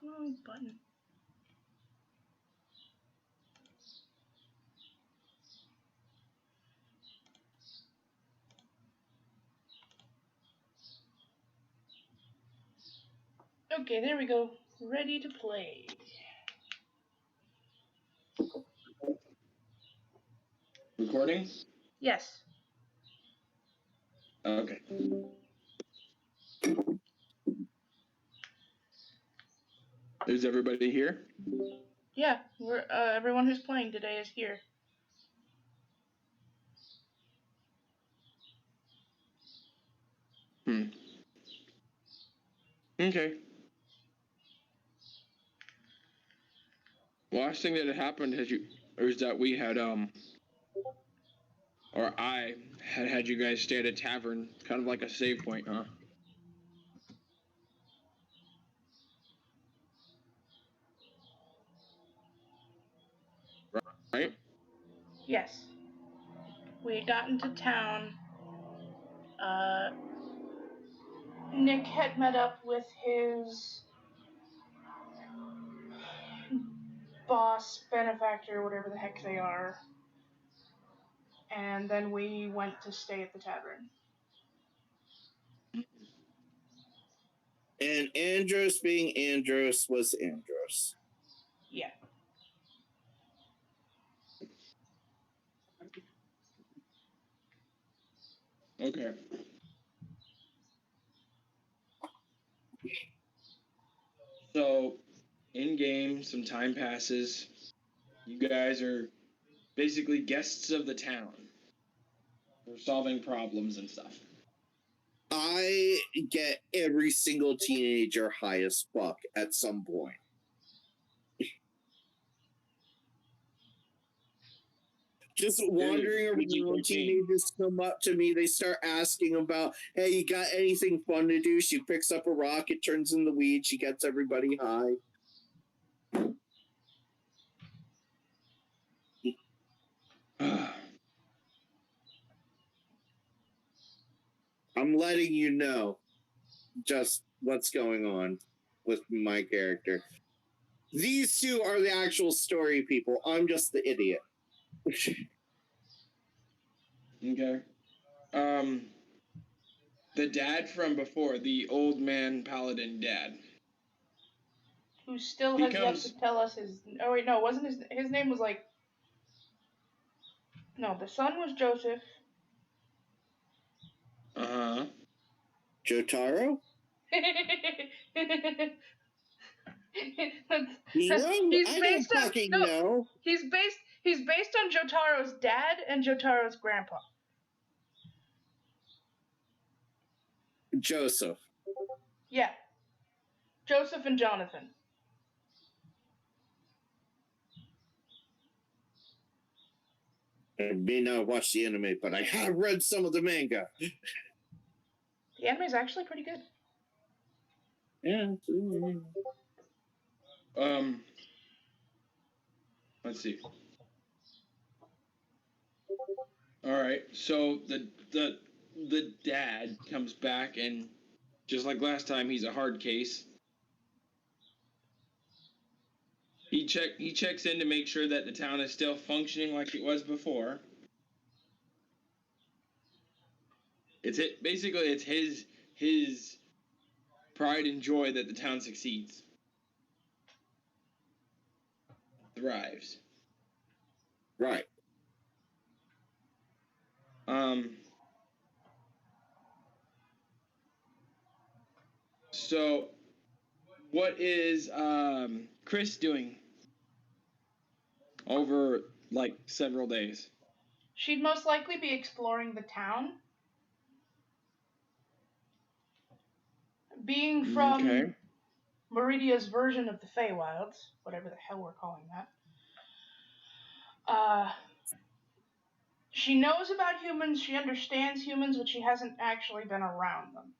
Wrong button. Okay, there we go. Ready to play. Recording? Yes. Okay. Is everybody here? Yeah, we're everyone who's playing today is here. Okay. Last thing that had happened is that we had or I had you guys stay at a tavern, kind of like a save point, huh? Right? Yes. We had gotten to town. Nick had met up with his boss, benefactor, whatever the heck they are. And then we went to stay at the tavern. And Andros, being Andros, was Andros. Yeah. Okay. So, in game, some time passes. You guys are basically guests of the town. We're solving problems and stuff. I get every single teenager high as fuck at some point. Just wandering around, teenagers come up to me. They start asking about, hey, you got anything fun to do? She picks up a rock, it turns into weed, she gets everybody high. I'm letting you know just what's going on with my character. These two are the actual story people. I'm just the idiot. Okay. The dad from before, the old man paladin dad. Who still has yet to tell us his... Oh, wait, no, wasn't his name was like... No, the son was Joseph. Uh-huh. Jotaro? He's based on Jotaro's dad and Jotaro's grandpa. Joseph. Yeah. Joseph and Jonathan. I may not watch the anime, but I have read some of the manga. The anime is actually pretty good. Yeah. Let's see. All right. So the dad comes back, and just like last time, he's a hard case. He checks in to make sure that the town is still functioning like it was before. It's his pride and joy that the town succeeds, thrives. Right. So, what is Chris doing over like several days? She'd most likely be exploring the town. Being from Meridia's version of the Feywilds, whatever the hell we're calling that. She knows about humans, she understands humans, but she hasn't actually been around them.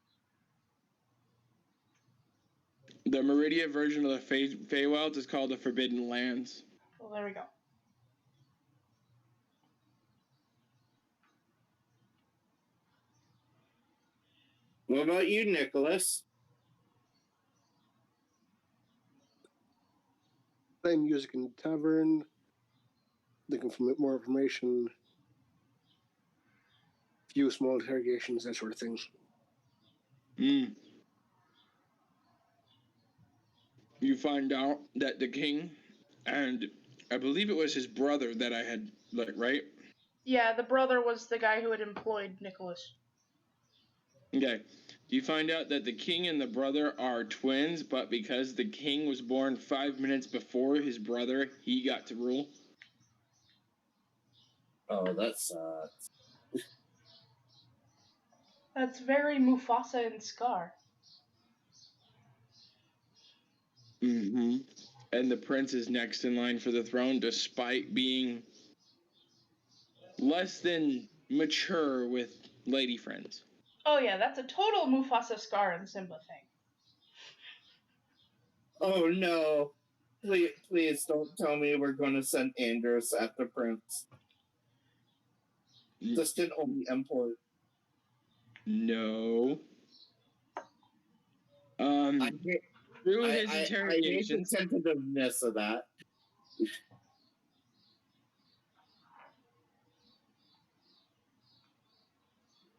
The Meridia version of the Feywilds is called the Forbidden Lands. Well, there we go. What about you, Nicholas? playing music in the tavern, looking for more information, few small interrogations, that sort of thing. You find out that the king, and I believe it was his brother that I had, right? Yeah, the brother was the guy who had employed Nicholas. Okay. You find out that the king and the brother are twins, but because the king was born 5 minutes before his brother, he got to rule. Oh, that sucks. That's very Mufasa and Scar. Mm-hmm. And the prince is next in line for the throne, despite being less than mature with lady friends. Oh yeah, that's a total Mufasa, Scar, and Simba thing. Oh no. Please don't tell me we're going to send Andros after Prince. Just an only import. No. Through his interrogations, I hate the tentativeness of that.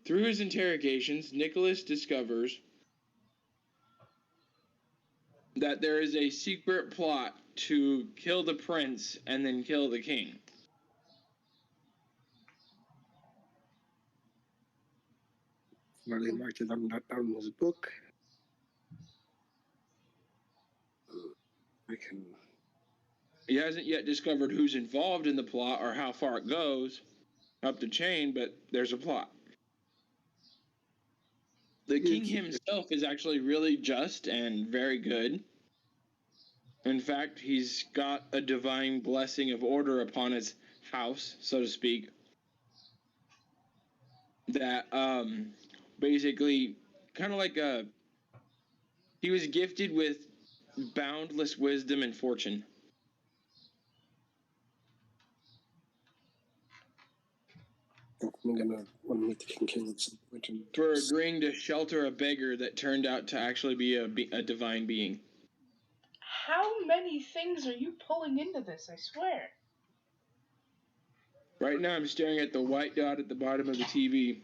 Through his interrogations, Nicholas discovers that there is a secret plot to kill the prince and then kill the king. Marley marked it down in his book. He hasn't yet discovered who's involved in the plot or how far it goes up the chain, but there's a plot. The king himself is actually really just and very good. In fact, he's got a divine blessing of order upon his house, so to speak, that basically kind of like he was gifted with boundless wisdom and fortune. I'm gonna want to meet the king at some point. For agreeing to shelter a beggar that turned out to actually be a divine being. How many things are you pulling into this, I swear? Right now I'm staring at the white dot at the bottom of the TV,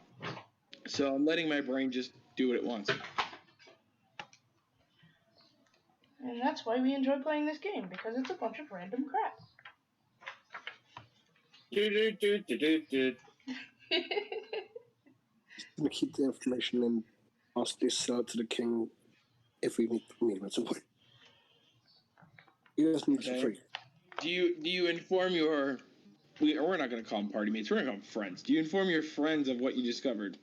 so I'm letting my brain just do what it wants. And that's why we enjoy playing this game, because it's a bunch of random crap. I'm gonna keep the information and possibly sell it to the king if we meet him at some point. You guys need it for free. Do you inform your... We're not going to call them party mates. We're going to call them friends. Do you inform your friends of what you discovered?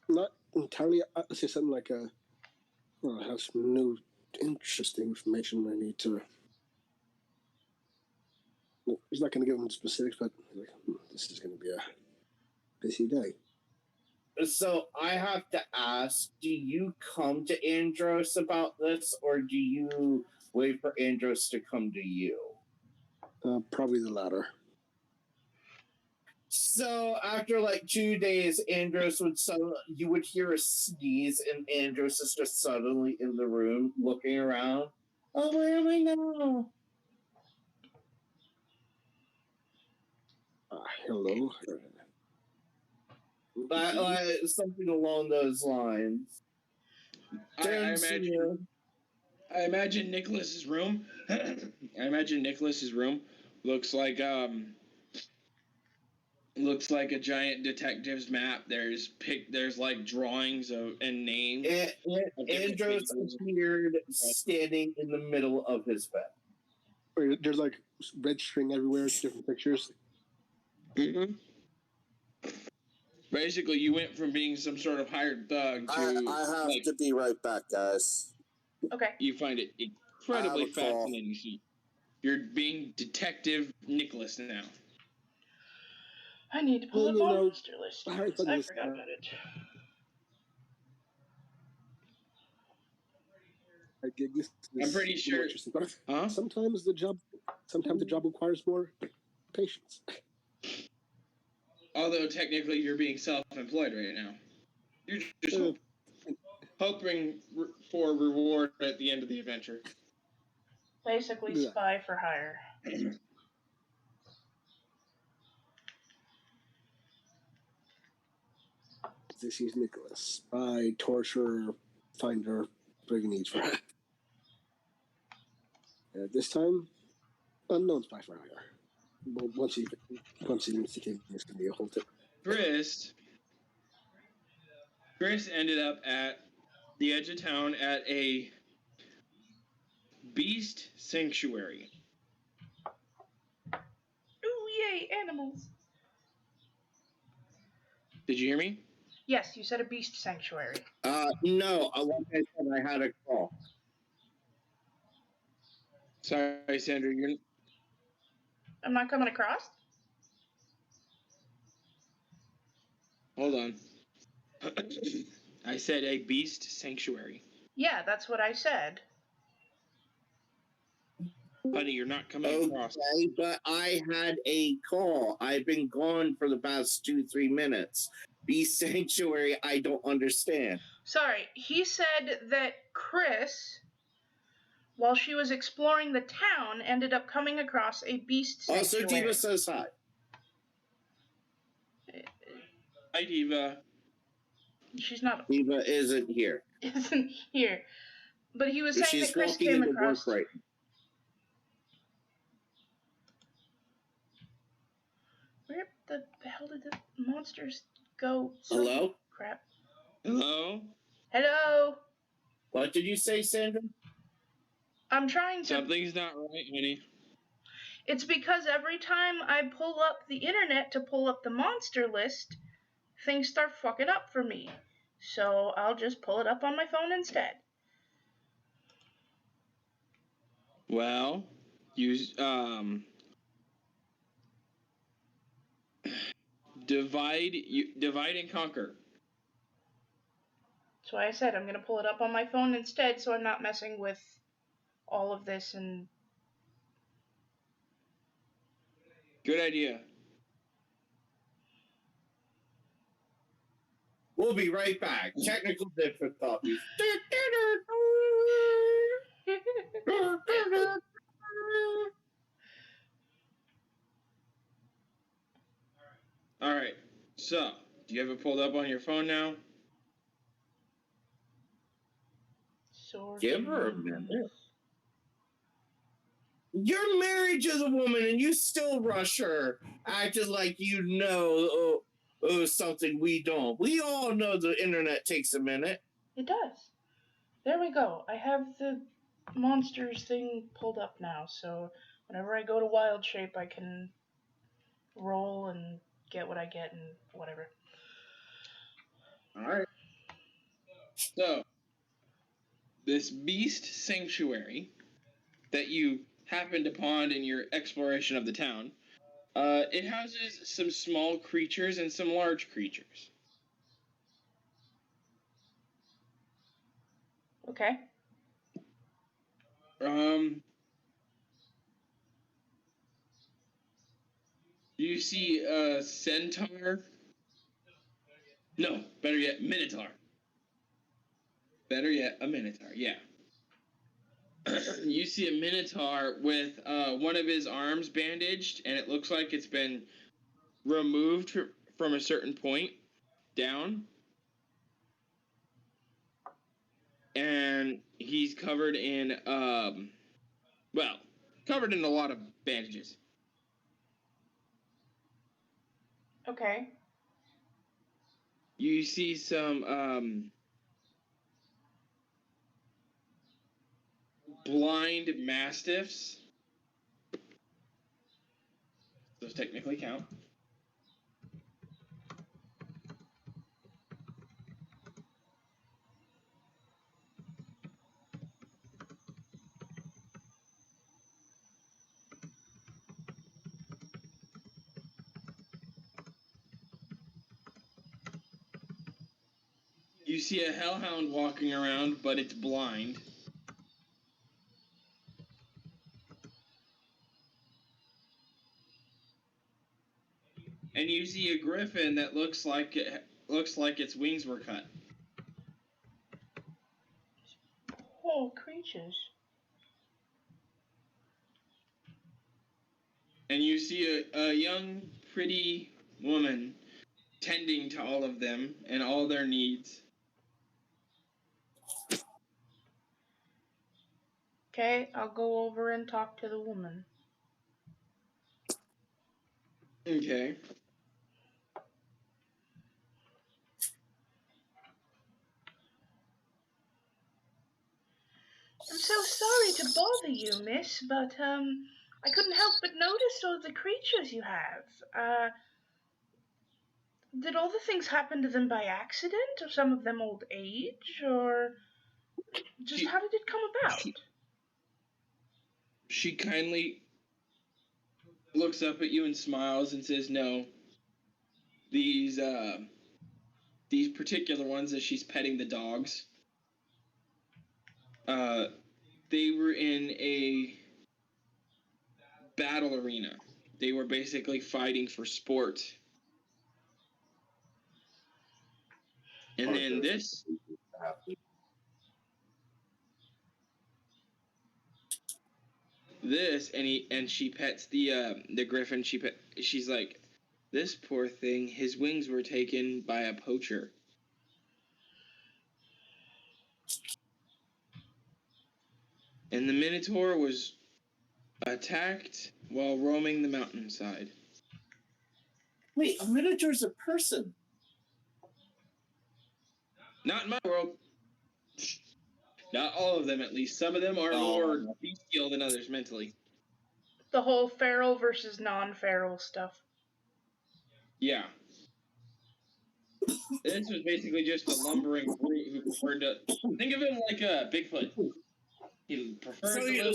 Not entirely. I'll say something like, I have some new interesting information I need to... He's not going to give them specifics, but this is going to be a busy day. So I have to ask, do you come to Andros about this, or do you wait for Andros to come to you? Probably the latter. So after like 2 days, you would hear a sneeze, and Andros is just suddenly in the room looking around. Oh, where am I now? Hello. Something along those lines. I imagine Nicholas's room. I imagine Nicholas's room looks like a giant detective's map. There's like drawings and names. Andros appeared standing in the middle of his bed. There's like red string everywhere, different pictures. Mm-hmm. Basically, you went from being some sort of hired thug to... I have to be right back, guys. Okay. You find it incredibly fascinating. You're being Detective Nicholas now. I need to pull up my monster list. I forgot about it. I'm pretty sure. Huh? Sometimes the job requires more patience. Although technically you're being self-employed right now. You're just hoping for reward at the end of the adventure. Basically, Yeah. spy for hire. This is Nicholas. Spy, torturer, finder, bring each for hire. This time, unknown spy for hire. Well, once he instigated, it's going to be a whole tip. Chris ended up at the edge of town at a beast sanctuary. Ooh, yay, animals. Did you hear me? Yes, you said a beast sanctuary. No, like I said, I had a call. Sorry, Sandra, you're... I'm not coming across? Hold on. I said a beast sanctuary. Yeah, that's what I said. Honey, you're not coming across. Okay, but I had a call. I've been gone for the past 2-3 minutes. Beast Sanctuary, I don't understand. Sorry, he said that Chris, while she was exploring the town, ended up coming across a beast sanctuary. Also, Diva says hi. Hi, Diva. She's not. Diva isn't here. Isn't here. But he was saying She's that Chris walking came into across. work right now. Where the hell did the monsters go? Hello? Crap. Hello? Hello? What did you say, Sandra? I'm trying to. Something's not right, honey. It's because every time I pull up the internet to pull up the monster list, things start fucking up for me. So I'll just pull it up on my phone instead. Well, use divide and conquer. That's why I said I'm gonna pull it up on my phone instead, so I'm not messing with all of this and. Good idea. We'll be right back. Technical difficulties. All right. So, do you have it pulled up on your phone now? Give her a minute. You're married to the woman and you still rush her, acting like you know something we don't. We all know the internet takes a minute. It does. There we go. I have the monsters thing pulled up now, so whenever I go to wild shape, I can roll and get what I get and whatever. All right. So, this beast sanctuary that you happened upon in your exploration of the town, it houses some small creatures and some large creatures. Okay. You see a centaur? No, better yet, minotaur. Better yet, a minotaur, yeah. You see a minotaur with one of his arms bandaged, and it looks like it's been removed from a certain point down. And he's covered in, covered in a lot of bandages. Okay. You see some, blind mastiffs. Those technically count. You see a hellhound walking around, but it's blind. And you see a griffin that looks like its wings were cut. Poor creatures. And you see a young, pretty woman tending to all of them and all their needs. Okay, I'll go over and talk to the woman. Okay. I'm so sorry to bother you, miss, but, I couldn't help but notice all the creatures you have. Did all the things happen to them by accident, or some of them old age, or just how did it come about? She kindly looks up at you and smiles and says, "No, these particular ones," as she's petting the dogs, they were in a battle arena. They were basically fighting for sport. And then this, and she pets the griffin. She's like, "This poor thing, his wings were taken by a poacher." And the Minotaur was attacked while roaming the mountainside. Wait, a Minotaur's a person. Not in my world. Not all of them, at least. Some of them are more bestial than others mentally. The whole feral versus non-feral stuff. Yeah. This was basically just a lumbering brute who preferred to... Think of him like a Bigfoot. He preferred to live alone.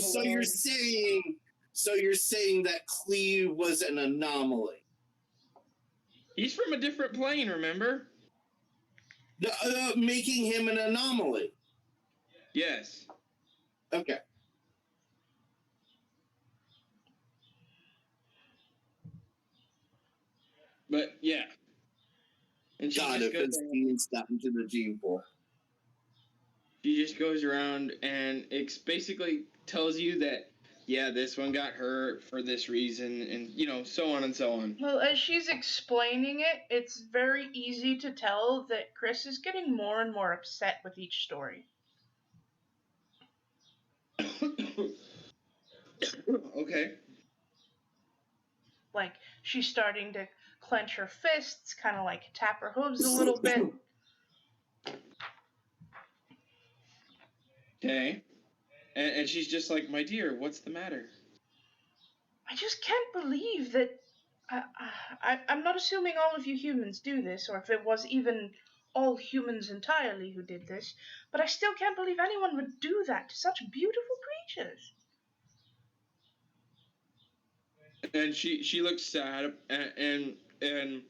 So you're saying that Cleve was an anomaly? He's from a different plane, remember? Making him an anomaly. Yes. Okay. But, yeah. And she God, just if it's being stuck into the gene pool. She just goes around and basically tells you that, yeah, this one got hurt for this reason, and, so on and so on. Well, as she's explaining it, it's very easy to tell that Chris is getting more and more upset with each story. Okay. Like, she's starting to clench her fists, kind of like tap her hooves a little bit. Okay. And she's just like, "My dear, what's the matter?" I just can't believe that... I'm not assuming all of you humans do this, or if it was even all humans entirely who did this, but I still can't believe anyone would do that to such beautiful creatures. And she looks sad, and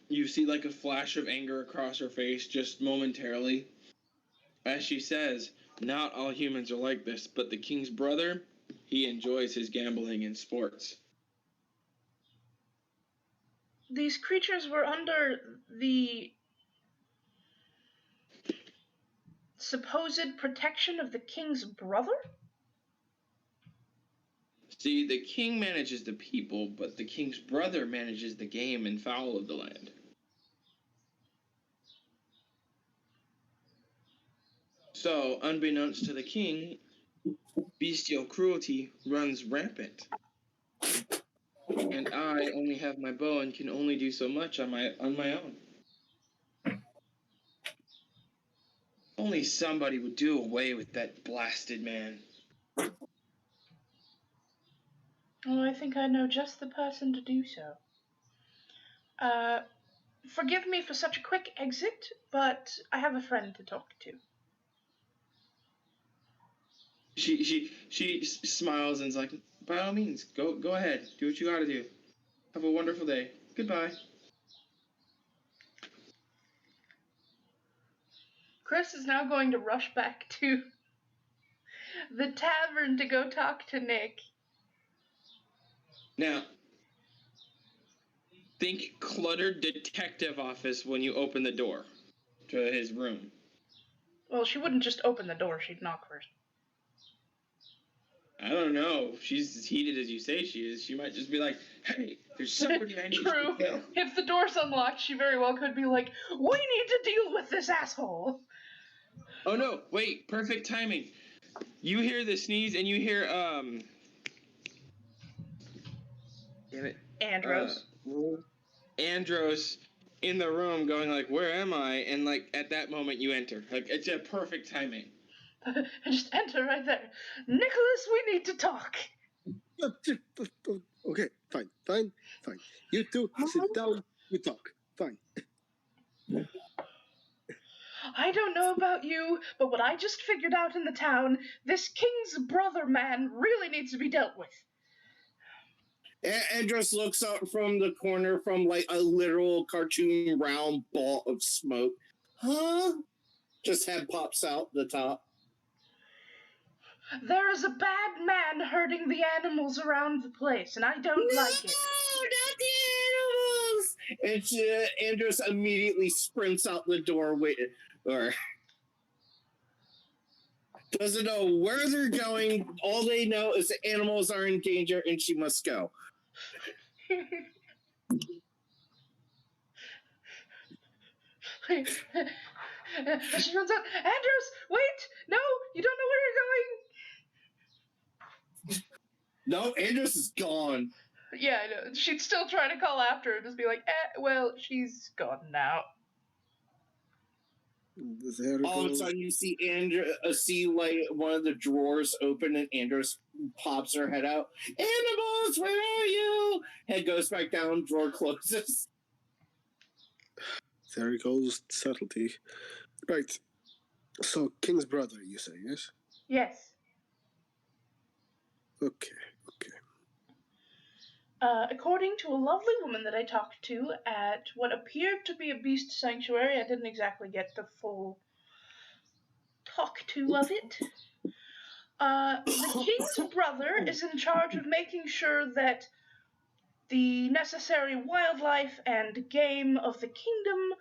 you see like a flash of anger across her face just momentarily as she says, "Not all humans are like this, but the king's brother, he enjoys his gambling and sports." These creatures were under the supposed protection of the king's brother? See, the king manages the people, but the king's brother manages the game and fowl of the land. So, unbeknownst to the king, bestial cruelty runs rampant. And I only have my bow and can only do so much on my own. Only somebody would do away with that blasted man. Oh, I think I know just the person to do so. Forgive me for such a quick exit, but I have a friend to talk to. She smiles and's like, "By all means, go ahead, do what you gotta do. Have a wonderful day. Goodbye." Chris is now going to rush back to the tavern to go talk to Nick. Now, think cluttered detective office when you open the door to his room. Well, she wouldn't just open the door, she'd knock first. I don't know. If she's as heated as you say she is. She might just be like, hey, there's somebody I need True. to kill. If the door's unlocked, she very well could be like, we need to deal with this asshole. Oh no, wait, perfect timing. You hear the sneeze and you hear, damn it. Andros. Andros in the room going like, where am I? And like at that moment you enter. Like it's a perfect timing. Just enter right there. Nicholas, we need to talk. Okay, fine. You two sit down, we talk. Fine. I don't know about you, but what I just figured out in the town, this king's brother man really needs to be dealt with. Andros looks up from the corner from like a literal cartoon round ball of smoke. Huh? Just head pops out the top. There is a bad man herding the animals around the place, and I don't like it. Not the animals! And Andros immediately sprints out the door or doesn't know where they're going. All they know is the animals are in danger and she must go. She runs out. Andros, wait! No, you don't know where you're going. No, Andros is gone. Yeah, I know. She'd still try to call after her, just be like, well, she's gone now. All of a sudden, you see like one of the drawers open, and Andros pops her head out. Animals, where are you? Head goes back down. Drawer closes. There goes subtlety. Right. So, King's brother, you say, yes? Yes. Okay. According to a lovely woman that I talked to at what appeared to be a beast sanctuary, I didn't exactly get the full talk to of it. The king's brother is in charge of making sure that the necessary wildlife and game of the kingdom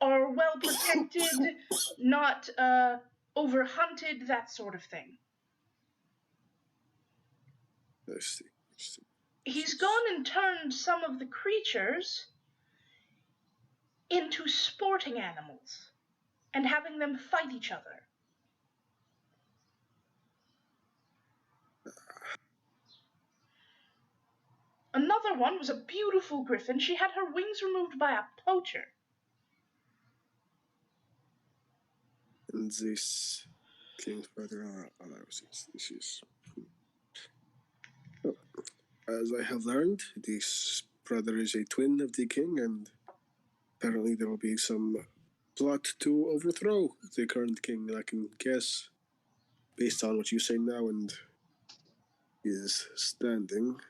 are well protected, not overhunted, that sort of thing. I see. He's gone and turned some of the creatures into sporting animals and having them fight each other. Another one was a beautiful griffin. She had her wings removed by a poacher. And this King's brother, this is... Oh, as I have learned, this brother is a twin of the king, and apparently there will be some plot to overthrow the current king. I can guess, based on what you say now and his standing,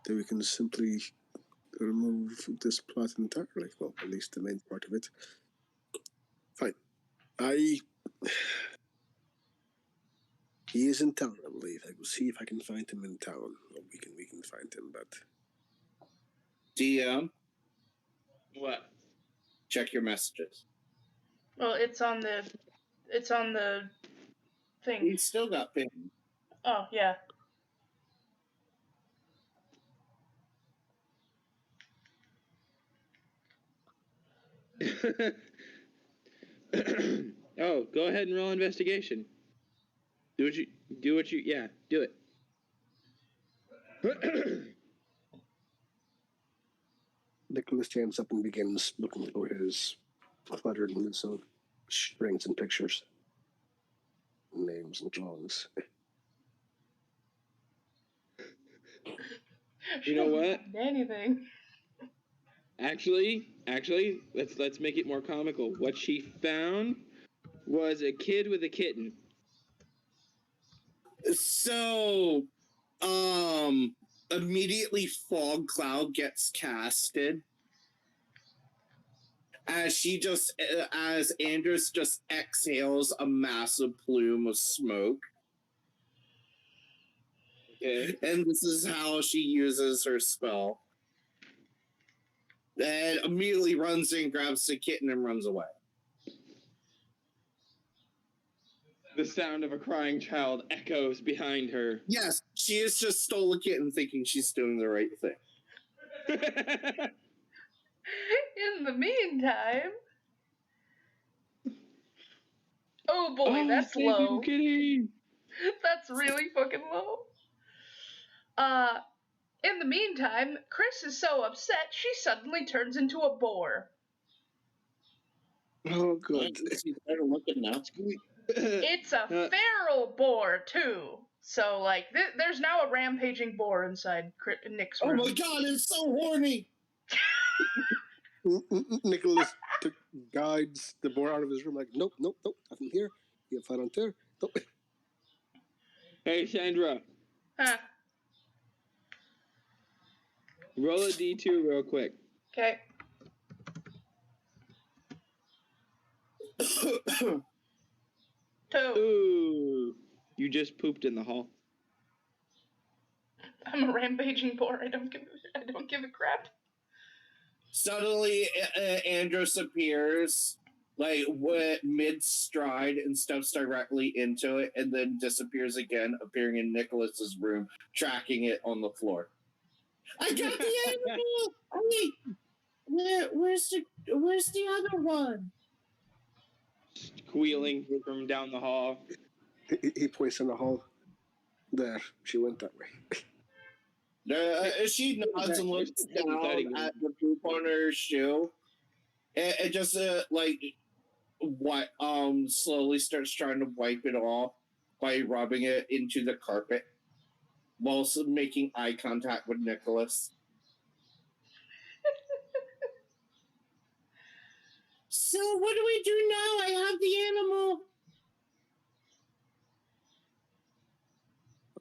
that we can simply remove this plot entirely. Well, at least the main part of it. Fine. He is in town, I believe. I will see if I can find him in town. Or we can find him, but... DM, What? check your messages. Well, it's on the thing. He's still got ping. Oh, yeah. Oh, go ahead and roll investigation. Do it. Nicholas stands up and begins looking for his cluttered list of strings and pictures, names and drawings. You know what? Anything. Actually, let's make it more comical. What she found was a kid with a kitten. So, immediately fog cloud gets casted as Andros just exhales a massive plume of smoke. Okay. And this is how she uses her spell. And immediately runs in, grabs the kitten, and runs away. The sound of a crying child echoes behind her. Yes, she is just stole a kitten thinking she's doing the right thing. In the meantime... Oh boy, that's low. Kitty. That's really fucking low. In the meantime, Chris is so upset she suddenly turns into a boar. Oh, good. She's better looking now. It's a feral boar, too. So, like, there's now a rampaging boar inside Nick's room. Oh my god, it's so horny! Nicholas guides the boar out of his room like, nope, nothing here. You fight on there. Nope. Hey, Sandra. Huh. Roll a D2 real quick. Okay. Two. Ooh. You just pooped in the hall. I'm a rampaging boar. I don't give a crap. Suddenly, Andros appears, like, mid-stride and steps directly into it, and then disappears again, appearing in Nicholas's room, tracking it on the floor. I got the animal! Wait, where's the other one? Squealing from down the hall. He points in the hall. There, she went that way. She nods and looks down at the poop on her shoe, and just slowly starts trying to wipe it off by rubbing it into the carpet, while also making eye contact with Nicholas. So what do we do now? I have the animal.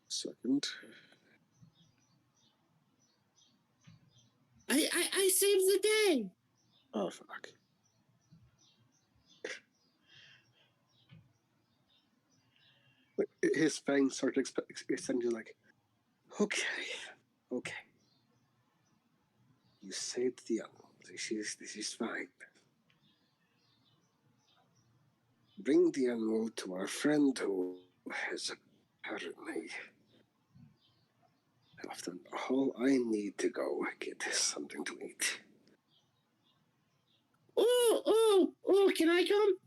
Second. I saved the day. Oh, fuck. His fangs start extending like, okay. You saved the animal. This is fine. Bring the animal to our friend who has apparently left an hole. I need to go get something to eat. Oh, can I come?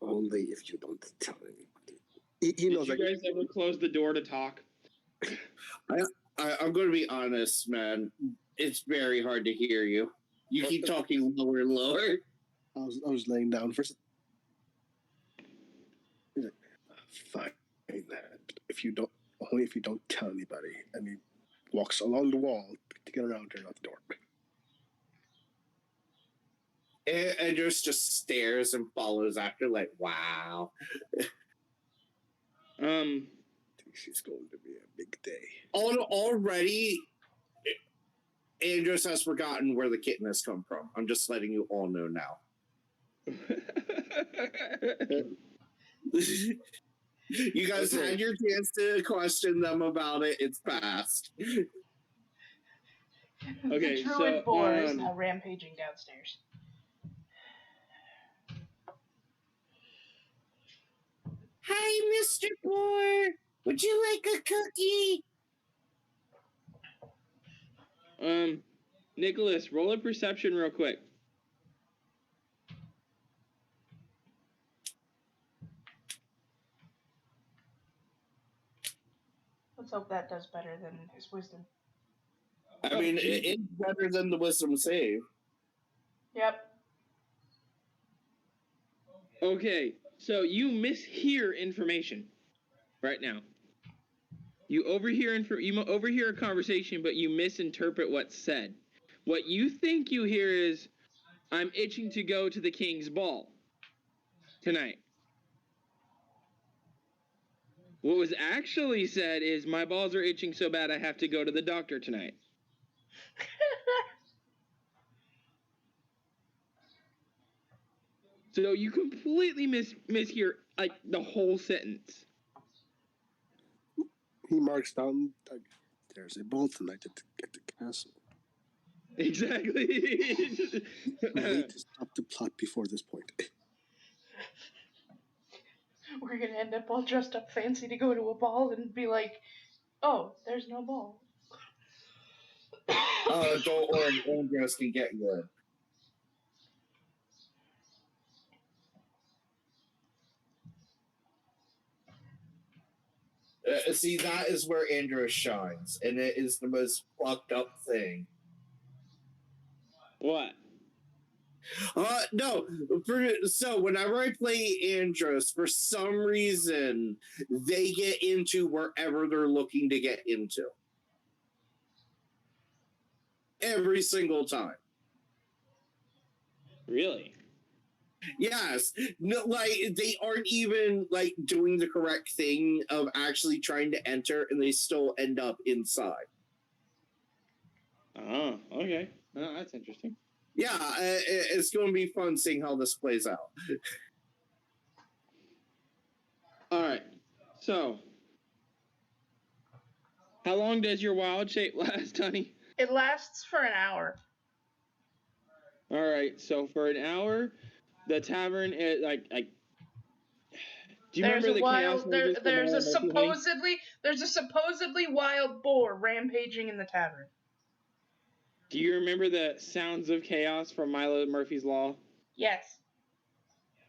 Only if you don't tell anybody. He Did knows, you like, guys ever close the door to talk? I'm going to be honest, man. It's very hard to hear you. You keep talking lower and lower. I was laying down for. He's like, fine. Only if you don't tell anybody. And he walks along the wall to get around her, out the door. And just stares and follows after, like, wow. I think she's going to be a big day. Already, Andros has forgotten where the kitten has come from. I'm just letting you all know now. You guys had your chance to question them about it. It's past. Okay, the druid so, boar is now rampaging downstairs. Hi, Mr. Boar. Would you like a cookie? Nicholas, roll a perception real quick. Let's hope that does better than his wisdom. I mean, it's better than the wisdom save. Yep. Okay, so you mishear information right now. You overhear a conversation, but you misinterpret what's said. What you think you hear is, "I'm itching to go to the king's ball tonight." What was actually said is, "My balls are itching so bad I have to go to the doctor tonight." So you completely mishear like the whole sentence. He marks down, like, there's a ball tonight at the castle. Exactly. We need to stop the plot before this point. We're gonna end up all dressed up fancy to go to a ball and be like, oh, there's no ball. Don't worry, Andros can get good. See, that is where Andros shines, and it is the most fucked up thing. What? No. So whenever I play Andros, for some reason, they get into wherever they're looking to get into. Every single time. Really? Yes. No, like, they aren't even, like, doing the correct thing of actually trying to enter, and they still end up inside. Oh, okay. Oh, that's interesting. Yeah, it's going to be fun seeing how this plays out. All right. So, how long does your wild shape last, honey? It lasts for an hour. All right. So for an hour, the tavern is like. Do you remember the chaos? There's a supposedly wild boar rampaging in the tavern. Do you remember the sounds of chaos from Milo Murphy's Law? Yes.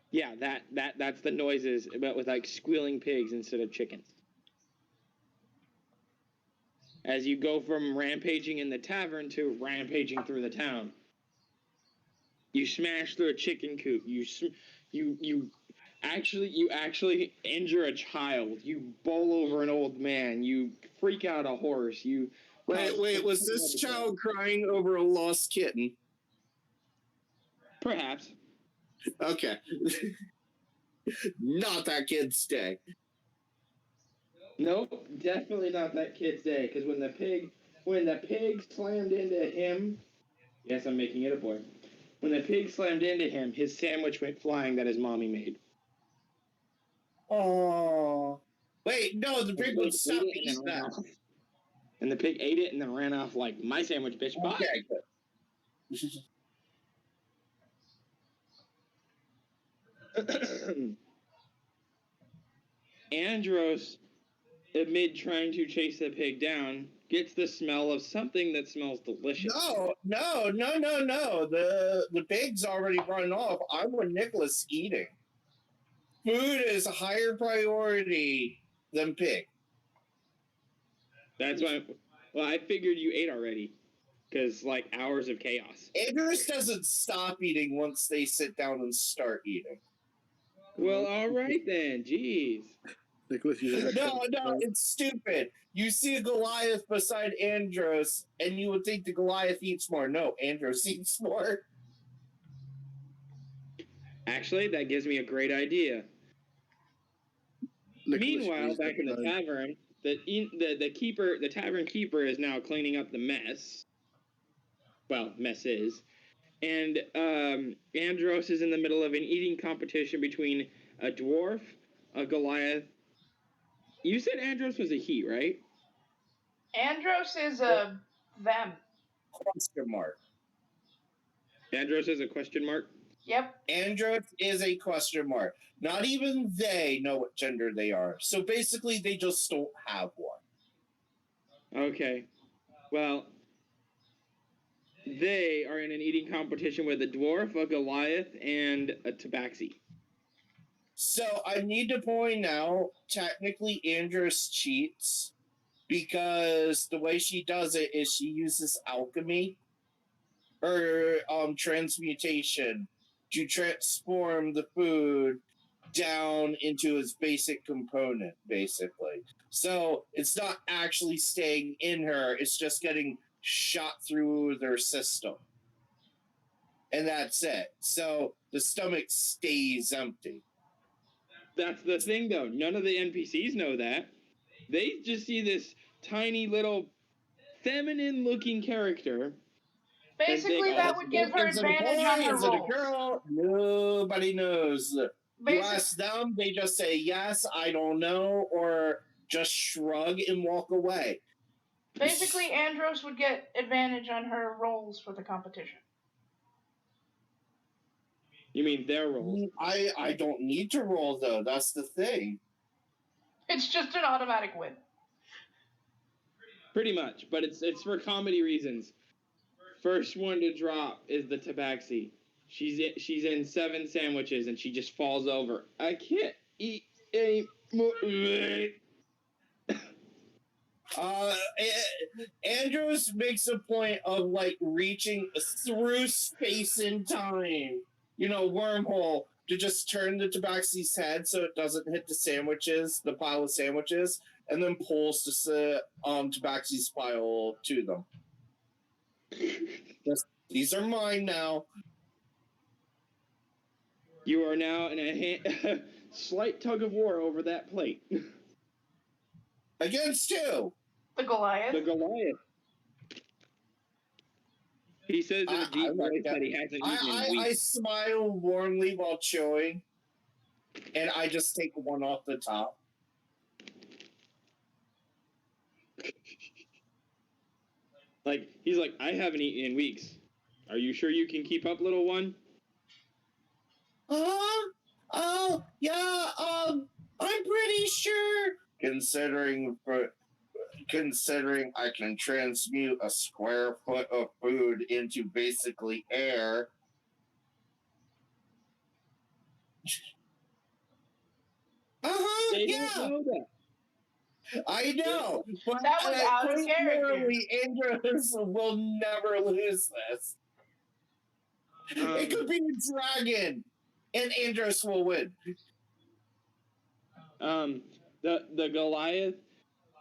Yeah, that's the noises, but with like squealing pigs instead of chickens. As you go from rampaging in the tavern to rampaging through the town, you smash through a chicken coop. You actually injure a child. You bowl over an old man. You freak out a horse. Wait, was this child crying over a lost kitten? Perhaps. Okay. Not that kid's day. Nope, definitely not that kid's day. Because when the pig slammed into him, yes, I'm making it a boy. When the pig slammed into him, his sandwich went flying that his mommy made. Oh. Wait, no, the pig would stop eating that. And the pig ate it and then ran off like, my sandwich, bitch. Bye. Okay, good. Andros, amid trying to chase the pig down, gets the smell of something that smells delicious. No. The pig's already run off. I'm with Nicholas eating. Food is a higher priority than pig. That's why. Well, I figured you ate already. Because, like, hours of chaos. Andros doesn't stop eating once they sit down and start eating. Well, all right then. Jeez. Nicholas, No, it's stupid. You see a Goliath beside Andros, and you would think the Goliath eats more. No, Andros eats more. Actually, that gives me a great idea. Nicholas, Meanwhile, back in the tavern, the tavern keeper is now cleaning up the mess. Well, mess is. And Andros is in the middle of an eating competition between a dwarf, a Goliath. You said Andros was a he, right? Andros is a them. Question mark. Andros is a question mark? Yep. Andros is a question mark. Not even they know what gender they are. So basically, they just don't have one. Okay. Well, they are in an eating competition with a dwarf, a Goliath, and a tabaxi. So I need to point out, technically Andros cheats because the way she does it is she uses alchemy or transmutation to transform the food down into its basic component, basically. So it's not actually staying in her, it's just getting shot through their system. And that's it. So the stomach stays empty. That's the thing, though. None of the NPCs know that. They just see this tiny little feminine-looking character. Basically, that would give her advantage on her rolls. Is it a girl? Nobody knows. You ask them, they just say, yes, I don't know, or just shrug and walk away. Basically, Andros would get advantage on her rolls for the competition. You mean their rolls? I don't need to roll though. That's the thing. It's just an automatic win. Pretty much, but it's for comedy reasons. First one to drop is the tabaxi. She's in 7 sandwiches and she just falls over. I can't eat any more. Andros makes a point of like reaching through space and time, wormhole, to just turn the tabaxi's head so it doesn't hit the pile of sandwiches, and then pulls the tabaxi's pile to them. These are mine now. You are now in a slight tug of war over that plate. Against who? The Goliath. The Goliath. He says in a deep voice that he hasn't eaten in weeks. I smile warmly while chewing, and I just take one off the top. He's like, I haven't eaten in weeks. Are you sure you can keep up, little one? Oh, yeah, I'm pretty sure. Considering I can transmute a square foot of food into basically air. They Yeah. don't know that. I know, but That was out of character. Andros will never lose this. It could be a dragon, and Andros will win. The Goliath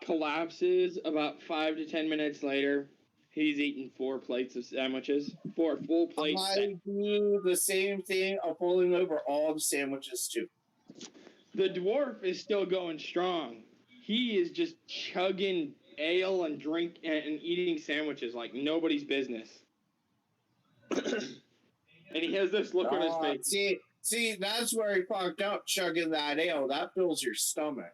collapses about 5 to 10 minutes later. He's eaten 4 plates of sandwiches. 4 full plates. I do the same thing of pulling over all the sandwiches too. The dwarf is still going strong. He is just chugging ale and eating sandwiches like nobody's business. And he has this look on his face. See, that's where he fucked up, chugging that ale. That fills your stomach.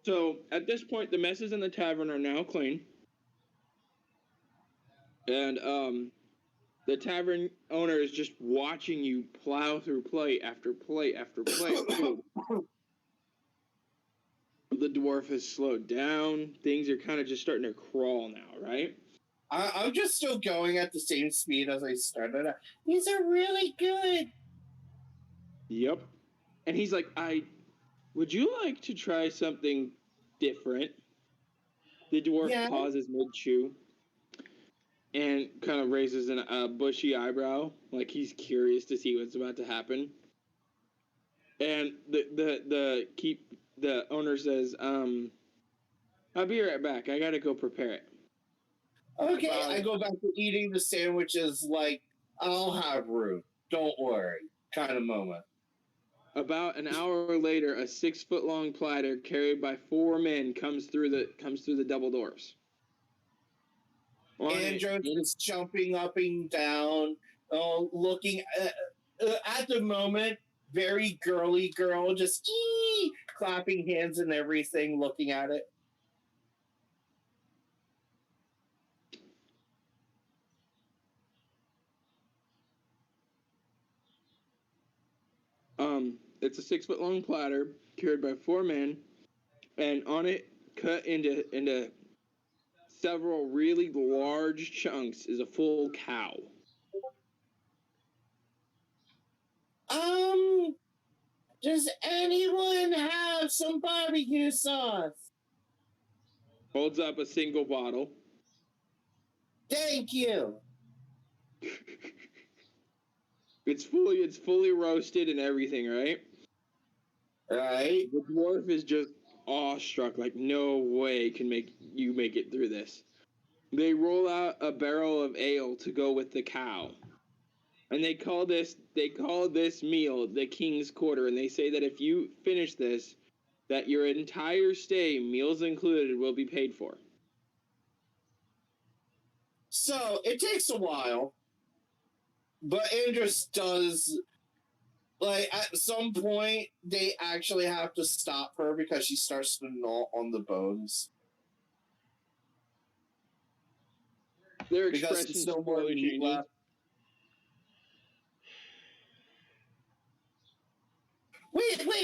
So at this point, the messes in the tavern are now clean. And the tavern owner is just watching you plow through plate after plate after plate. The dwarf has slowed down. Things are kind of just starting to crawl now, right? I'm just still going at the same speed as I started. These are really good. Yep. And he's like, would you like to try something different? The dwarf pauses mid-chew and kind of raises a bushy eyebrow, like he's curious to see what's about to happen. And the owner says, I'll be right back. I gotta go prepare it. Okay, I go back to eating the sandwiches like I'll have room. Don't worry, kind of moment. About an hour later, a 6-foot-long platter carried by 4 men comes through the double doors. Andros is jumping up and down, looking at the moment, very girly girl, just clapping hands and everything, looking at it. It's a 6-foot-long platter carried by 4 men, and on it, cut into several really large chunks, is a full cow. Does anyone have some barbecue sauce? Holds up a single bottle. Thank you. It's fully roasted and everything, right? Right. The dwarf is just awestruck, like no way can you make it through this. They roll out a barrel of ale to go with the cow. And they call this meal the King's Quarter, and they say that if you finish this, that your entire stay, meals included, will be paid for. So it takes a while, but Andros does Like, at some point, they actually have to stop her because she starts to gnaw on the bones. Their Because expression it's no more slowly meat changes. left.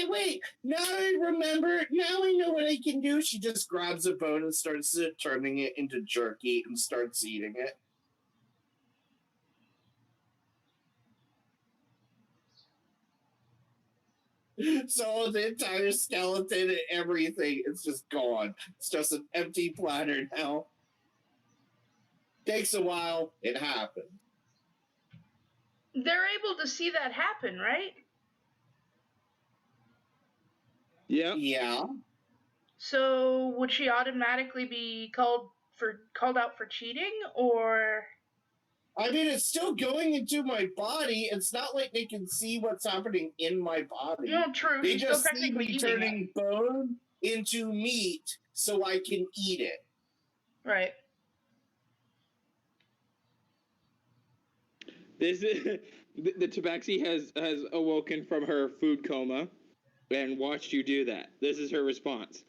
Wait. Now I remember. Now I know what I can do. She just grabs a bone and starts turning it into jerky and starts eating it. So the entire skeleton and everything is just gone. It's just an empty platter now. Takes a while. It happened. They're able to see that happen, right? Yeah. Yeah. So would she automatically be called out for cheating, or? I mean, it's still going into my body. It's not like they can see what's happening in my body. No, true. They She's just still see technically me eating turning bone into meat so I can eat it. Right. This is the tabaxi has awoken from her food coma and watched you do that. This is her response.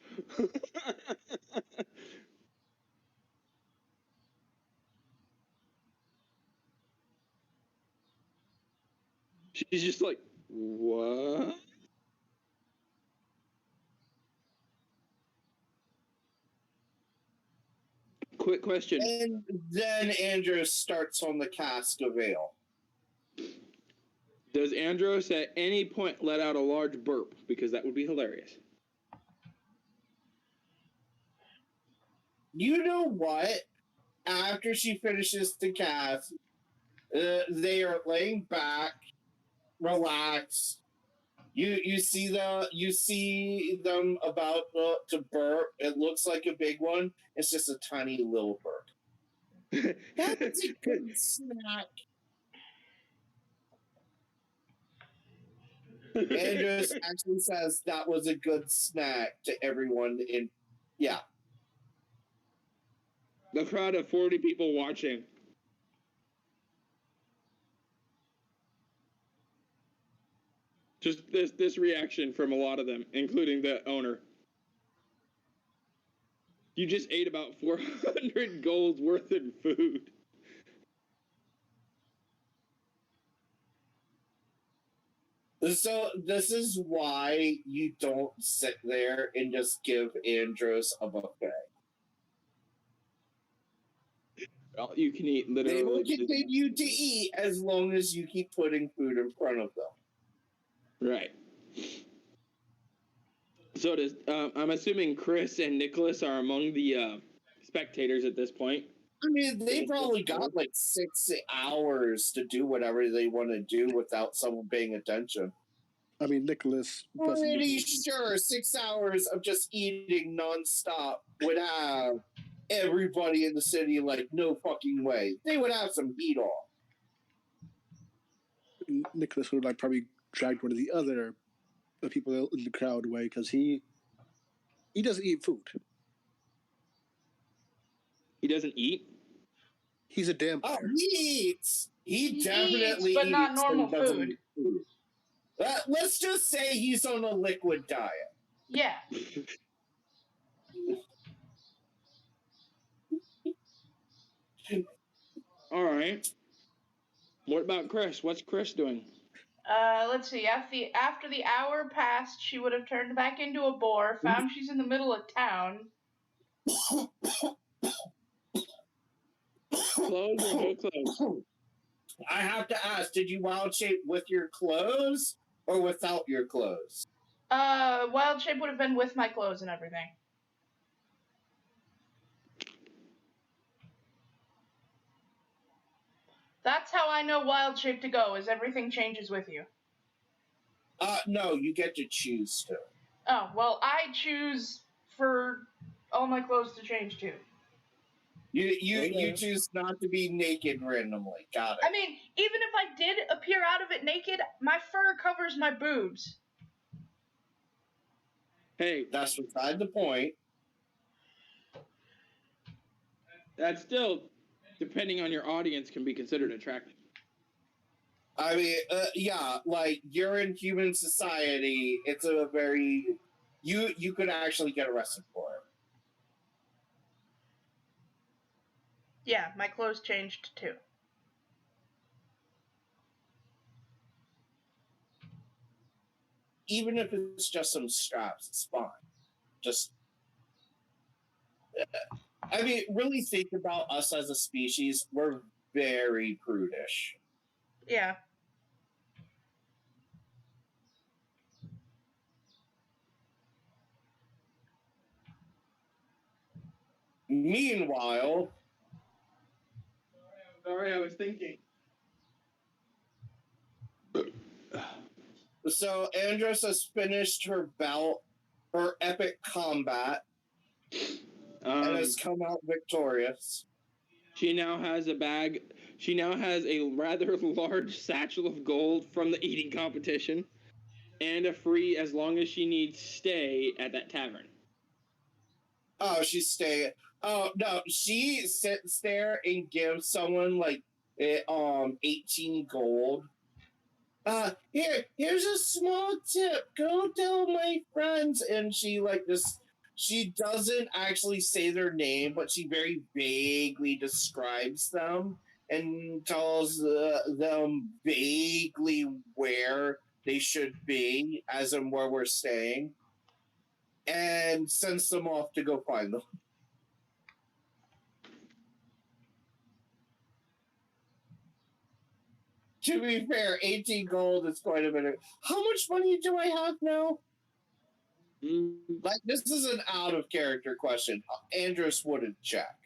She's just like, what? Quick question. And then Andros starts on the cask of ale. Does Andros at any point let out a large burp? Because that would be hilarious. You know what? After she finishes the cask, they are laying back, relaxed. You see them about to burp. It looks like a big one. It's just a tiny little burp. That's a good snack. Andros actually says that was a good snack to everyone in. Yeah. The crowd of 40 people watching. Just this reaction from a lot of them, including the owner. You just ate about 400 gold worth of food. So this is why you don't sit there and just give Andros a buffet. Well, you can eat literally. They will continue to eat as long as you keep putting food in front of them. Right. So does I'm assuming Chris and Nicholas are among the spectators at this point. I mean, they probably got like 6 hours to do whatever they want to do without someone paying attention. I mean, Nicholas. Pretty sure 6 hours of just eating nonstop would have everybody in the city like, no fucking way. They would have some heat off. Nicholas would like probably dragged one of the other people in the crowd away because he doesn't eat food. He doesn't eat? He's a damn Oh, player. he eats. He definitely eats, but eats, not normal but doesn't food. eat food. Let's just say he's on a liquid diet. Yeah. All right. What about Chris? What's Chris doing? Let's see. After the hour passed, she would have turned back into a boar. Found she's in the middle of town. Clothes or no clothes? I have to ask, did you wild shape with your clothes or without your clothes? Wild shape would have been with my clothes and everything. That's how I know wild shape to go, is everything changes with you. No, you get to choose to. Oh, well, I choose for all my clothes to change too. You choose not to be naked randomly. Got it. I mean, even if I did appear out of it naked, my fur covers my boobs. Hey, that's beside the point. That's still, depending on your audience, can be considered attractive. I mean, yeah, like you're in human society. It's a very you could actually get arrested for it. Yeah, my clothes changed too. Even if it's just some straps, it's fine. Just, I mean, really think about us as a species. We're very prudish. Yeah. Meanwhile, Sorry, I was thinking. so Andros has finished her bout, her epic combat, and has come out victorious. She now has a bag. She now has a rather large satchel of gold from the eating competition, and a free as long as she needs stay at that tavern. Oh, she's staying. Oh no, she sits there and gives someone like 18 gold. Here's a small tip. Go tell my friends. And she like this. She doesn't actually say their name, but she very vaguely describes them and tells them vaguely where they should be, as in where we're staying, and sends them off to go find them. To be fair, 18 gold is quite a bit. How much money do I have now? Like, this is an out of character question. Andros wouldn't check.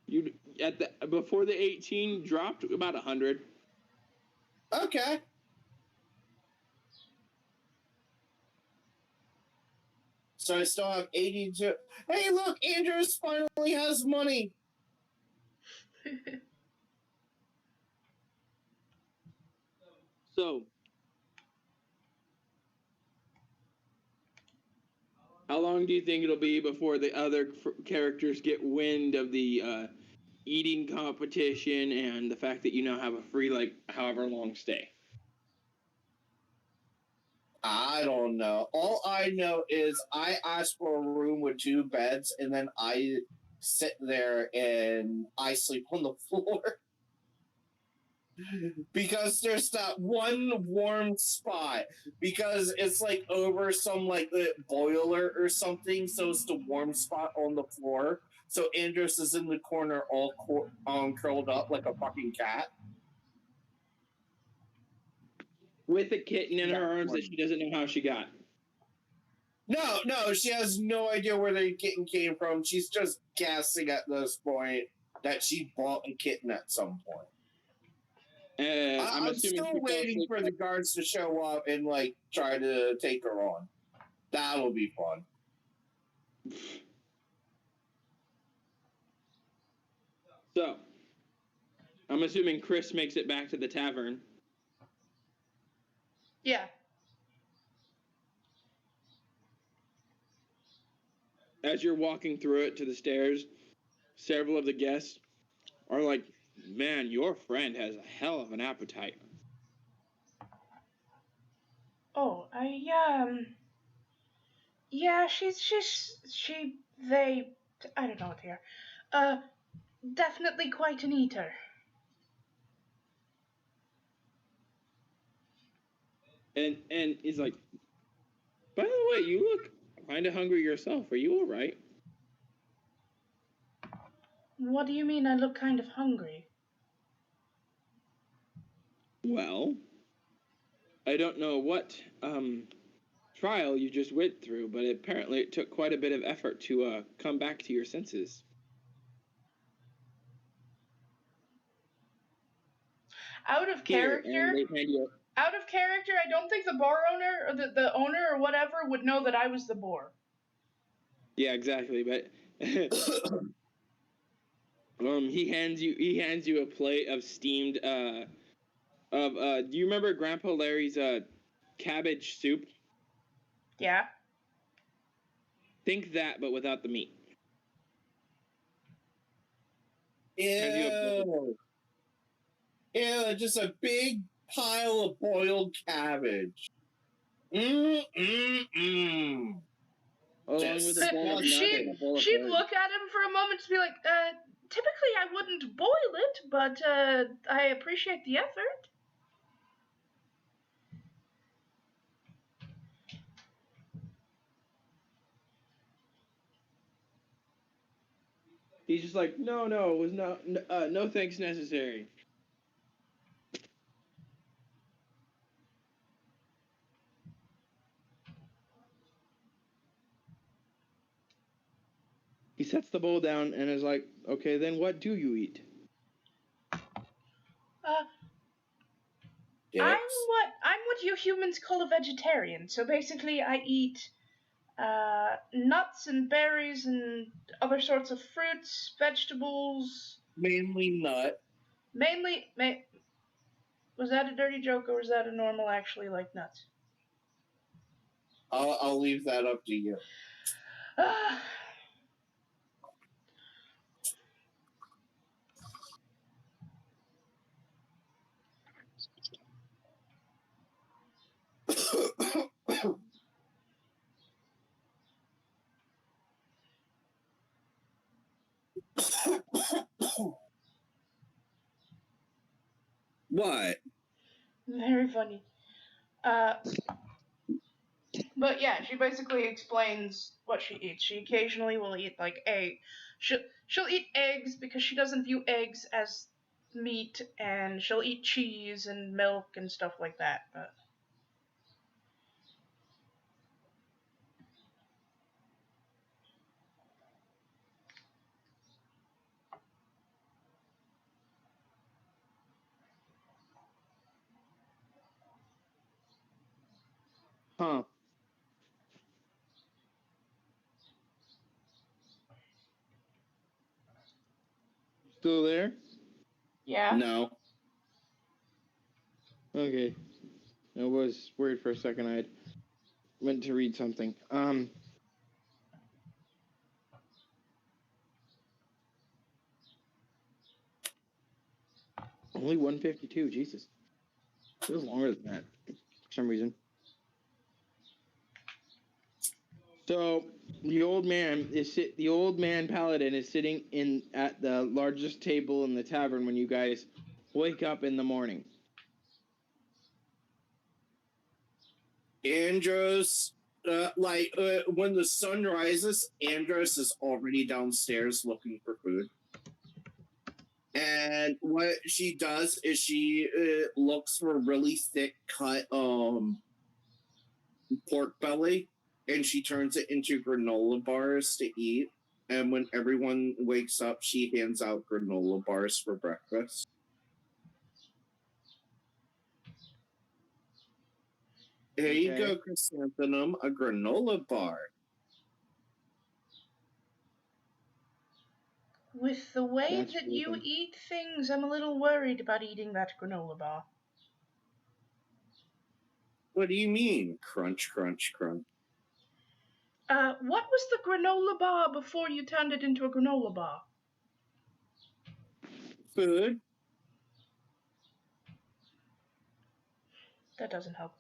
You before the 18 dropped about 100. Okay. So I still have 82. Hey, look, Andros finally has money. So, how long do you think it'll be before the other characters get wind of the eating competition and the fact that you now have a free, like, however long stay? I don't know. All I know is I asked for a room with 2 beds, and then I sit there and I sleep on the floor. Because there's that one warm spot. Because it's like over some like boiler or something, so it's the warm spot on the floor. So Andros is in the corner, all curled up like a fucking cat. With a kitten in her arms that she doesn't know how she got. No, she has no idea where the kitten came from. She's just guessing at this point that she bought a kitten at some point. I'm still waiting for the guards to show up and like try to take her on. That'll be fun. So, I'm assuming Chris makes it back to the tavern. Yeah. As you're walking through it to the stairs, several of the guests are like, "Man, your friend has a hell of an appetite." Oh, yeah, they, I don't know what they are. Definitely quite an eater. And he's like, "By the way, you look kind of hungry yourself. Are you all right?" What do you mean I look kind of hungry? Well, I don't know what trial you just went through, but apparently it took quite a bit of effort to come back to your senses. Out of Here, character? and they hand you Out of character, I don't think the bar owner or the owner or whatever would know that I was the boar. Yeah, exactly. But he hands you a plate of steamed do you remember Grandpa Larry's cabbage soup? Yeah. Think that, but without the meat. Ew. Yeah, just a big pile of boiled cabbage. Mmm. Along with a bowl of Just nuts and a bowl of She'd bread. look at him for a moment to be like, typically I wouldn't boil it, but I appreciate the effort. He's just like, no, it was no thanks necessary. He sets the bowl down and is like, okay, then what do you eat? I'm what you humans call a vegetarian. So basically, I eat nuts and berries and other sorts of fruits, vegetables. mainly nut. Mainly, was that a dirty joke or was that a normal actually like nuts? I'll leave that up to you. What? Very funny. But yeah, she basically explains what she eats. She occasionally will eat like egg. She'll eat eggs because she doesn't view eggs as meat, and she'll eat cheese and milk and stuff like that. But Huh. Still there? yeah. No. Okay. I was worried for a second. I went to read something. Only 152. Jesus. It was longer than that for some reason. So the old man paladin is sitting at the largest table in the tavern when you guys wake up in the morning. Andros, when the sun rises, Andros is already downstairs looking for food. And what she does is she looks for really thick cut pork belly, and she turns it into granola bars to eat. And when everyone wakes up, she hands out granola bars for breakfast. Here you go, Chrysanthemum, a granola bar. With the way That's that really you funny. eat things, I'm a little worried about eating that granola bar. What do you mean? Crunch, crunch, crunch. What was the granola bar before you turned it into a granola bar? Food? That doesn't help.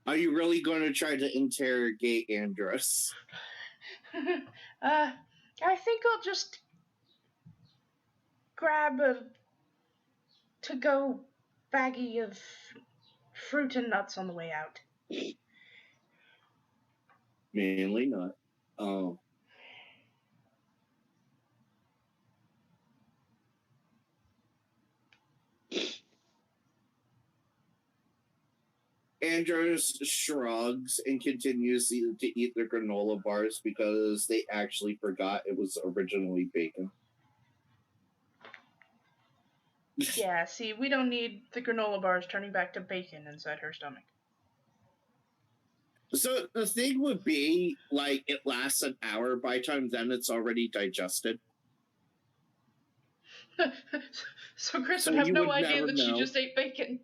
Are you really going to try to interrogate Andros? I think I'll just grab a to-go baggie of fruit and nuts on the way out. Mainly not. Andros shrugs and continues to eat the granola bars because they actually forgot it was originally bacon. Yeah, see, we don't need the granola bars turning back to bacon inside her stomach. So the thing would be, like, it lasts an hour. By the time then, it's already digested. So Chris So would have you no would idea never that she know. just ate bacon.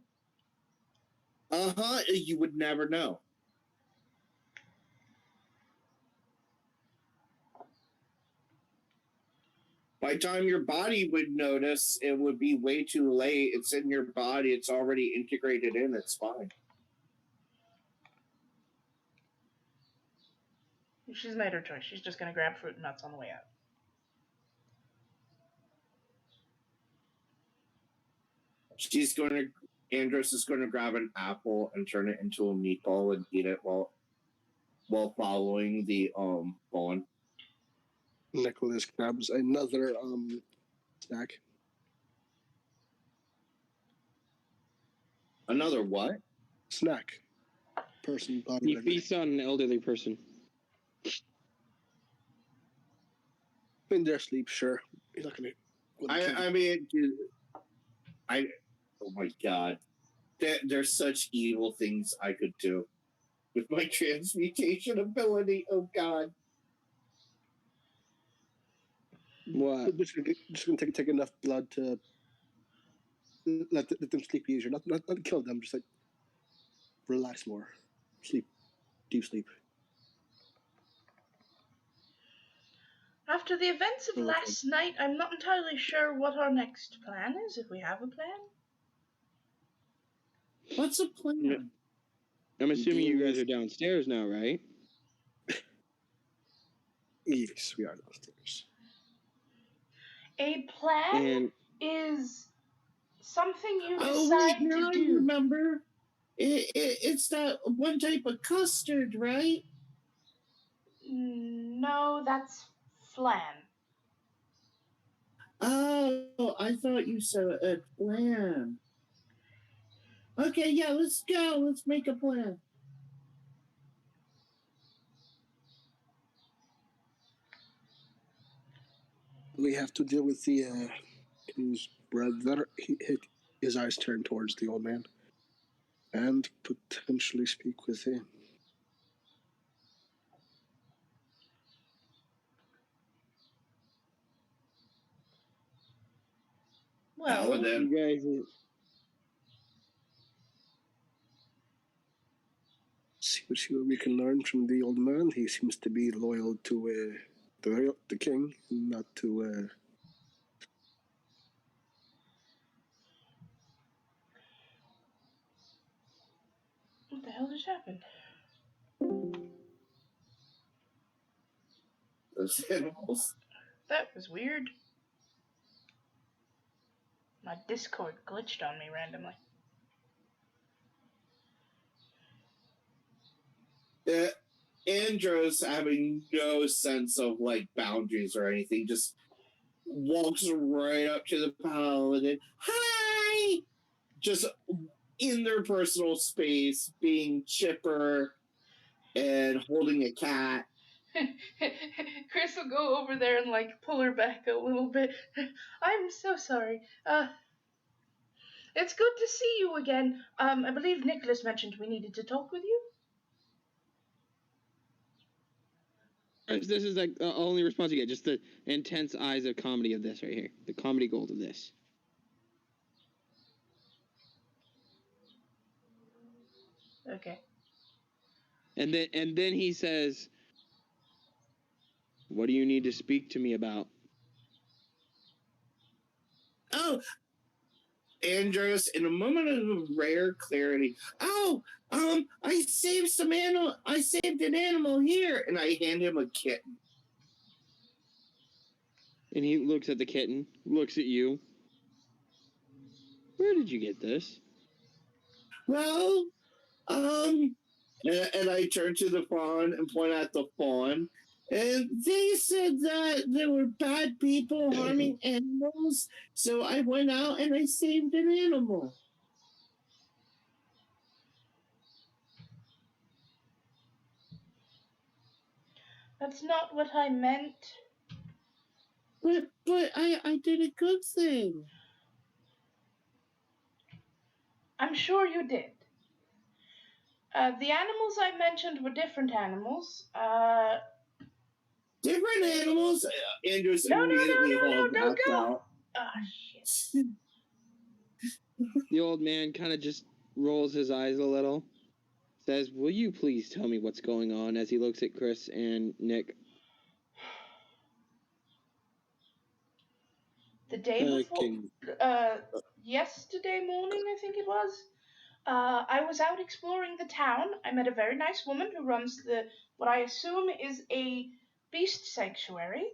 You would never know. By the time your body would notice, it would be way too late. It's in your body. It's already integrated in. It's fine. She's made her choice. She's just gonna grab fruit and nuts on the way out. Andros is going to grab an apple and turn it into a meatball and eat it while following the fawn. Nicholas grabs another snack. Another what? Snack. Person body. He feasts on an elderly person. In their sleep, sure. You're not gonna. Oh my god. There's such evil things I could do with my transmutation ability. Oh god. What? Just gonna take enough blood to let them sleep easier. Not kill them. Just like relax more, sleep, deep sleep. After the events of last night, I'm not entirely sure what our next plan is, if we have a plan. What's a plan? I'm assuming you guys are downstairs now, right? Yes, we are downstairs. A plan is something you decide to do. I remember. It's that one type of custard, right? No, that's flan. Oh, I thought you said a plan. Okay, yeah, let's go. Let's make a plan. We have to deal with the his brother. His eyes turn towards the old man, and potentially speak with him. Well, you guys. See what we can learn from the old man. He seems to be loyal to the king, not to. What the hell just happened? Those animals. That was weird. My Discord glitched on me randomly. Andros, having no sense of like boundaries or anything, just walks right up to the paladin. Hi! Just in their personal space, being chipper and holding a cat. Chris will go over there and like pull her back a little bit. I'm so sorry. It's good to see you again. I believe Nicholas mentioned we needed to talk with you. This is like the only response you get. Just the intense eyes of comedy of this right here. The comedy gold of this. Okay. And then he says, "What do you need to speak to me about?" Oh, Andros, in a moment of rare clarity. Oh, I saved an animal here, and I hand him a kitten. And he looks at the kitten, looks at you. Where did you get this? Well, and I turn to the fawn and point at the fawn. And they said that there were bad people harming animals, so I went out and I saved an animal. That's not what I meant. But I did a good thing. I'm sure you did. The animals I mentioned were different animals. Different animals? Andros immediately hauled back out. Ah, shit. The old man kind of just rolls his eyes a little. Says, "Will you please tell me what's going on?" As he looks at Chris and Nick. The day before, King. yesterday morning, I think it was. I was out exploring the town. I met a very nice woman who runs what I assume is a beast sanctuary.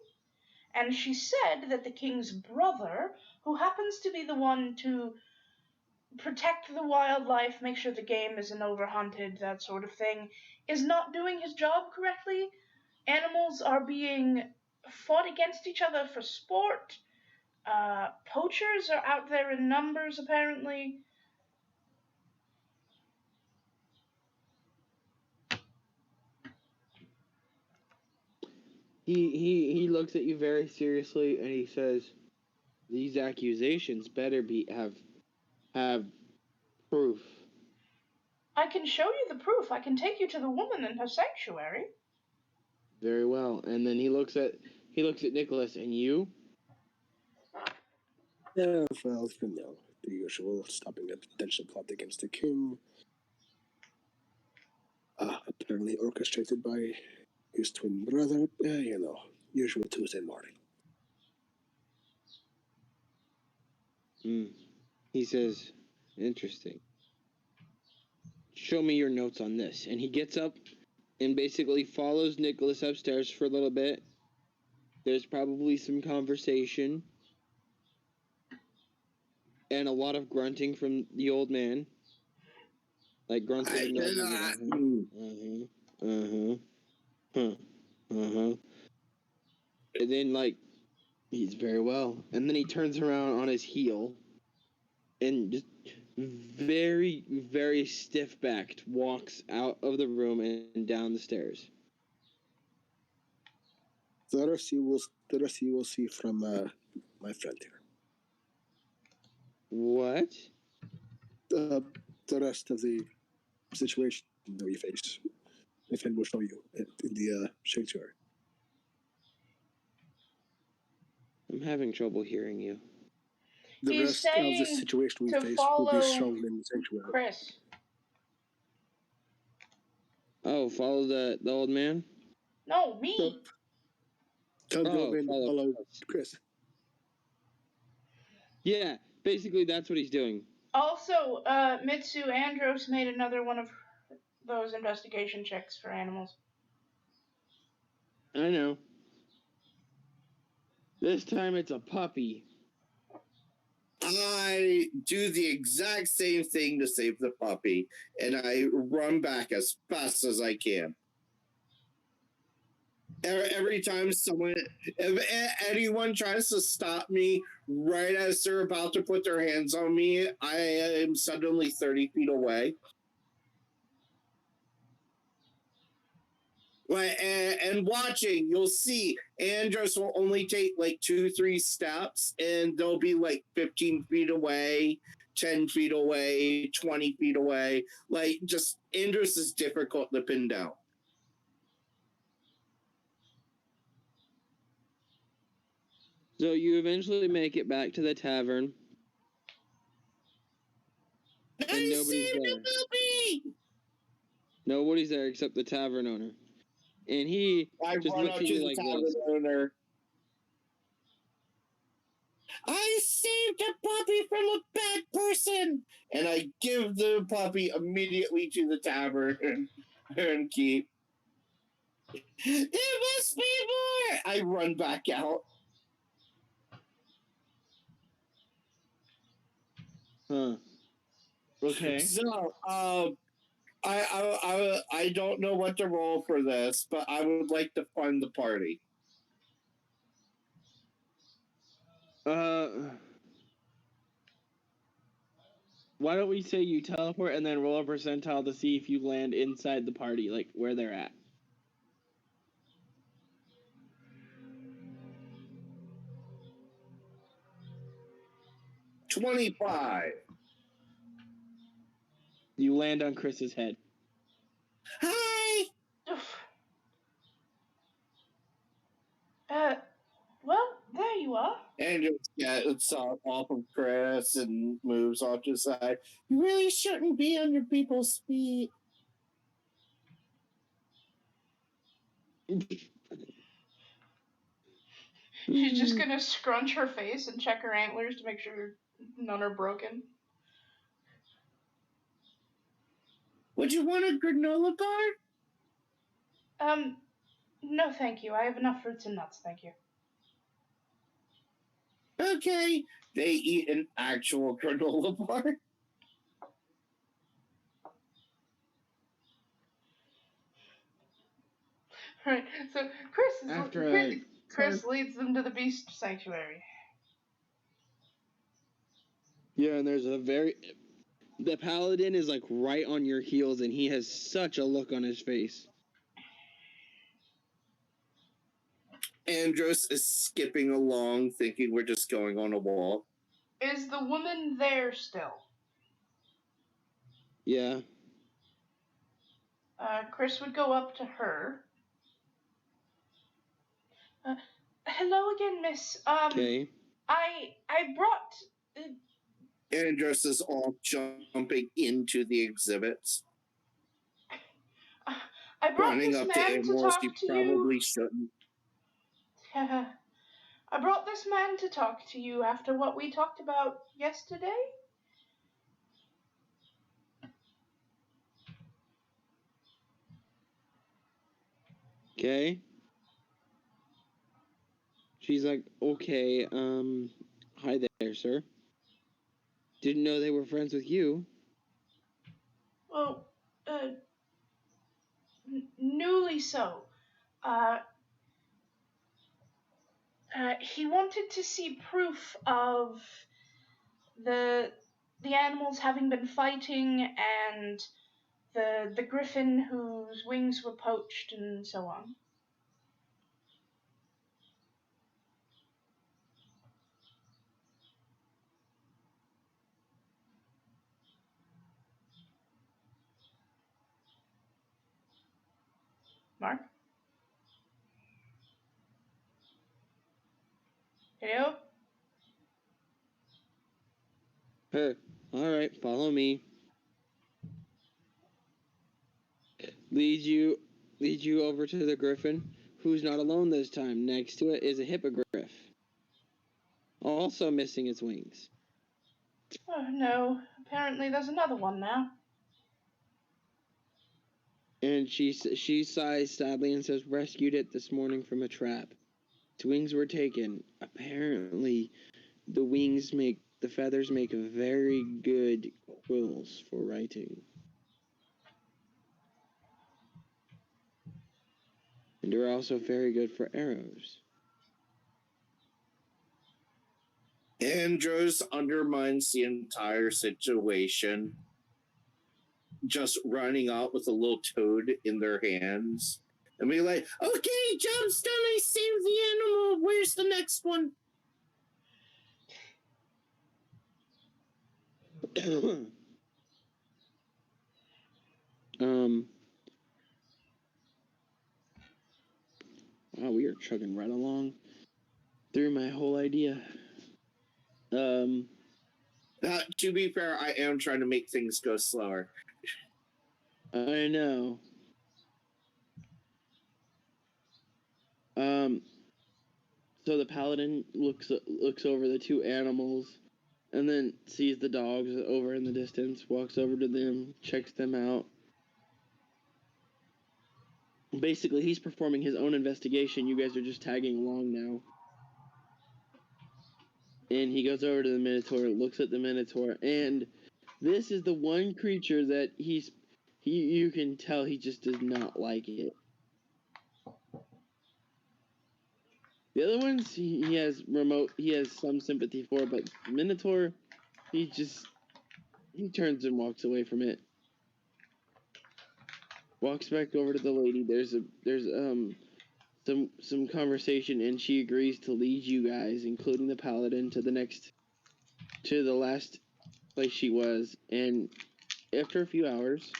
And she said that the king's brother, who happens to be the one to protect the wildlife, make sure the game isn't overhunted, that sort of thing, is not doing his job correctly. Animals are being fought against each other for sport. Poachers are out there in numbers, apparently. He looks at you very seriously and he says, "These accusations better have proof." I can show you the proof. I can take you to the woman in her sanctuary. Very well. And then he looks at Nicholas and you. Yeah, well, you know, the usual, stopping a potential plot against the king. Apparently orchestrated by his twin brother. You know, usual Tuesday morning. He says, "Interesting. Show me your notes on this." And he gets up and basically follows Nicholas upstairs for a little bit. There's probably some conversation and a lot of grunting from the old man. Like grunts of an old man. And then he's very well. And then he turns around on his heel and just very, very stiff-backed walks out of the room and down the stairs. The rest you will see from my friend here. What? The rest of the situation that we face, my friend will show you in the sanctuary. I'm having trouble hearing you. The He's rest of the saying situation we to face will follow be shown in the sanctuary. Chris. Oh, follow the old man? No, me. Nope. Tell the old man to follow Chris. Yeah, basically that's what he's doing. Also, Mitsu Andros made another one of those investigation checks for animals. I know. This time it's a puppy. I do the exact same thing to save the puppy, and I run back as fast as I can. Every time if anyone tries to stop me right as they're about to put their hands on me, I am suddenly 30 feet away. And watching, you'll see Andros will only take like 2-3 steps, and they'll be like 15 feet away, 10 feet away, 20 feet away. Like, just Andros is difficult to pin down. So you eventually make it back to the tavern. And nobody's there. Nobody's there except the tavern owner. And he just looks at you like this. Owner. I saved a puppy from a bad person, and I give the puppy immediately to the tavern and keep. There must be more. I run back out. Huh. Okay. So, I don't know what to roll for this, but I would like to fund the party. Why don't we say you teleport and then roll a percentile to see if you land inside the party, like where they're at? $25. You land on Chris's head. Hi. Well, there you are. And just gets off of Chris and moves off to the side. You really shouldn't be on your people's feet. She's just gonna scrunch her face and check her antlers to make sure none are broken. Would you want a granola bar? No thank you. I have enough fruits and nuts, thank you. Okay. They eat an actual granola bar. Right, so Chris leads them to the beast sanctuary. Yeah, and there's the paladin is like right on your heels, and he has such a look on his face. Andros is skipping along, thinking we're just going on a walk. Is the woman there still? Yeah. Chris would go up to her. Hello again, miss. Okay. I brought. Andros is all jumping into the exhibits. I brought Running this up to man to animals talk you to probably you. shouldn't. I brought this man to talk to you after what we talked about yesterday. Okay. She's like, okay, hi there, sir. Didn't know they were friends with you. Well, newly so. He wanted to see proof of the animals having been fighting and the griffin whose wings were poached and so on. Mark? Hello? Her. All right, follow me. Lead you over to the griffin, who's not alone this time. Next to it is a hippogriff, also missing its wings. Oh no, apparently there's another one now. And she sighs sadly and says, rescued it this morning from a trap. Its wings were taken. Apparently, the feathers make very good quills for writing. And they're also very good for arrows. Andros undermines the entire situation, just running out with a little toad in their hands and be like, okay, job's done, I saved the animal, where's the next one? Wow, we are chugging right along through my whole idea. To be fair, I am trying to make things go slower. I know. So the paladin looks over the two animals, and then sees the dogs over in the distance. Walks over to them, checks them out. Basically, he's performing his own investigation. You guys are just tagging along now. And he goes over to the Minotaur, looks at the Minotaur, and this is the one creature that you can tell he just does not like it. The other ones he has some sympathy for, but Minotaur, he turns and walks away from it. Walks back over to the lady. There's some conversation, and she agrees to lead you guys, including the paladin, to the last place she was. And after a few hours,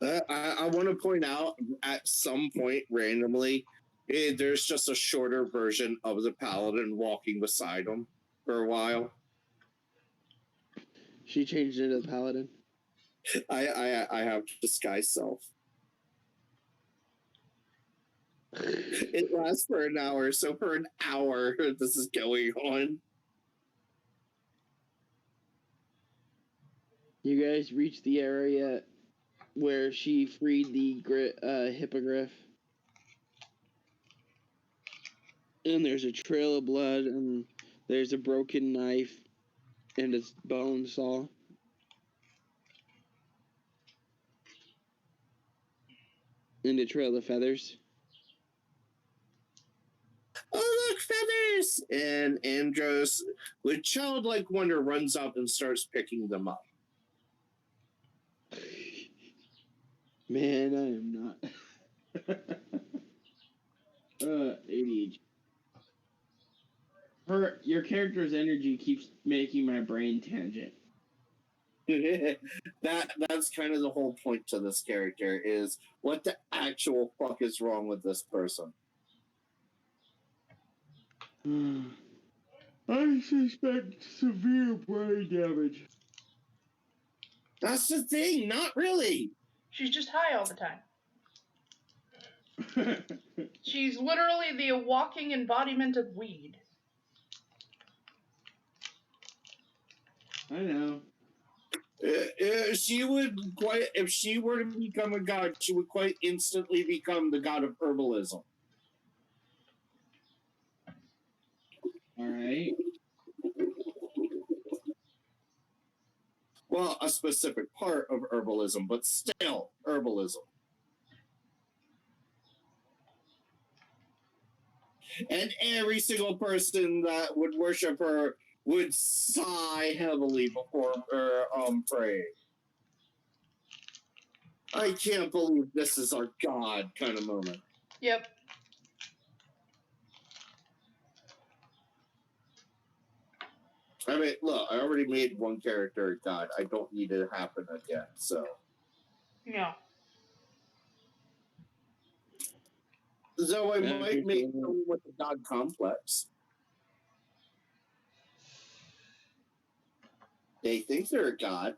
I want to point out at some point randomly, there's just a shorter version of the paladin walking beside him for a while. she changed into the paladin. I have disguise self. It lasts for an hour, so for an hour, this is going on. You guys reach the area where she freed the hippogriff. And there's a trail of blood, and there's a broken knife, and a bone saw. And a trail of feathers. Oh, look, feathers! And Andros, with childlike wonder, runs up and starts picking them up. Man, I am not. ADHD. Your character's energy keeps making my brain tangent. That's kind of the whole point to this character, is what the actual fuck is wrong with this person? I suspect severe brain damage. That's the thing, not really. She's just high all the time. She's literally the walking embodiment of weed. I know. She would quite, if she were to become a god, she would quite instantly become the god of herbalism. All right. Well, a specific part of herbalism, but still herbalism. And every single person that would worship her would sigh heavily before praying. I can't believe this is our god kind of moment. Yep. I mean, look, I already made one character a god. I don't need it to happen again, so. Yeah. So I might make someone with a god complex. They think they're a god.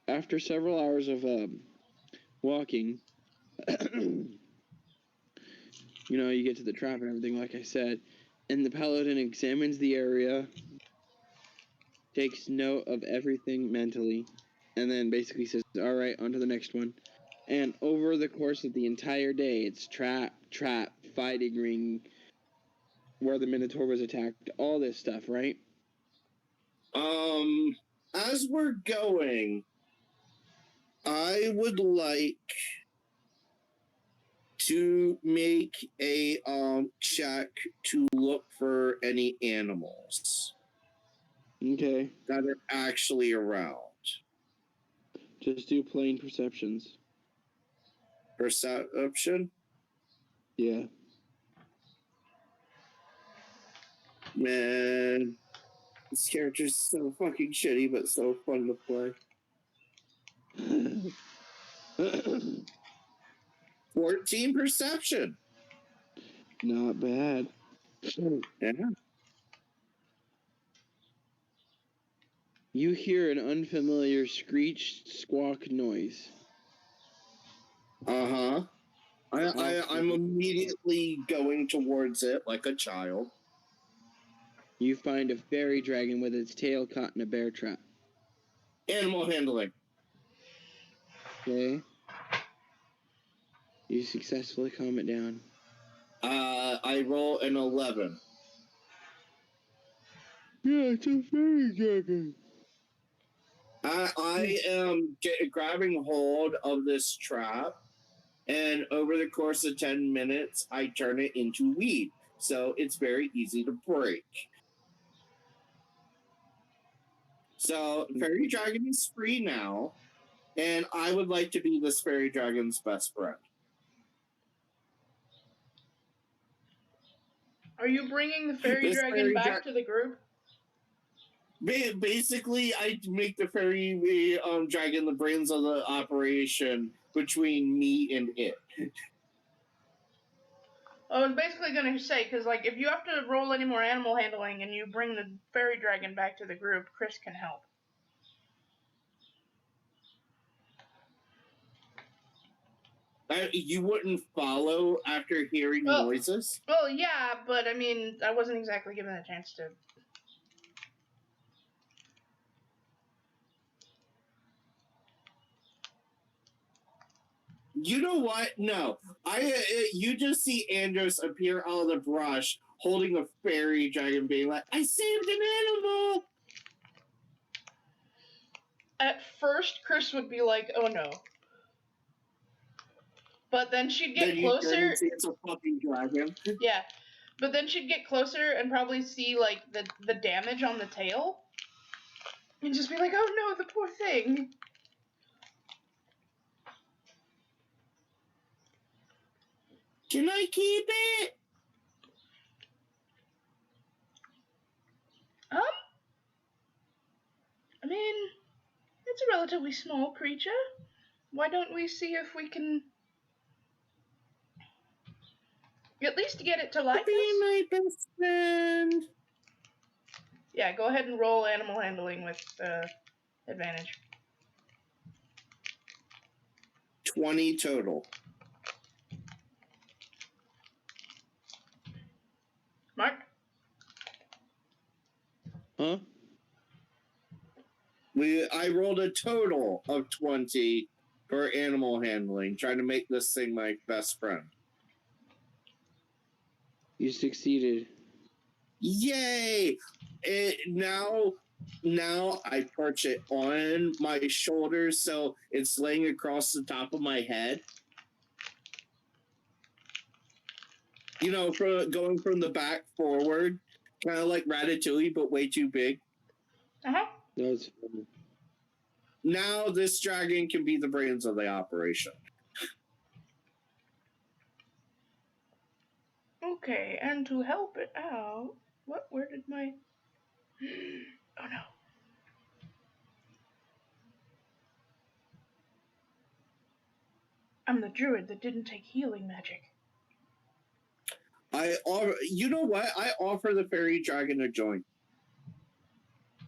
After several hours of walking, you get to the trap and everything, like I said, and the paladin examines the area, takes note of everything mentally, and then basically says, all right, on to the next one. And over the course of the entire day, it's trap, fighting ring, where the Minotaur was attacked, all this stuff, right? As we're going, I would like to make a check to look for any animals. Okay. That are actually around. Just do plain perceptions. Perception? Yeah. Man, this character's so fucking shitty, but so fun to play. 14 perception. Not bad. Yeah. You hear an unfamiliar screech, squawk noise. Uh-huh. I'm immediately going towards it like a child. You find a fairy dragon with its tail caught in a bear trap. Animal handling. Okay. You successfully calm it down. I roll an 11. Yeah, it's a fairy dragon. I am grabbing hold of this trap, and over the course of 10 minutes, I turn it into weed. So it's very easy to break. So Fairy Dragon is free now, and I would like to be this Fairy Dragon's best friend. Are you bringing the fairy dragon back to the group? Basically, I make the Fairy Dragon the brains of the operation between me and it. I was basically going to say, because if you have to roll any more animal handling and you bring the fairy dragon back to the group, Chris can help. You wouldn't follow after hearing noises? Well, yeah, but I mean, I wasn't exactly given a chance to. You know what? No. You just see Andros appear out of the brush holding a fairy dragon being like, I saved an animal! At first, Chris would be like, oh no. But then she'd get Then you turn closer. and see it's a fucking dragon. Yeah. But then she'd get closer and probably see, like, the damage on the tail. And just be like, oh no, the poor thing. Can I keep it? I mean, it's a relatively small creature. Why don't we see if we can at least get it to like Be us? my best friend. Yeah, go ahead and roll animal handling with advantage. 20 total. Mark? Huh? I rolled a total of 20 for animal handling, trying to make this thing my best friend. You succeeded. Yay! Now I perch it on my shoulders, so it's laying across the top of my head. You know, going from the back forward, kind of like Ratatouille, but way too big. Uh-huh. That was funny. Now this dragon can be the brains of the operation. Okay, and to help it out, where did my... Oh no. I'm the druid that didn't take healing magic. You know what? I offer the fairy dragon a join.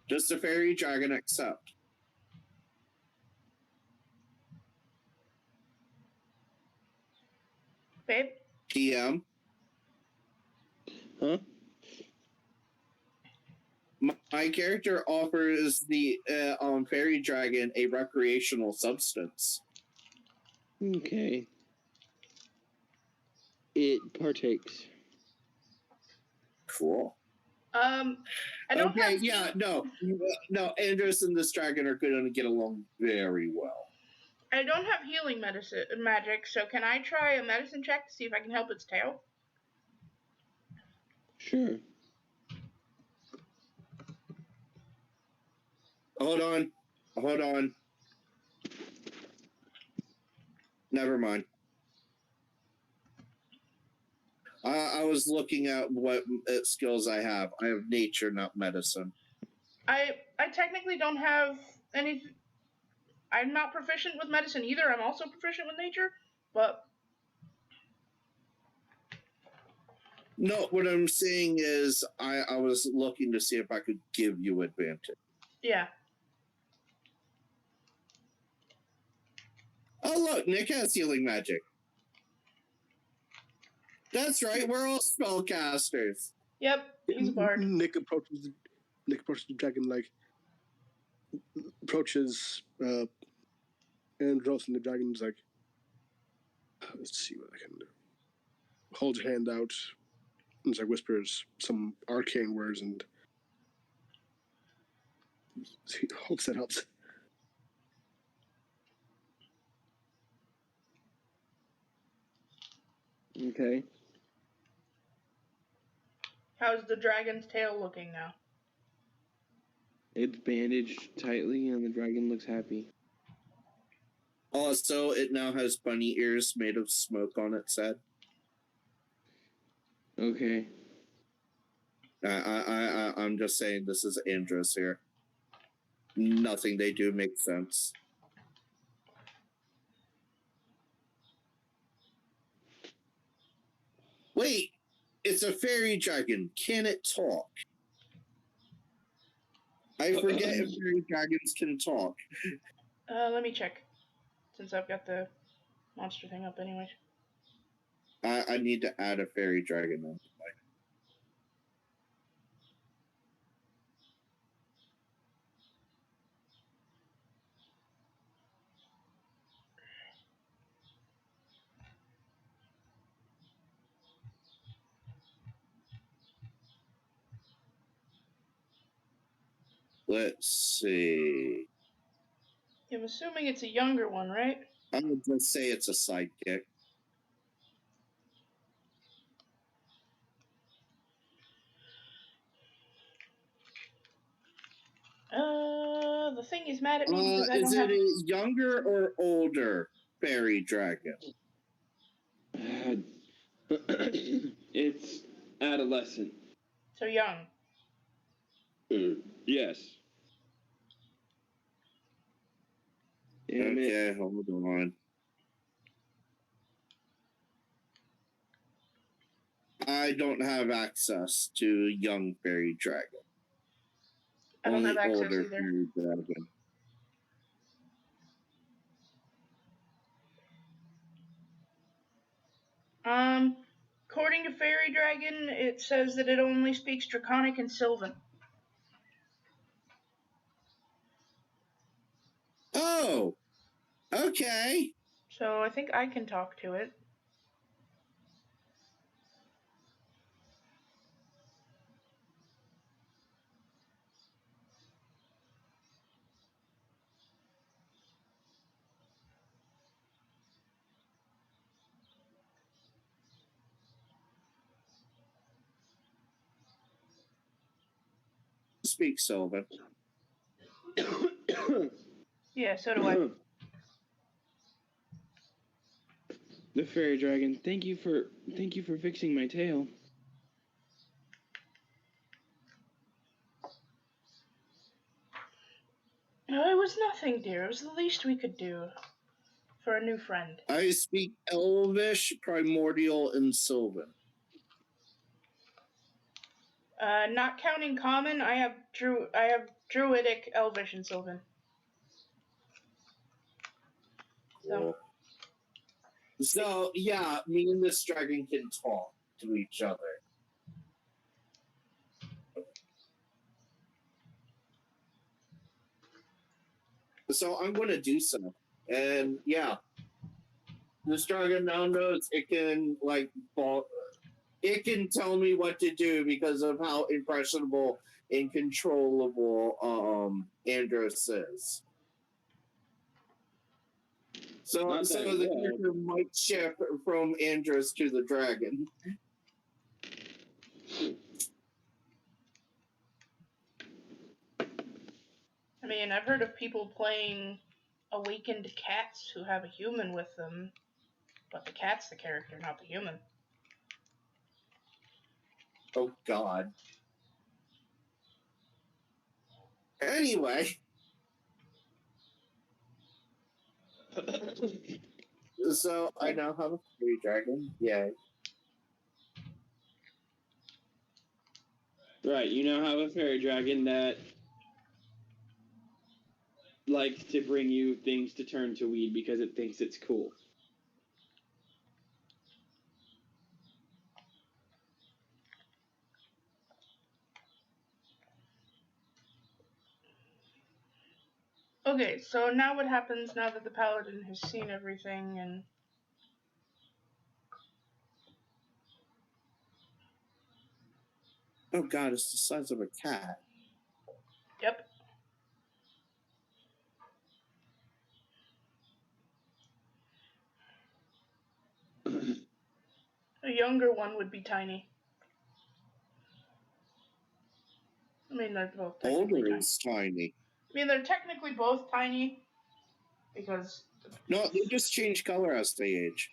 Does the fairy dragon accept? Babe? DM? Huh? My character offers the fairy dragon a recreational substance. Okay. It partakes. Cool. I don't Okay, have... yeah, no, Andros and this dragon are going to get along very well. I don't have healing magic, so can I try a medicine check to see if I can help its tail? Sure. Hold on. Never mind. I was looking at what skills I have. I have nature, not medicine. I technically don't have any... I'm not proficient with medicine either. I'm also proficient with nature, but... No, what I'm saying is I was looking to see if I could give you advantage. Yeah. Oh, look, Nick has healing magic. That's right, we're all spellcasters. Yep, he's a bard. Nick approaches the dragon, like, approaches Andros, and the dragon's like, let's see what I can do. Holds your hand out, and like whispers some arcane words, and he hopes that helps. Okay. How's the dragon's tail looking now? It's bandaged tightly and the dragon looks happy. Also, it now has bunny ears made of smoke on its head. Okay. I'm just saying this is Andros here. Nothing they do makes sense. Wait, it's a fairy dragon. Can it talk? I forget if fairy dragons can talk. Let me check. Since I've got the monster thing up anyways. I need to add a fairy dragon in. Let's see. I'm assuming it's a younger one, right? I would just say it's a sidekick. The thing is mad at me because I Is don't have. it a younger or older fairy dragon? It's adolescent. So young. Yes. Damn Okay, hold on. I don't have access to young fairy dragon. I don't Only have access older either. fairy dragon. According to Fairy Dragon, it says that it only speaks Draconic and Sylvan. Oh, okay. So I think I can talk to it. Speak Sylvan. Yeah, so do I. The fairy dragon. Thank you for fixing my tail. No, it was nothing, dear. It was the least we could do for a new friend. I speak Elvish, Primordial, and Sylvan. Not counting Common, I have Druidic, Elvish, and Sylvan. Cool. So yeah, me and this dragon can talk to each other. So I'm going to do so. And yeah, this dragon now knows it can it can tell me what to do because of how impressionable and controllable Andros is. So the character might shift from Andros to the dragon. I mean, I've heard of people playing awakened cats who have a human with them, but the cat's the character, not the human. Oh God. Anyway. So I now have a fairy dragon. Yay. Right, you now have a fairy dragon that likes to bring you things to turn to weed because it thinks it's cool. Okay, so now what happens now that the paladin has seen everything and... Oh God, it's the size of a cat. Yep. A younger one would be tiny. I mean, they're both technically Older is tiny. I mean, they're technically both tiny because... No, they just change color as they age.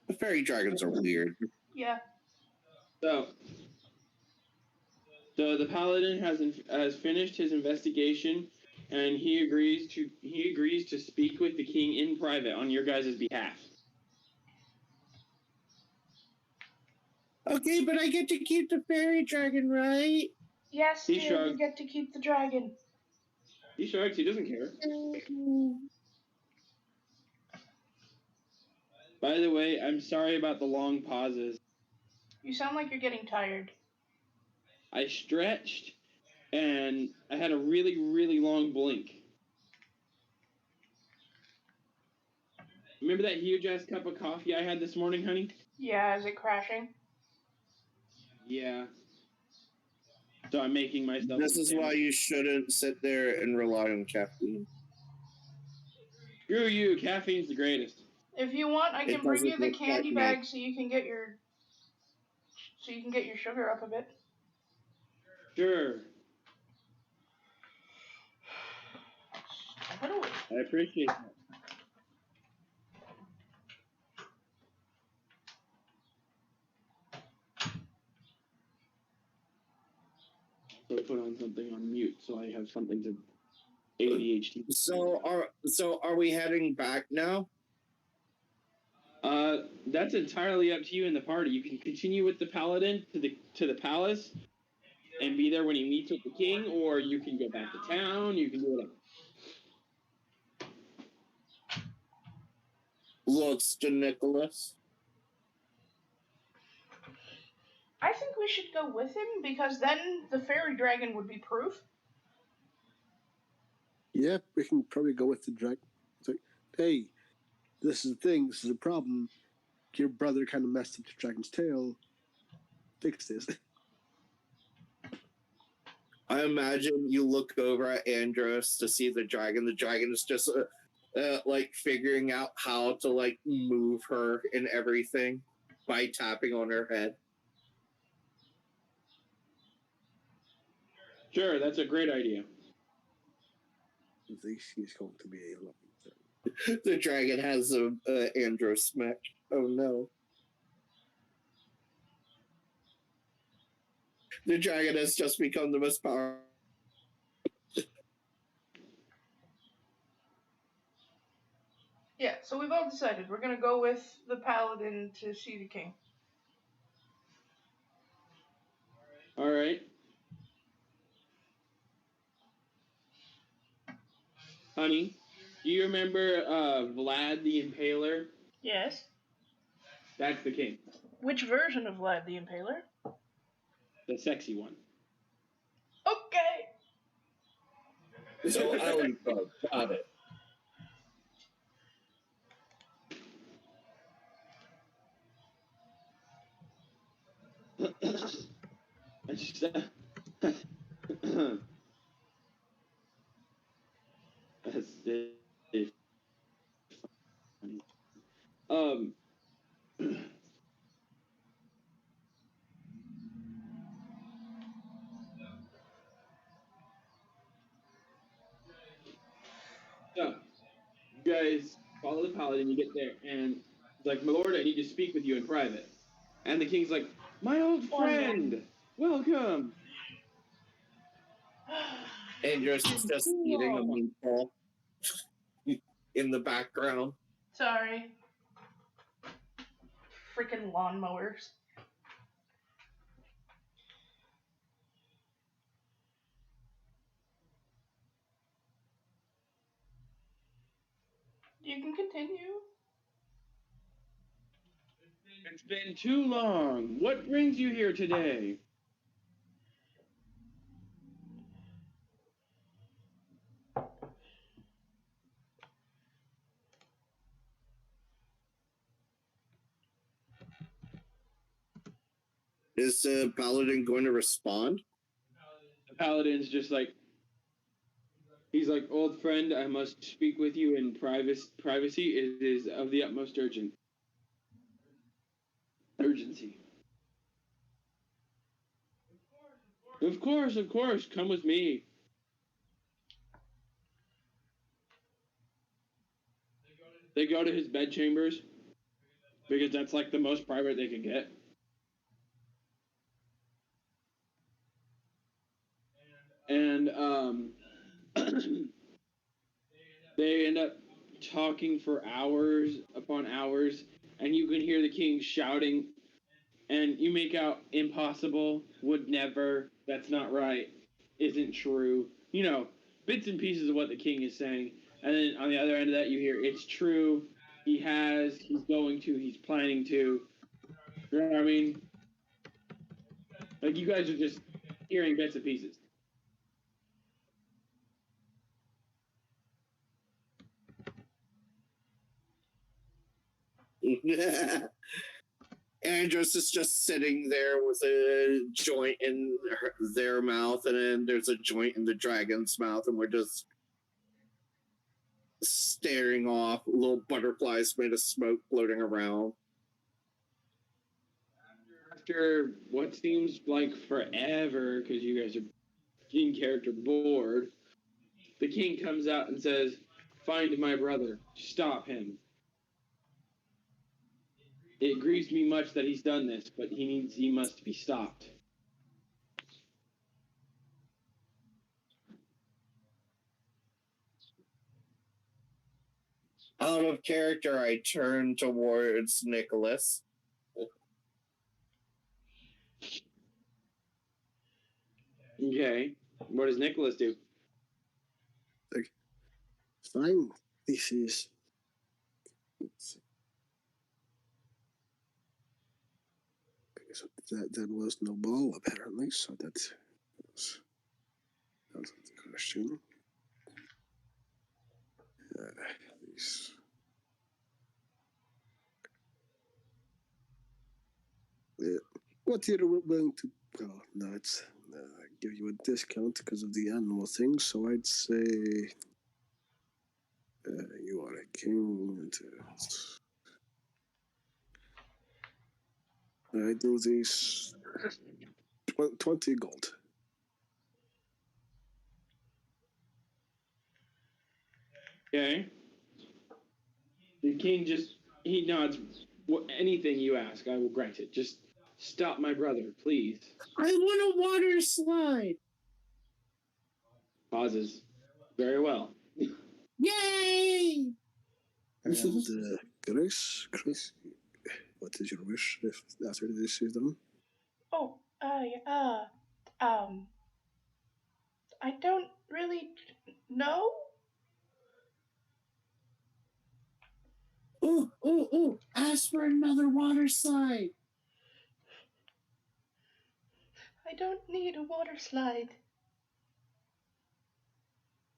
The fairy dragons are weird. Yeah. So the paladin has finished his investigation, and he agrees to speak with the king in private on your guys' behalf. Okay, but I get to keep the fairy dragon, right? Yes, He dear, you shrugged. get to keep the dragon. He shrugs. He doesn't care. By the way, I'm sorry about the long pauses. You sound like you're getting tired. I stretched, and I had a really, really long blink. Remember that huge-ass cup of coffee I had this morning, honey? Yeah, is it crashing? Yeah. So I'm making myself... This is why you shouldn't sit there and rely on caffeine. Screw you. Caffeine's the greatest. If you want, I It can bring you doesn't the look candy like bag so you can get your sugar up a bit. Sure. What do we? I appreciate that. So put on something on mute so I have something to ADHD. So are we heading back now? That's entirely up to you and the party. You can continue with the paladin to the palace and be there when he meets with the king, or you can go back to town. You can do whatever. Looks to Nicholas. I think we should go with him because then the fairy dragon would be proof. Yeah, we can probably go with the dragon. It's like, hey, this is the thing. This is a problem. Your brother kind of messed up the dragon's tail. Fix this. I imagine you look over at Andros to see the dragon. The dragon is just like figuring out how to like move her and everything by tapping on her head. Sure, that's a great idea. I think she's going to be a loving thing. The dragon has a Andros smack. Oh no. The dragon has just become the most powerful. Yeah, so we've all decided we're gonna go with the paladin to see the king. All right. Honey, do you remember Vlad the Impaler? Yes. That's the king. Which version of Vlad the Impaler? The sexy one. Okay. So Alley got it. I just, that's it. Um. So, you guys follow the paladin, you get there, and he's like, my lord, I need to speak with you in private. And the king's like, my old friend, welcome. Andros is just eating a meatball in the background. Sorry. Freaking lawnmowers. You can continue. It's been too long. What brings you here today? Is Paladin going to respond? The paladin's just like, he's like, old friend, I must speak with you in privacy. It is of the utmost urgency. Of course, come with me. They go to his bedchambers because that's like the most private they can get. And they end up talking for hours upon hours, and you can hear the king shouting, and you make out impossible, would never, that's not right, isn't true. You know, bits and pieces of what the king is saying, and then on the other end of that, you hear it's true. He's going to, he's planning to. You know what I mean? Like you guys are just hearing bits and pieces. Andros is just sitting there with a joint in their mouth, and then there's a joint in the dragon's mouth, and we're just staring off, little butterflies made of smoke floating around. After what seems like forever, because you guys are in character bored, the king comes out and says, "Find my brother. Stop him. It grieves me much that he's done this, but he must be stopped." Out of character, I turn towards Nicholas. Okay. What does Nicholas do? Like, fine. This is. So that was no ball, apparently. So that was the question. This. What you're willing to? Well, no, it's give you a discount because of the animal thing. So I'd say you are a king. I do these 20 gold. Okay. The king he nods. Anything you ask, I will grant it. Just stop my brother, please. I want a water slide. Pauses. Very well. Yay! And Chris, what is your wish if after this is done? Oh, I don't really know. Ooh! Ask for another water slide. I don't need a water slide.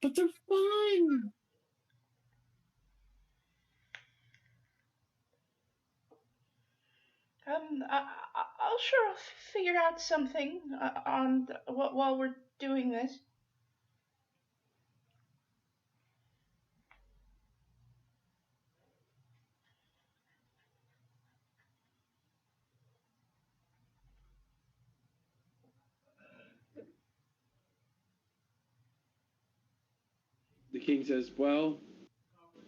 But they're fine. I'll sure figure out something on while we're doing this. The king says, "Well,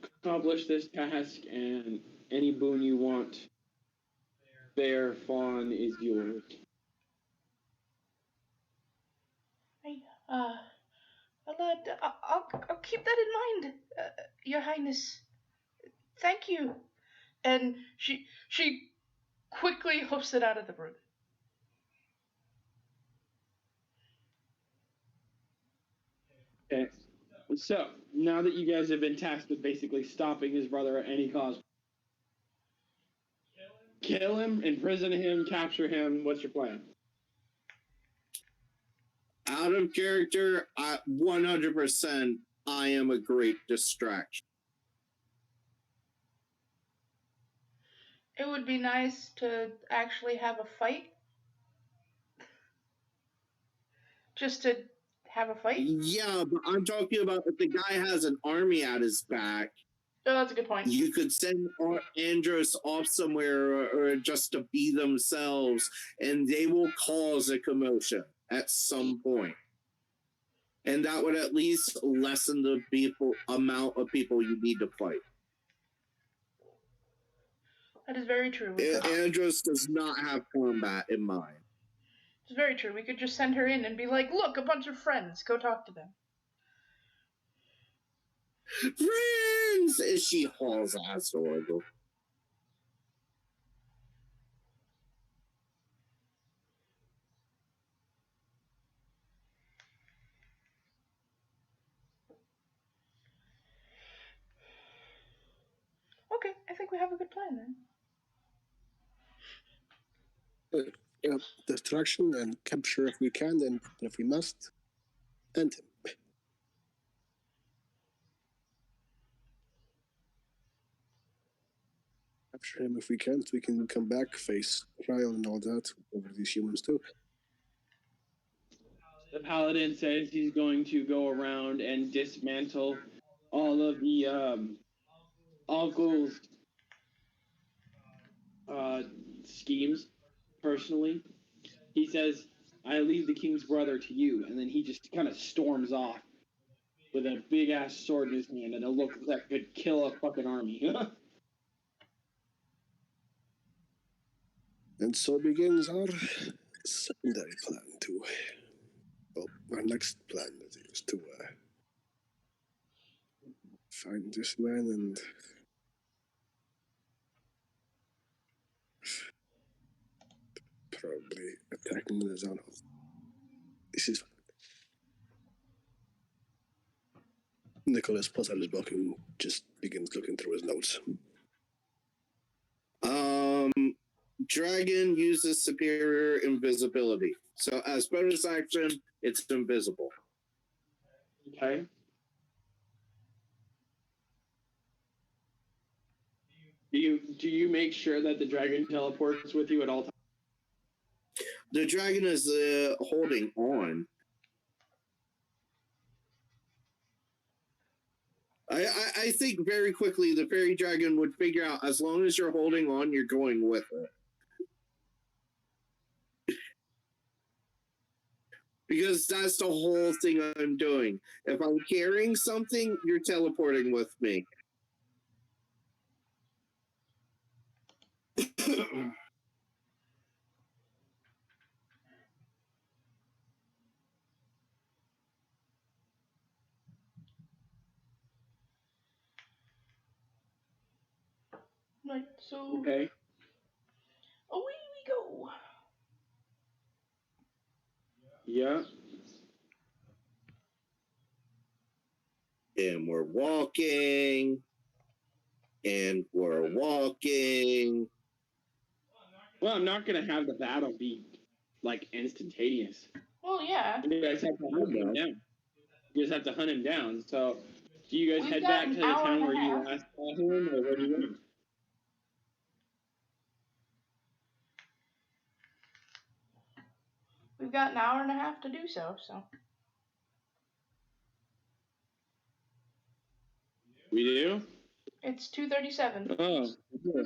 accomplish this task, and any boon you want, fair fawn is yours." I'll keep that in mind, Your Highness. Thank you. And she quickly hoofs it out of the room. Okay. So now that you guys have been tasked with basically stopping his brother at any cost, kill him, imprison him, capture him. What's your plan? Out of character, 100%. I am a great distraction. It would be nice to actually have a fight. Just to have a fight? Yeah, but I'm talking about if the guy has an army at his back. Oh, that's a good point. You could send Andros off somewhere or just to be themselves, and they will cause a commotion at some point. And that would at least lessen the amount of people you need to fight. That is very true. Andros does not have combat in mind. It's very true. We could just send her in and be like, look, a bunch of friends. Go talk to them. Friends! As she hauls ass horrible. we have a good plan then. Destruction and capture if we can, and if we must, end him. Capture him if we can't. We can come back, face trial and all that, whatever these humans do. The paladin says he's going to go around and dismantle all of the uncle's schemes personally. He says, I leave the king's brother to you, and then he just kind of storms off with a big ass sword in his hand and a look that could kill a fucking army. And so begins our secondary plan our next plan is to find this man and probably attack him in his own home. This is Nicholas pulls out his book and just begins looking through his notes. Dragon uses superior invisibility. So as bonus action, it's invisible. Okay. Do you make sure that the dragon teleports with you at all times? The dragon is holding on. I think very quickly the fairy dragon would figure out as long as you're holding on, you're going with it. Because that's the whole thing I'm doing. If I'm carrying something, you're teleporting with me. Right, so Okay. away we go. Yeah. And we're walking. And we're walking. Well, I'm not gonna have the battle be like instantaneous. Well, yeah. You guys have to hunt him down. You just have to hunt him down. So, do you guys We've head got back an to the hour town and a where you half. last saw him, or where do you want? We've got an hour and a half to do so. We do? It's 2:37. Oh. Yeah.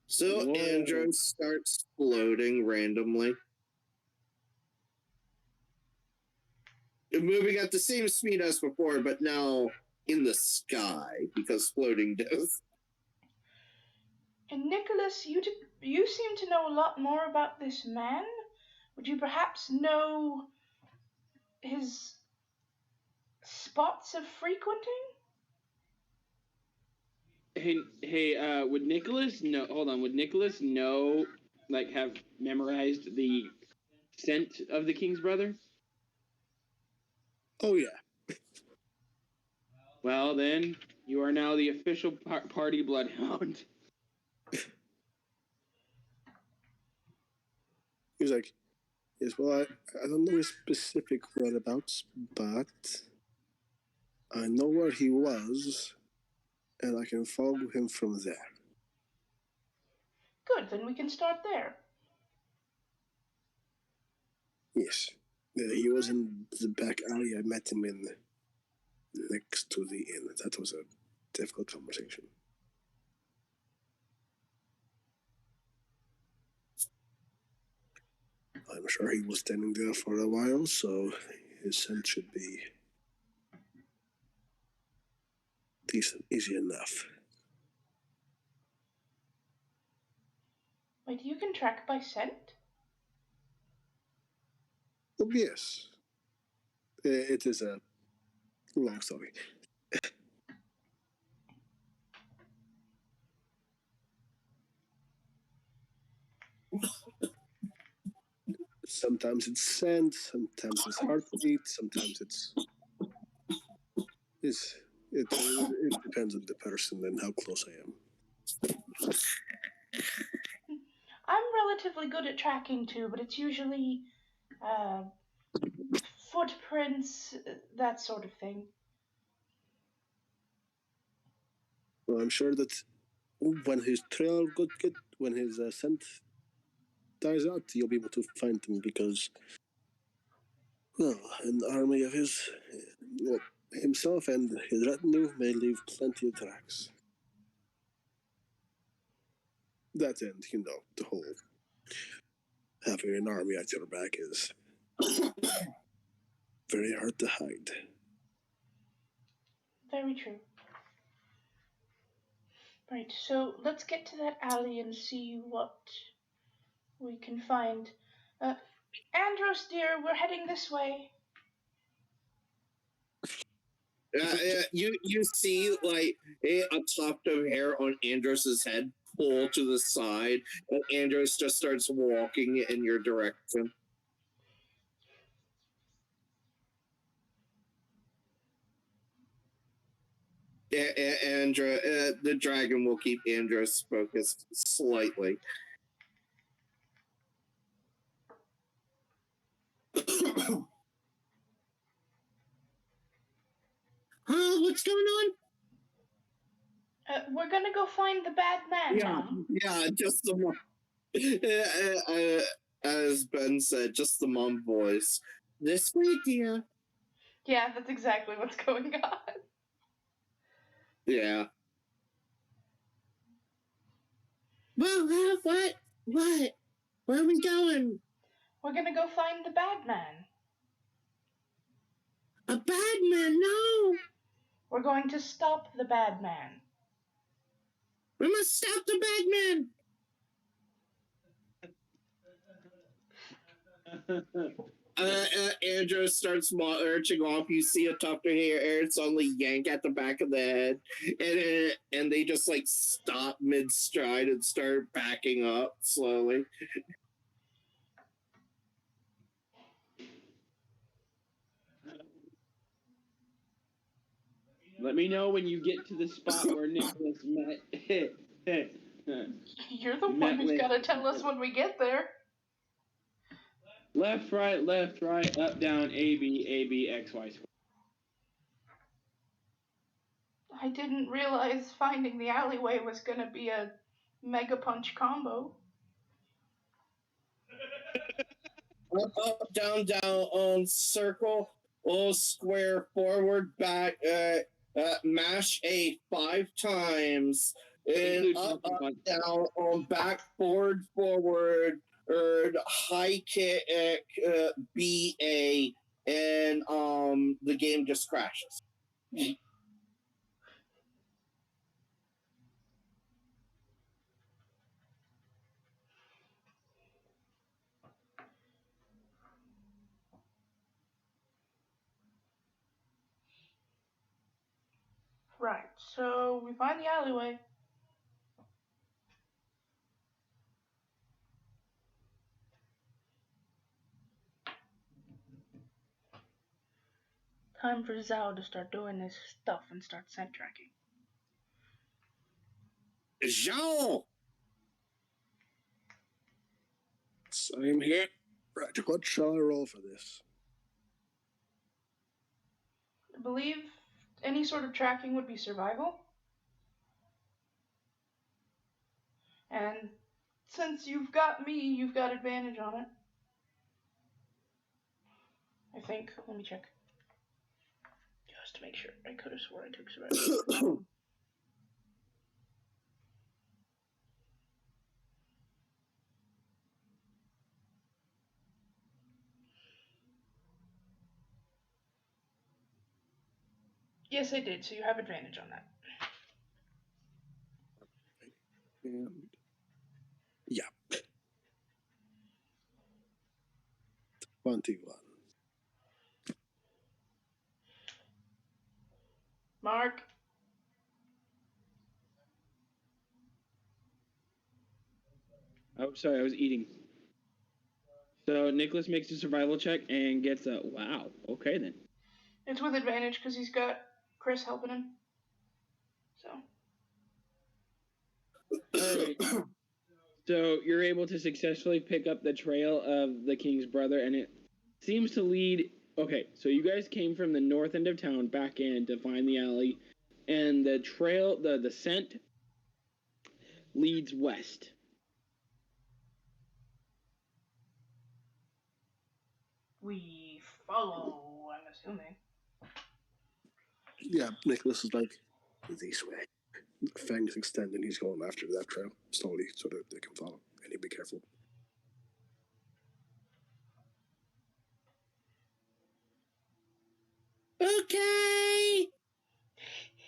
So Whoa. Andros starts floating randomly. Moving at the same speed as before, but now in the sky, because floating does. And Nicholas, you seem to know a lot more about this man. Would you perhaps know his spots of frequenting? Hey, would Nicholas know? Hold on. Would Nicholas know, like, have memorized the scent of the king's brother? Oh yeah. Well, then you are now the official party bloodhound. He's like, yes, well, I don't know his specific whereabouts, but I know where he was, and I can follow him from there. Good, then we can start there. Yes. He was in the back alley. I met him in next to the inn. That was a difficult conversation. I'm sure he was standing there for a while, so his scent should be decent, easy enough. Wait, you can track by scent? Oh, yes. It is a long story. Sometimes it's scent, sometimes it's heartbeat, sometimes it's It depends on the person and how close I am. I'm relatively good at tracking too, but it's usually footprints, that sort of thing. Well, I'm sure that when his when his scent dies out, you'll be able to find him because, well, an army of his, himself and his retinue may leave plenty of tracks. That end, the whole having an army at your back is very hard to hide. Very true. Right, so let's get to that alley and see what we can find. Andros, dear, we're heading this way. You see like a tuft of hair on Andros's head pull to the side, and Andros just starts walking in your direction. The dragon will keep Andros focused slightly. What's going on? We're gonna go find the bad man now. Yeah, just the mom. As Ben said, just the mom voice. This way, dear. Yeah, that's exactly what's going on. Yeah. Well, what? What? Where are we going? We're gonna go find the bad man. A bad man? No! We're going to stop the bad man. We must stop the bad man! Andrew starts marching off. You see a tuft of hair suddenly yank at the back of the head, and they just like stop mid stride and start backing up slowly. Let me know when you get to the spot where Nicholas met. You're the one who's gotta tell us when we get there. Left, right, up, down, A, B, X, Y, square. I didn't realize finding the alleyway was gonna be a mega punch combo. Up, down, circle, square, forward, back, mash A 5 times, and up, down, back, forward, high kick, BA, and the game just crashes. Right, so we find the alleyway. Time for Zhao to start doing his stuff and start scent tracking. Zhao! I'm here. Right, what shall I roll for this? I believe any sort of tracking would be survival. And since you've got me, you've got advantage on it. I think. Let me check. Just to make sure. I could have sworn I took survival. Yes, I did, so you have advantage on that. And yeah. 21. Mark. Oh, sorry, I was eating. So Nicholas makes a survival check and gets a wow. Okay then. It's with advantage because he's got Chris helping him. So. Alright. So you're able to successfully pick up the trail of the king's brother, and it seems to lead. Okay, so you guys came from the north end of town back in to find the alley, and the trail, the scent leads west. We follow, I'm assuming. Yeah, Nicholas is like, this way. Fang is extending, he's going after that trail slowly so that they can follow. And you be careful. Okay.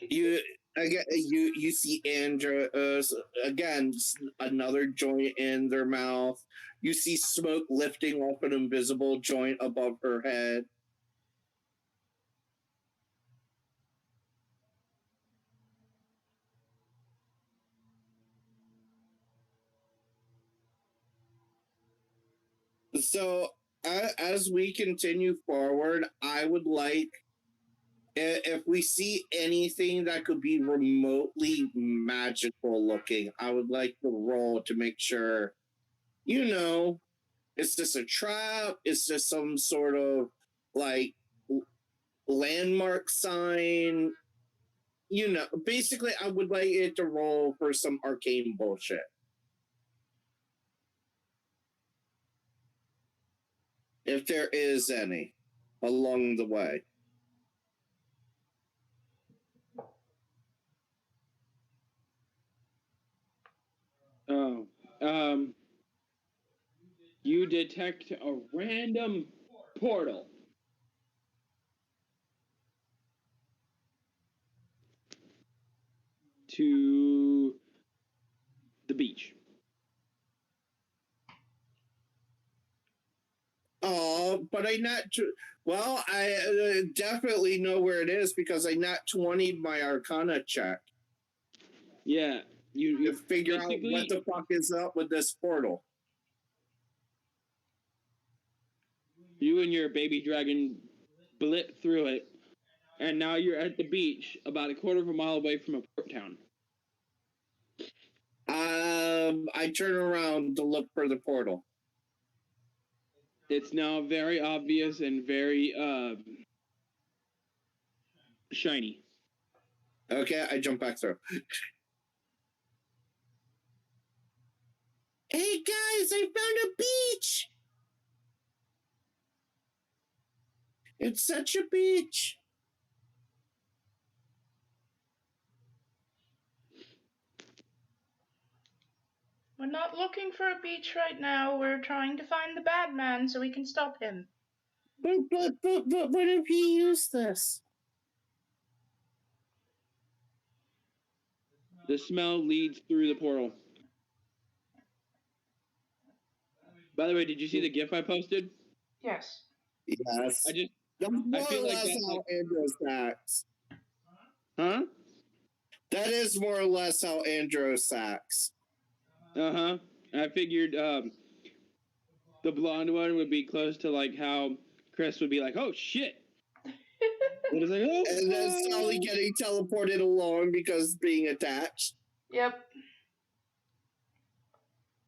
You see Andros again, another joint in their mouth. You see smoke lifting off an invisible joint above her head. So as we continue forward, I would like, if we see anything that could be remotely magical looking, I would like to roll to make sure, is this a trap? Is this some sort of like landmark sign? Basically, I would like it to roll for some arcane bullshit. If there is any along the way. Oh, you detect a random portal. To the beach. Oh, but I definitely know where it is because I not 20'd my Arcana check. Yeah, you to figure out what the fuck is up with this portal. You and your baby dragon blip through it, and now you're at the beach, about a quarter of a mile away from a port town. I turn around to look for the portal. It's now very obvious and very shiny. Okay, I jump back through. Hey guys, I found a beach! It's such a beach! We're not looking for a beach right now. We're trying to find the bad man so we can stop him. But what if he used this? The smell leads through the portal. By the way, did you see the GIF I posted? Yes. Yes. That's more or less how Andros acts. Huh? That is more or less how Andros acts. Uh-huh. I figured the blonde one would be close to like how Chris would be like, oh shit. And then Sally getting teleported along because being attached. Yep.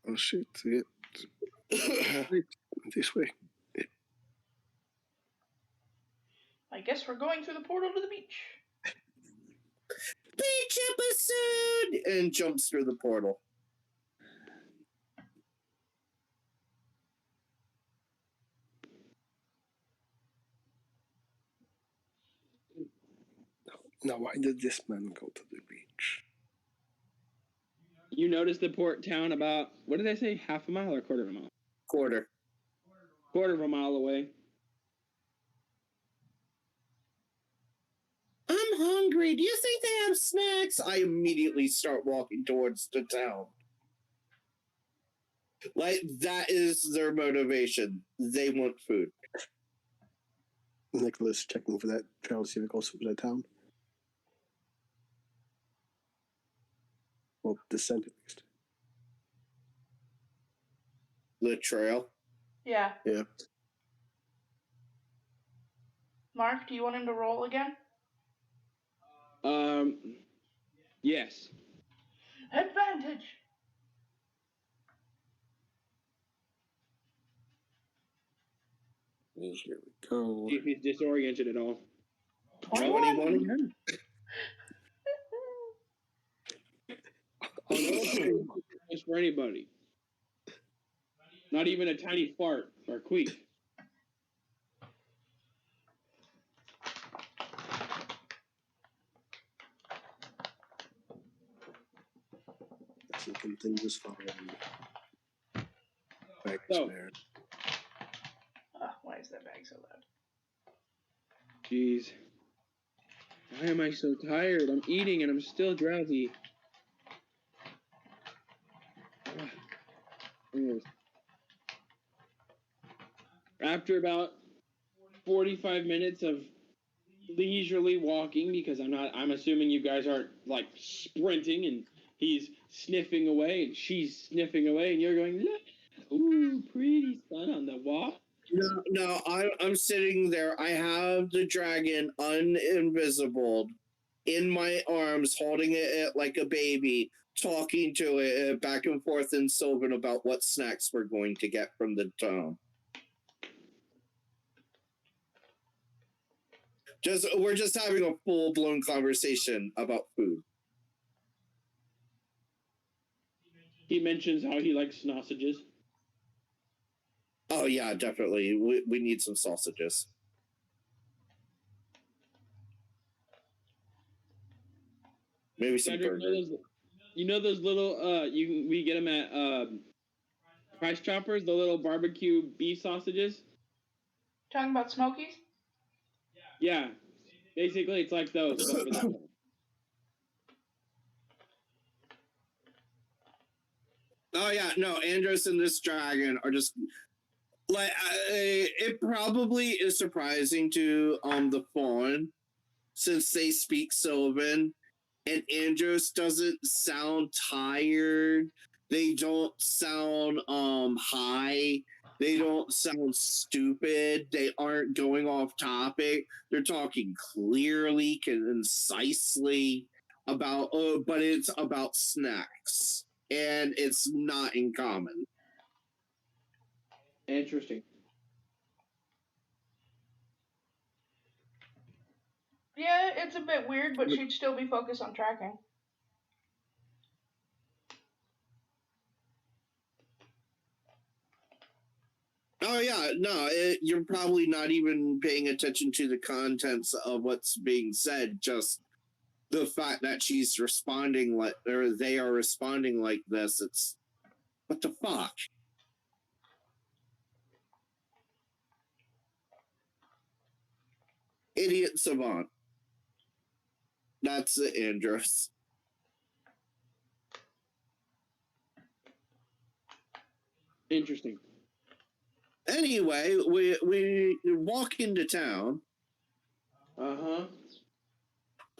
Oh shit, yeah. This way. I guess we're going through the portal to the beach. Beach episode! And jumps through the portal. Now, why did this man go to the beach? You notice the port town about, what did I say, half a mile or quarter of a mile? Quarter of a mile away. I'm hungry. Do you think they have snacks? I immediately start walking towards the town. Like, that is their motivation. They want food. Nicholas checking for that trail to see if it goes to the town. Well, descent at least. The trail? Yeah. Yeah. Mark, do you want him to roll again? Yes. Advantage. Here we go. See if he's disoriented at all. 21. 21 again. Just for anybody. Not even a tiny fart or queef. Doesn't continuous following. Back So- there. Why is that bag so loud? Jeez. Why am I so tired? I'm eating and I'm still drowsy. Anyways. After about 45 minutes of leisurely walking, because I'm assuming you guys aren't like sprinting and he's sniffing away and she's sniffing away and you're going, look, ooh, pretty sun on the wall. No, I'm sitting there. I have the dragon uninvisible in my arms, holding it like a baby, talking to it back and forth in Sylvan about what snacks we're going to get from the town. We're just having a full-blown conversation about food. He mentions how he likes sausages. Oh yeah, definitely. We need some sausages. Maybe some Cedric, burgers. you know those little we get them at Price Choppers, the little barbecue beef sausages? Talking about Smokies? Yeah. Basically it's like those, but for that one. Oh yeah, no, Andros and this dragon are just like it probably is surprising to the fawn since they speak Sylvan and Andros doesn't sound tired. They don't sound high. They don't sound stupid. They aren't going off topic. They're talking clearly, concisely about but it's about snacks. And it's not in common. Interesting. Yeah, it's a bit weird, but she'd still be focused on tracking. Oh yeah, no, you're probably not even paying attention to the contents of what's being said. Just the fact that she's responding like, or they are responding like this. It's what the fuck. Idiot savant. That's it, Andros. Interesting. Anyway, we walk into town. Uh-huh.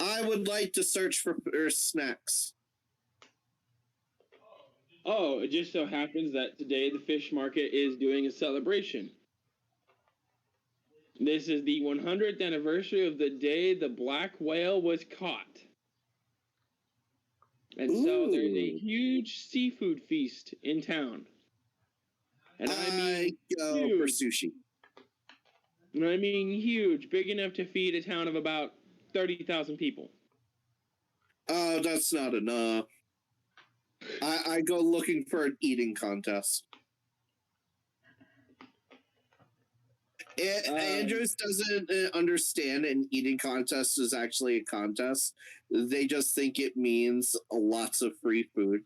I would like to search for snacks. Oh, it just so happens that today the fish market is doing a celebration. This is the 100th anniversary of the day the black whale was caught. And so there's a huge seafood feast in town. And I mean go for sushi. And I mean huge, big enough to feed a town of about 30,000 people. Oh, that's not enough. I go looking for an eating contest. Andrews doesn't understand an eating contest is actually a contest. They just think it means lots of free food.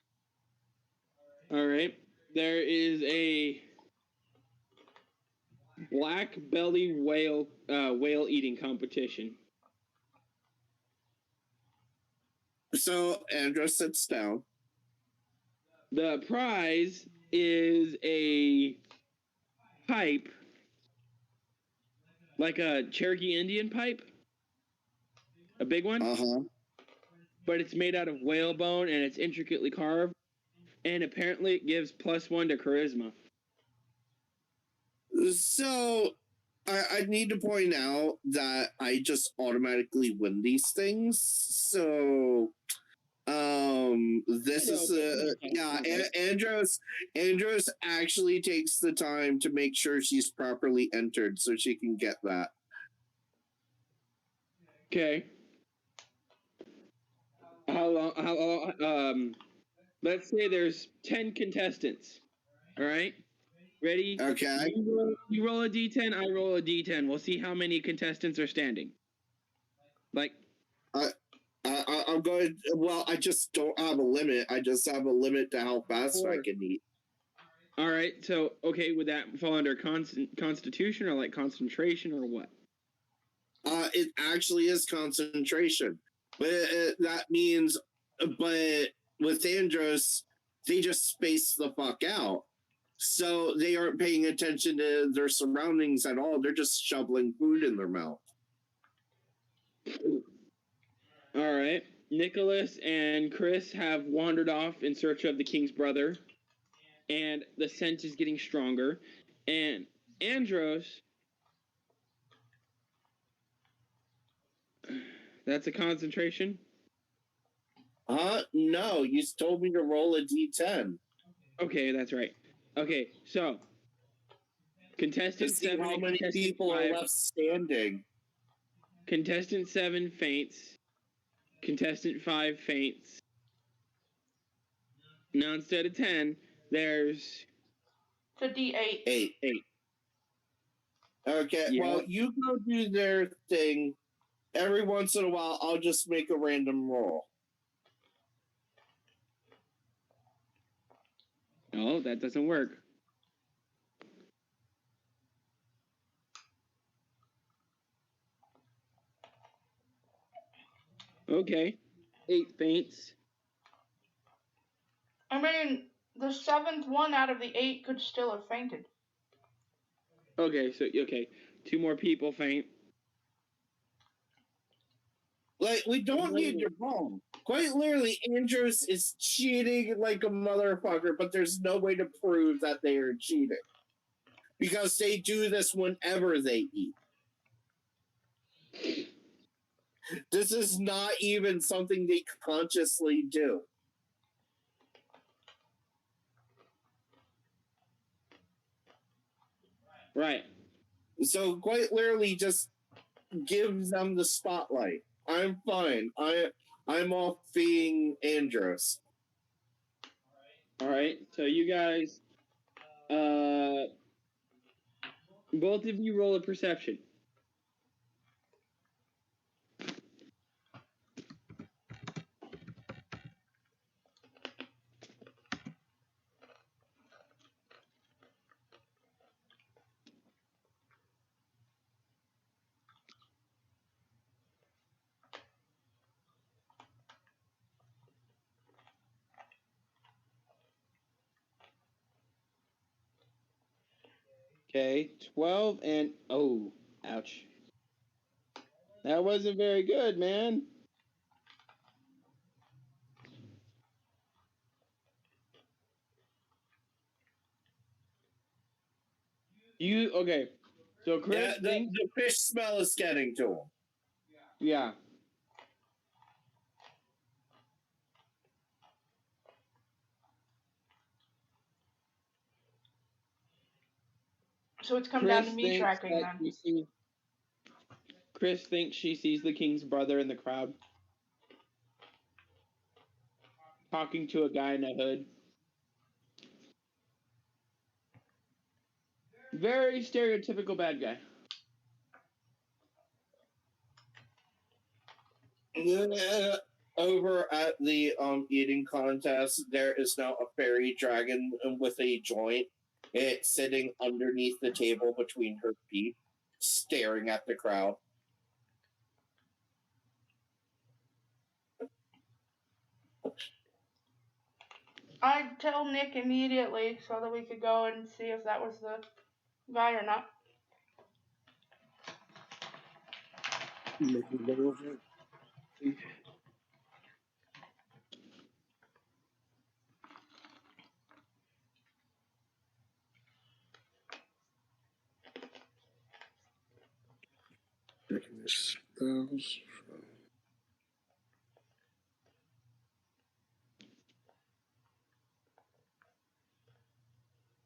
All right. There is a black belly whale eating competition. So Andros sits down. The prize is a pipe, like a Cherokee Indian pipe, a big one. But it's made out of whale bone and it's intricately carved, and apparently it gives +1 to charisma. So I need to point out that I just automatically win these things. So this is Andros actually takes the time to make sure she's properly entered so she can get that. Okay. How long? Let's say there's 10 contestants. All right. Ready? Okay. You roll a d10. I roll a d10. We'll see how many contestants are standing. Like. I'm going. Well, I just don't have a limit. I just have a limit to how fast I can eat. All right. So, okay, would that fall under constitution or like concentration or what? It actually is concentration, but that means. But with Andros, they just space the fuck out, so they aren't paying attention to their surroundings at all. They're just shoveling food in their mouth. All right. Nicholas and Chris have wandered off in search of the king's brother, and the scent is getting stronger. And Andros, that's a concentration? No, you told me to roll a d10. Okay, that's right. Okay, so contestant 7 how and many contestant people 5, are left standing. Contestant 7 faints. Contestant 5 faints. Now instead of 10, there's... It's a D8. 8. Okay, Yeah. well, you go do their thing. Every once in a while, I'll just make a random roll. No, that doesn't work. Okay. 8 faints. I mean, the 7th one out of the 8 could still have fainted. Okay, so, 2 more people faint. Like, we don't need to wrong. Quite literally, Andros is cheating like a motherfucker, but there's no way to prove that they are cheating. Because they do this whenever they eat. This is not even something they consciously do. Right. So quite literally just gives them the spotlight. I'm fine. I'm off being Andros. Alright, so you guys, both of you roll a perception. Okay, 12 and... Oh, ouch. That wasn't very good, man. Okay. So Chris thinks... the fish smell is getting to him. Yeah. So it's come down to me tracking then. Chris thinks she sees the king's brother in the crowd. Talking to a guy in a hood. Very stereotypical bad guy. Over at the eating contest, there is now a fairy dragon with a joint. It's sitting underneath the table between her feet, staring at the crowd. I'd tell Nick immediately so that we could go and see if that was the guy or not. Checking his spells.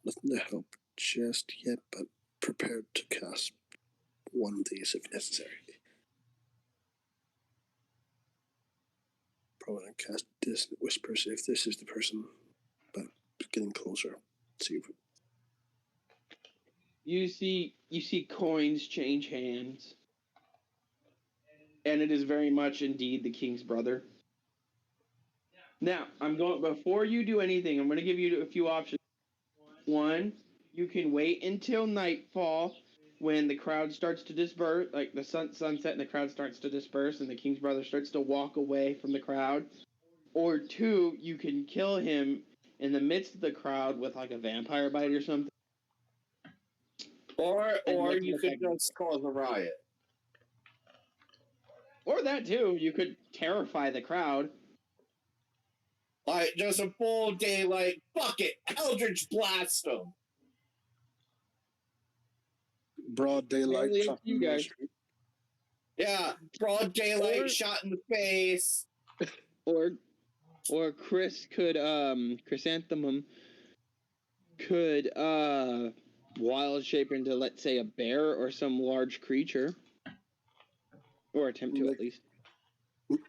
Nothing to help just yet, but prepared to cast one of these if necessary. Probably gonna cast Distant Whispers if this is the person, but getting closer. See if You see coins change hands, and it is very much indeed the king's brother. Now, before you do anything, I'm going to give you a few options. One, you can wait until nightfall when the crowd starts to disperse, like the sunset and the crowd starts to disperse and the king's brother starts to walk away from the crowd. Or two, you can kill him in the midst of the crowd with like a vampire bite or something. Or you could just cause a riot. Or that too, you could terrify the crowd. Like, just a full daylight, fuck it, Eldritch Blast them. broad daylight. Totally up to you guys. Yeah, broad daylight, shot in the face. Or Chrysanthemum could wild shape into, let's say, a bear or some large creature. Or attempt to, at least.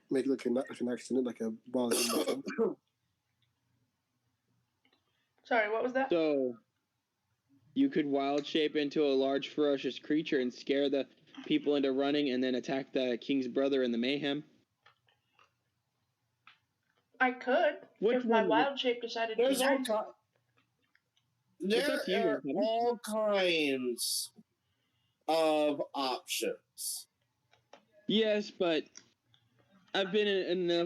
Make it look like an accident, like a wild. Sorry, what was that? So, you could wild shape into a large ferocious creature and scare the people into running and then attack the king's brother in the mayhem. I could, if my wild shape decided to act. There are all kinds of options. Yes, but I've been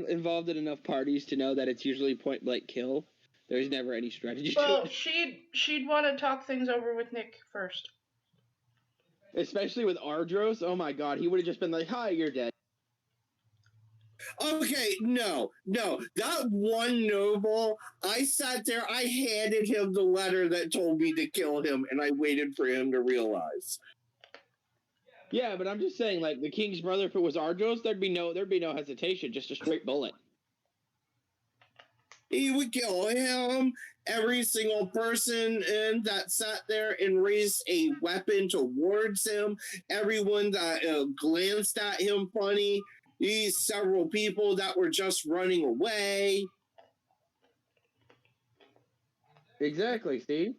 involved in enough parties to know that it's usually point blank kill. There's never any strategy to Well, it. she'd want to talk things over with Nick first. Especially with Andros. Oh my god, he would have just been like, "Hi, you're dead." Okay, no. That one noble, I sat there, I handed him the letter that told me to kill him, and I waited for him to realize. Yeah, but I'm just saying, like, the king's brother, if it was Andros, there'd be no hesitation, just a straight bullet. He would kill him, every single person that sat there and raised a weapon towards him, everyone that glanced at him funny, these several people that were just running away. Exactly, see?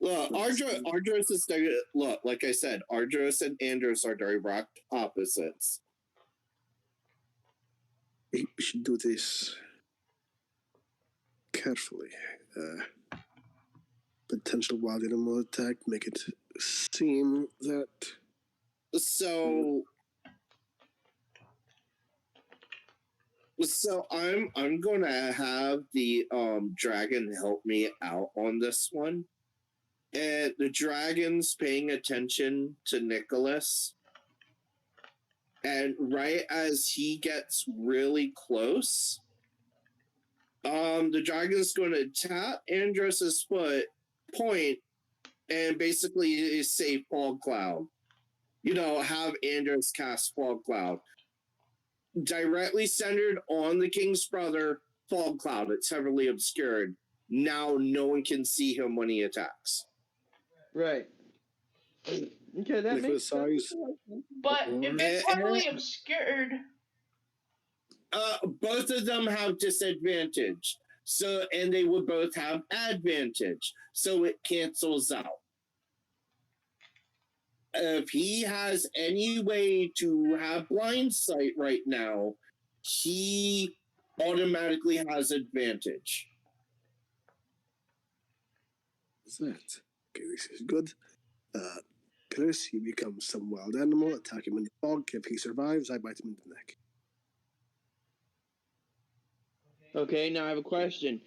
Look, Andros is look, like I said, Andros and Andros are direct opposites. We should do this carefully. Potential wild animal attack, make it seem that. So I'm gonna have the dragon help me out on this one. And the dragon's paying attention to Nicholas. And right as he gets really close, the dragon's going to tap Andros's foot, point, and basically say Fog Cloud. Have Andros cast Fog Cloud. Directly centered on the king's brother, Fog Cloud. It's heavily obscured. Now no one can see him when he attacks. Right. Okay, that makes sense. But if it's heavily obscured, both of them have disadvantage. So, and they would both have advantage. So it cancels out. If he has any way to have blind sight right now, he automatically has advantage. What's that? Okay, this is good. Chris, he becomes some wild animal, attack him in the fog. If he survives, I bite him in the neck. Okay, now I have a question.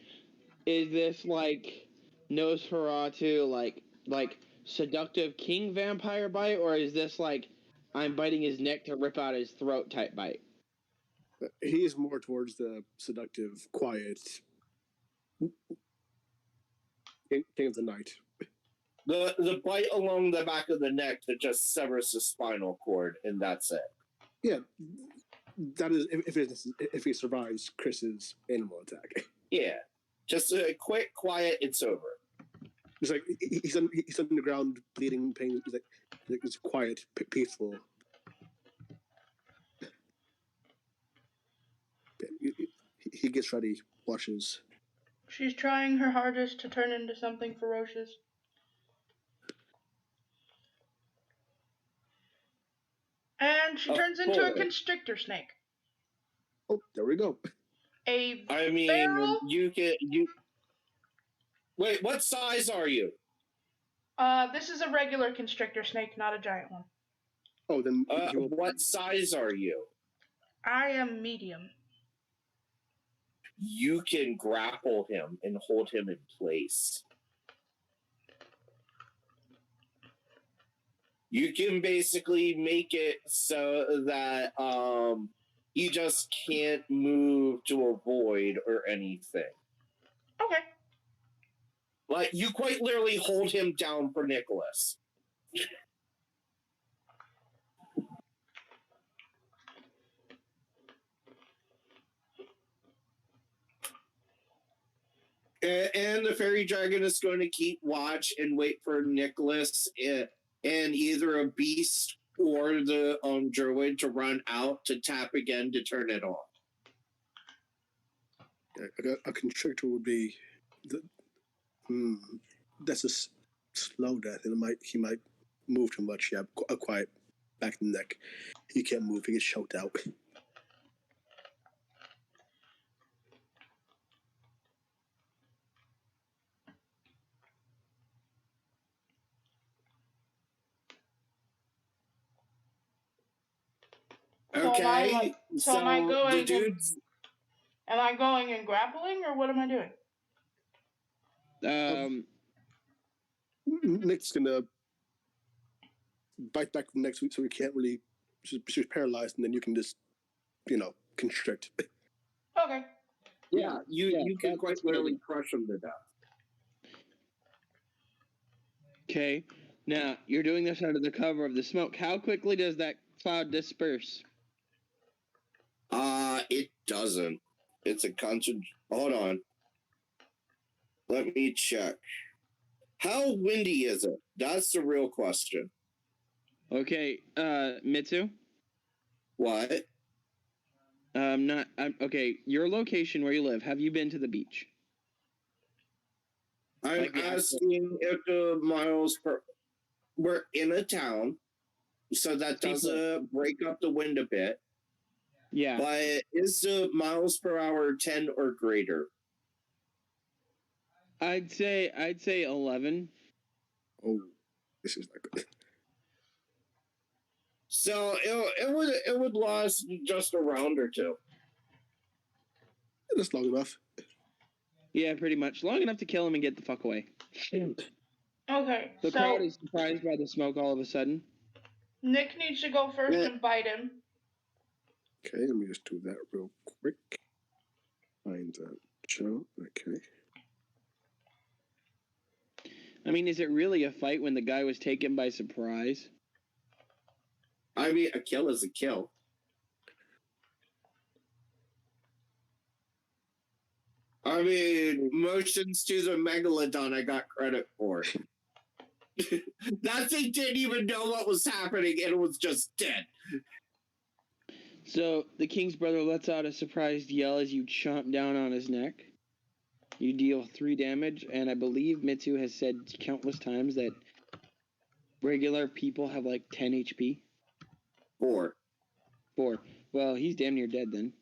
Is this like Nosferatu, like seductive king vampire bite, or is this like I'm biting his neck to rip out his throat type bite? He's more towards the seductive, quiet King of the Night. The bite along the back of the neck that just severs the spinal cord, and that's it. Yeah, that is if he survives Chris's animal attack. Yeah, just a quick, quiet. It's over. It's like he's on the ground, bleeding, pain. He's like it's quiet, peaceful. He gets ready, watches. She's trying her hardest to turn into something ferocious. And she turns into a constrictor snake. Oh, there we go. I mean, feral? you. Wait, what size are you? This is a regular constrictor snake, not a giant one. Oh, then what size are you? I am medium. You can grapple him and hold him in place. You can basically make it so that he just can't move to avoid or anything. Okay. Like, you quite literally hold him down for Nicholas. And the fairy dragon is going to keep watch and wait for Nicholas and either a beast or the druid to run out to tap again to turn it off. A constrictor would be that's a slow death, and he might move too much. Yeah, a quiet back in the neck. He can't move. He gets choked out. Okay, so am I going the dudes. Am I going and grappling, or what am I doing? Nick's gonna bite back the next week, so he can't really. She's paralyzed, and then you can just, constrict. Okay. Yeah, you can quite literally crush him to death. Okay. Now, you're doing this under the cover of the smoke. How quickly does that cloud disperse? It doesn't. It's a constant. Hold on. Let me check. How windy is it? That's the real question. Okay, Mitsu? What? Okay, your location where you live, have you been to the beach? I'm asking if the miles per. We're in a town, so that does break up the wind a bit. Yeah. But is the miles per hour 10 or greater? I'd say 11. Oh, this is not good. So it would last just a round or two. That's long enough. Yeah, pretty much. Long enough to kill him and get the fuck away. Okay. The crowd is surprised by the smoke all of a sudden. Nick needs to go first and bite him. Okay, let me just do that real quick. Find that show. Okay. I mean, is it really a fight when the guy was taken by surprise? I mean, a kill is a kill. I mean, motions to the megalodon I got credit for. That thing didn't even know what was happening and it was just dead. So, the king's brother lets out a surprised yell as you chomp down on his neck. You deal 3 damage, and I believe Mitsu has said countless times that regular people have like 10 HP. 4. Well, he's damn near dead then.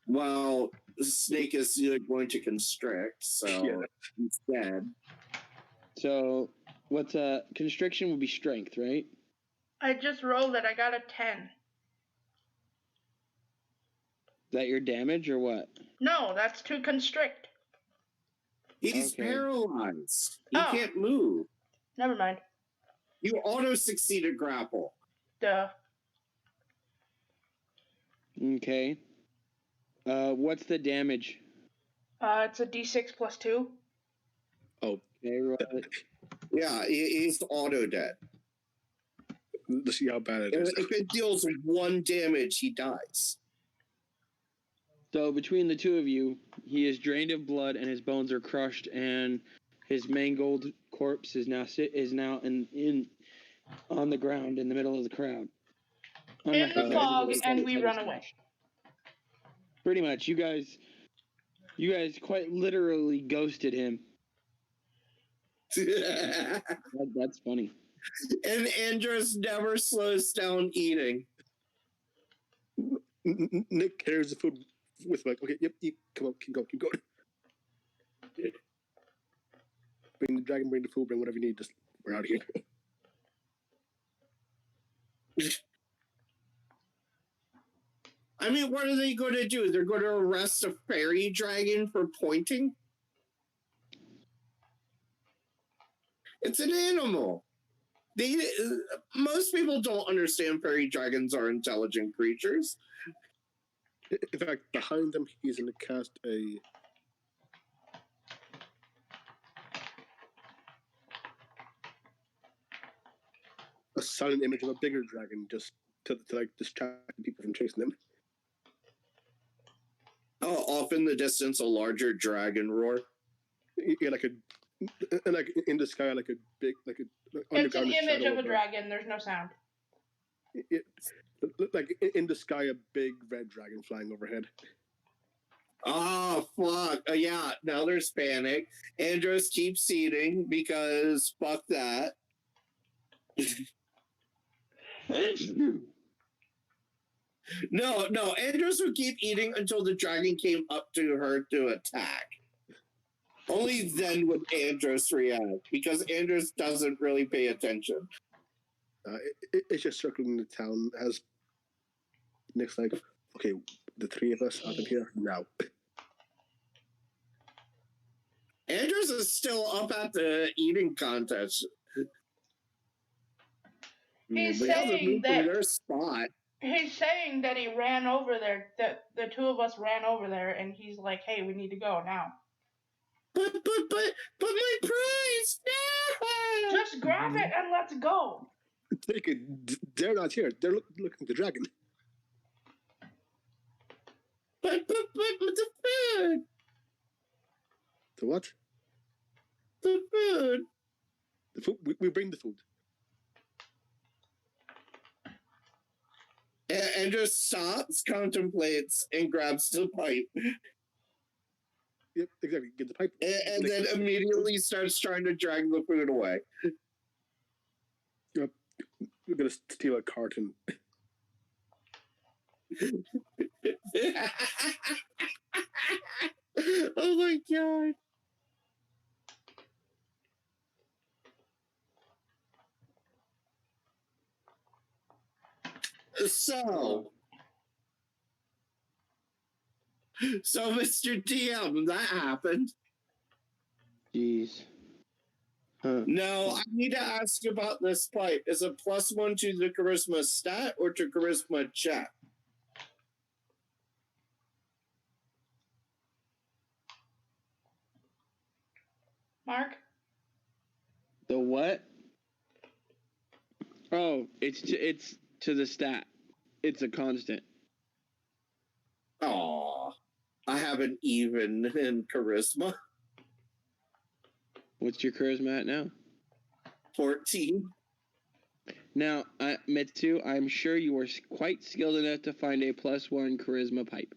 Well, the snake is going to constrict, so he's dead. So, what's constriction would be strength, right? I just rolled it. I got a 10. Is that your damage or what? No, that's to constrict. He's paralyzed. He can't move. Never mind. You auto-succeeded grapple. Duh. Okay. What's the damage? It's a d6 plus 2. Oh, Okay, roll it. Yeah, he's auto dead. let's see how bad it is. If it deals 1 damage, he dies. So between the two of you, he is drained of blood and his bones are crushed, and his mangled corpse is now in on the ground in the middle of the crowd. In the fog, and we run away. Pretty much, you guys quite literally ghosted him. That's funny. And Andros never slows down eating. Nick carries the food with like, okay, yep, eat, come on, keep going. Bring the dragon, bring the food, bring whatever you need. Just we're out of here. I mean, what are they going to do? They're going to arrest a fairy dragon for pointing? It's an animal. Most people don't understand fairy dragons are intelligent creatures. In fact, behind them, he's going to cast a silent image of a bigger dragon just to like distract people from chasing them. Oh, off in the distance, a larger dragon roar. Yeah, like in the sky, like a big, like a It's an underground image shadow of a dragon. There's no sound. like in the sky, a big red dragon flying overhead. Oh, fuck. Yeah, now there's panic. Andros keeps eating because fuck that. No, Andros would keep eating until the dragon came up to her to attack. Only then would Andros react, because Andros doesn't really pay attention. It's just circling the town as Nick's like, okay, the 3 of us out of here now. Andros is still up at the eating contest. He's They haven't saying moved from that their spot. he's saying that he ran over there. That the 2 of us ran over there, and he's like, "Hey, we need to go now." But my prize! No! Just grab it and let's go. Take it. They're not here. They're looking at the dragon. But the food! The what? The food! The food. We bring the food. And just stops, contemplates, and grabs the pipe. Yep, exactly. Get the pipe. And then immediately starts trying to drag the food away. Yep. We're gonna steal a carton. Oh my god. So, Mr. DM, that happened. Jeez. Huh. Now, I need to ask about this pipe. Is it +1 to the charisma stat or to charisma check? Mark? The what? Oh, it's to the stat. It's a constant. Aw, I have an even in charisma. What's your charisma at now? 14. Now, Mitsu, I'm sure you are quite skilled enough to find a +1 charisma pipe.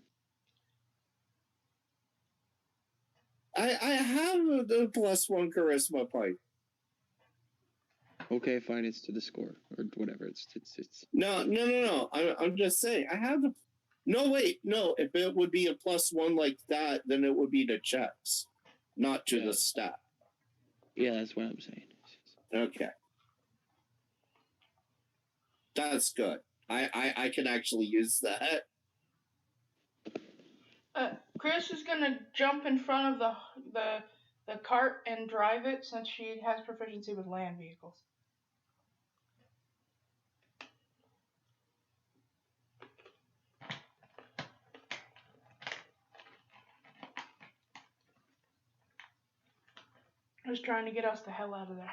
I have the +1 charisma pipe. Okay, fine. It's to the score or whatever. It's. No. I'm just saying. I have the. No, wait. No, if it would be a +1 like that, then it would be to checks, not to the stat. Yeah, that's what I'm saying. Okay. That's good. I can actually use that. Chris is gonna jump in front of the cart and drive it since she has proficiency with land vehicles. I was trying to get us the hell out of there.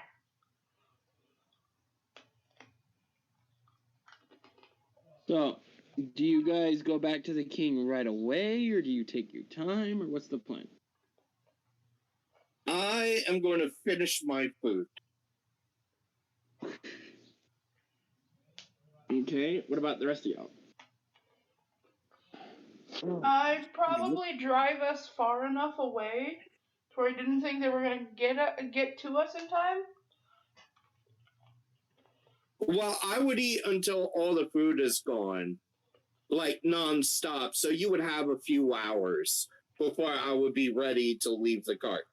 So, do you guys go back to the king right away, or do you take your time, or what's the plan? I am going to finish my food. Okay, what about the rest of y'all? I'd probably drive us far enough away to where I didn't think they were gonna get to us in time. Well, I would eat until all the food is gone, like nonstop. So you would have a few hours before I would be ready to leave the cart.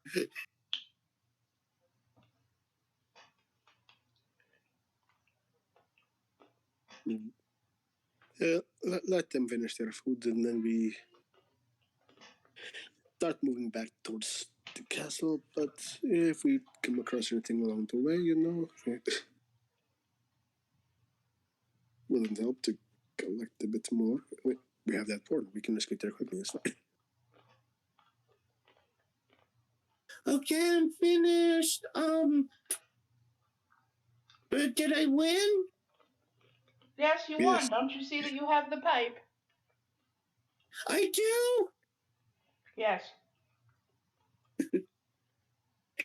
Let them finish their food, and then we start moving back towards the castle. But if we come across anything along the way, willing to help to collect a bit more. We have that portal. We can just get there quickly. It's fine. Okay, I'm finished. But did I win? Yes, you Yes. won. Don't you see that you have the pipe? I do. Yes.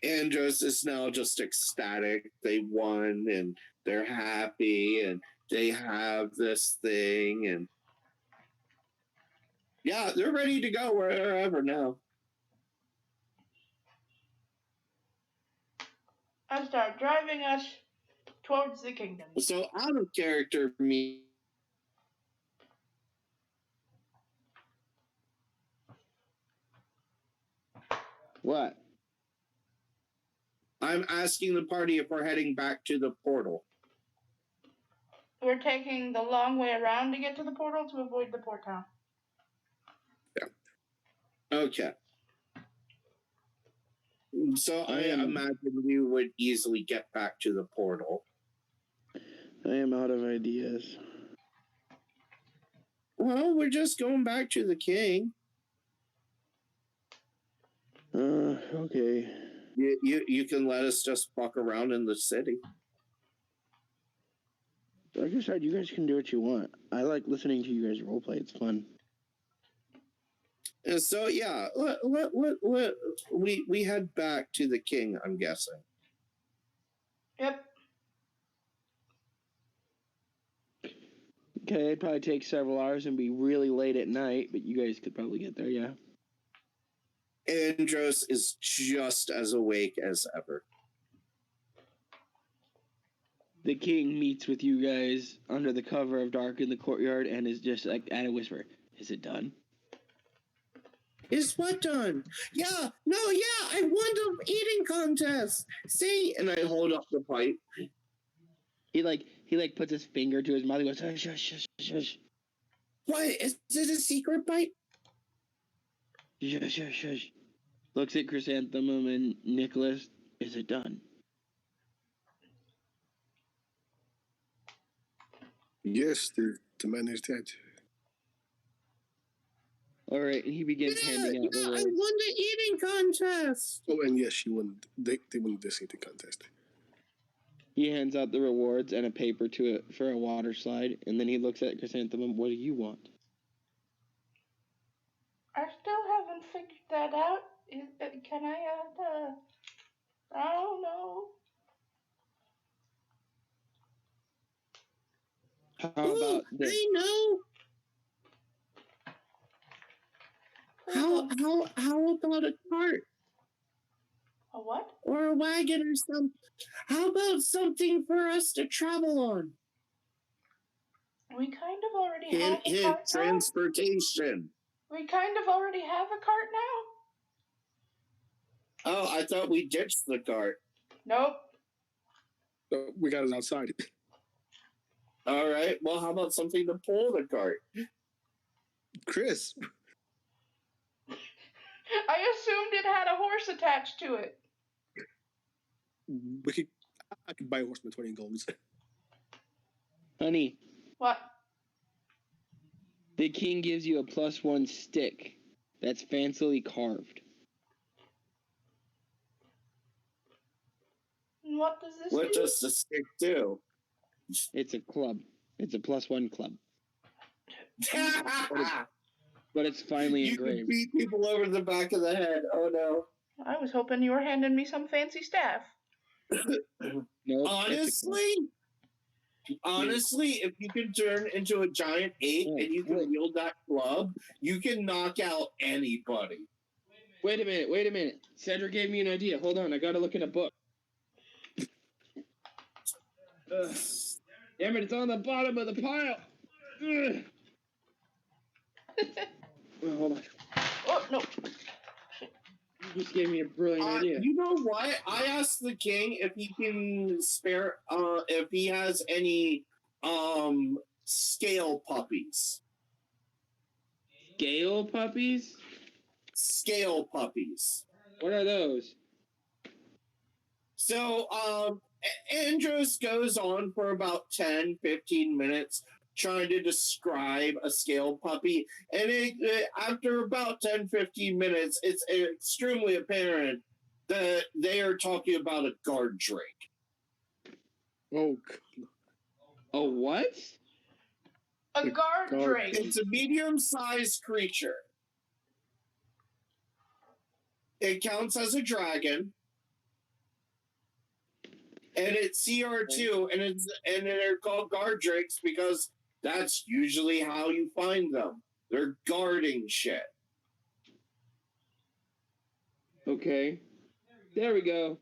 Andros is now just ecstatic. They won and they're happy and they have this thing and yeah, they're ready to go wherever now. I start driving us towards the kingdom. So out of character me. What? I'm asking the party if we're heading back to the portal. We're taking the long way around to get to the portal to avoid the port town. Okay. So I imagine we would easily get back to the portal. I am out of ideas. Well, we're just going back to the king. Okay. You can let us just walk around in the city. Like I said, you guys can do what you want. I like listening to you guys roleplay. It's fun. And so yeah, we head back to the king, I'm guessing. Yep. Okay, it'd probably take several hours and be really late at night, but you guys could probably get there, yeah. Andros is just as awake as ever. The king meets with you guys under the cover of dark in the courtyard and is just like at a whisper. Is it done? Is what done? Yeah, I won the eating contest. See? And I hold up the pipe. He puts his finger to his mouth. He goes, shush, shush, shush, shush. What? Is it a secret bite? Shush, shush, shush. Looks at Chrysanthemum and Nicholas. Is it done? Yes, the man is dead. All right, and he begins handing out rewards. I won the eating contest. Oh, and yes, she won. They won this eating contest. He hands out the rewards and a paper to it for a water slide, and then he looks at Chrysanthemum. What do you want? I still haven't figured that out. Can I I don't know. How about this? I know. How about a cart? A what? Or a wagon or something? How about something for us to travel on? We kind of already have a In cart now. transportation. We kind of already have a cart now. Oh, I thought we ditched the cart. Nope. We got it outside. All right. Well, how about something to pull the cart? Chris. I assumed it had a horse attached to it. I could buy a horse with 20 golds. Honey. What? The king gives you a +1 stick that's fancily carved. And what does this What do? does the stick do? It's a club. It's a +1 club. You But it's finely can engraved. beat people over the back of the head. Oh no. I was hoping you were handing me some fancy staff. Nope, Honestly, if you can turn into a giant ape and you can wield that club, you can knock out anybody. Wait a minute. Cedric gave me an idea. Hold on, I gotta look in a book. Damn it, it's on the bottom of the pile. Oh, hold on. Oh, no. You just gave me a brilliant idea. You know what? I asked the king if he can spare, if he has any, scale puppies. Scale puppies? Scale puppies. What are those? So, Andros goes on for about 10, 15 minutes trying to describe a scale puppy. And after about 10, 15 minutes, it's extremely apparent that they are talking about a guard drake. Oh, A what? A guard drake. It's a medium-sized creature. It counts as a dragon. And it's CR2, and they're called guard drakes because that's usually how you find them. They're guarding shit. Okay. There we go.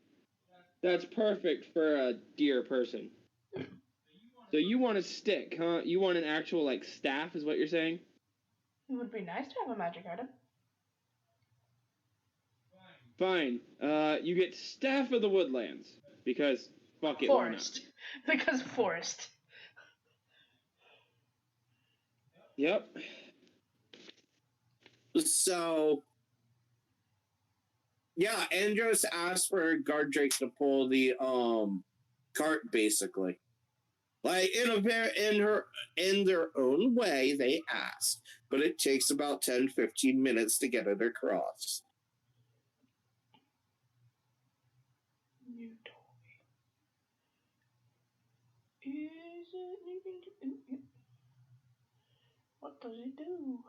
That's perfect for a deer person. So you want a stick, huh? You want an actual, like, staff is what you're saying? It would be nice to have a magic item. Fine. You get Staff of the Woodlands. Because, fuck it, Forest. Because forest. Yep. So, yeah, Andros asked for guard drakes to pull the cart, basically. Like in their own way, they asked, but it takes about 10, 15 minutes to get it across. New toy. Is it? What does it do?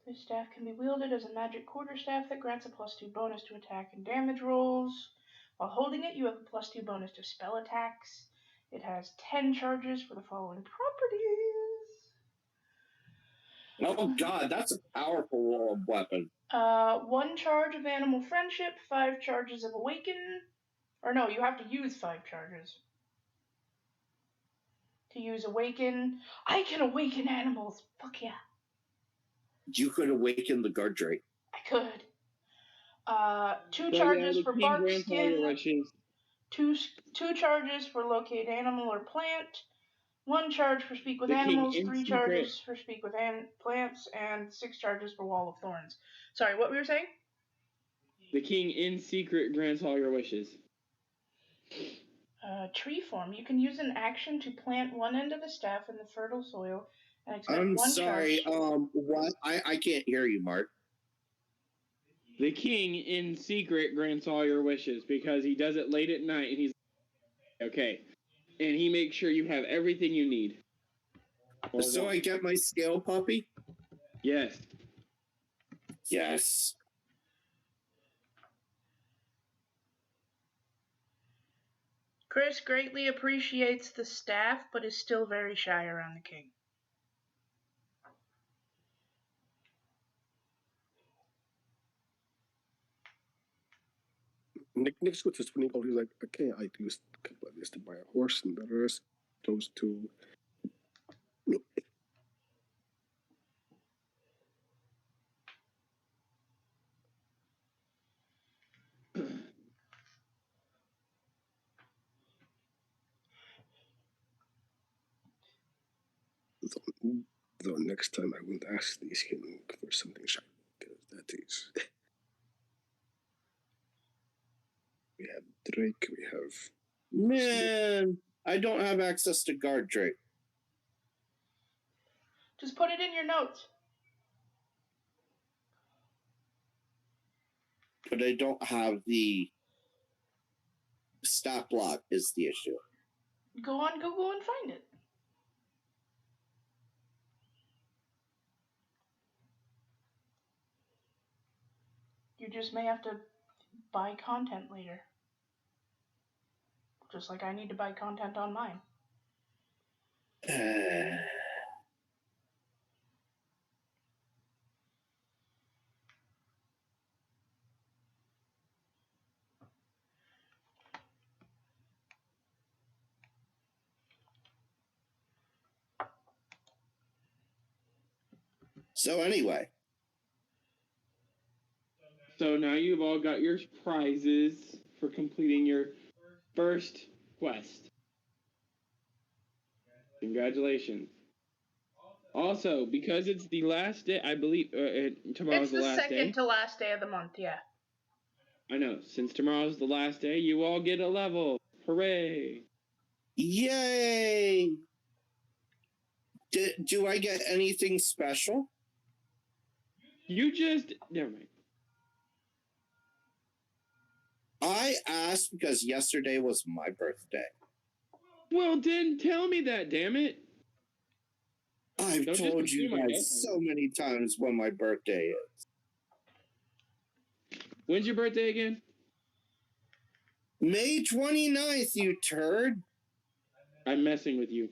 This staff can be wielded as a magic quarterstaff that grants a +2 bonus to attack and damage rolls. While holding it, you have a +2 bonus to spell attacks. It has 10 charges for the following properties. Oh god, that's a powerful weapon. 1 charge of animal friendship, 5 charges of awaken. Or no, you have to use 5 charges. To use awaken. I can awaken animals. Fuck yeah. You could awaken the guard drake. I could. 2 charges for bark skin. 2 charges for locate animal or plant. 1 charge for speak with animals. 3 charges for speak with plants, and 6 charges for wall of thorns. Sorry, what were you saying? The king in secret grants all your wishes. Tree form. You can use an action to plant one end of the staff in the fertile soil and expect I'm 1 sorry. charge. What? I can't hear you, Mark. The king in secret grants all your wishes because he does it late at night and he's okay. And he makes sure you have everything you need. So I get my scale puppy? Yes. Yes. Chris greatly appreciates the staff, but is still very shy around the king. Nick's with his 20 gold. He's like, okay, I used a couple of this to buy a horse, and the rest goes to. Though next time I won't ask these him for something shiny, because that is. We have Drake, we have. Man, I don't have access to guard drake. Just put it in your notes. But I don't have the stat block is the issue. Go on Google and find it. You just may have to buy content later. Just like I need to buy content on mine. So anyway. So now you've all got your prizes for completing your first quest. Congratulations. Also, because it's the last day, I believe tomorrow's It's the last second day. to last day of the month, yeah. I know. Since tomorrow's the last day, you all get a level. Hooray! Yay! Do I get anything special? You just never mind. I asked because yesterday was my birthday. Well, then tell me that, damn it. I've Don't told just you assume I know guys so something. many times when my birthday is. When's your birthday again? May 29th, you turd. I'm messing with you.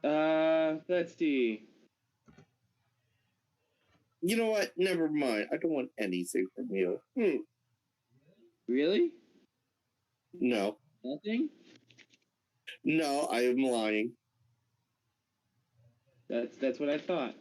Let's see. You know what? Never mind. I don't want anything from you. Really? No. Nothing? No, I am lying. That's what I thought.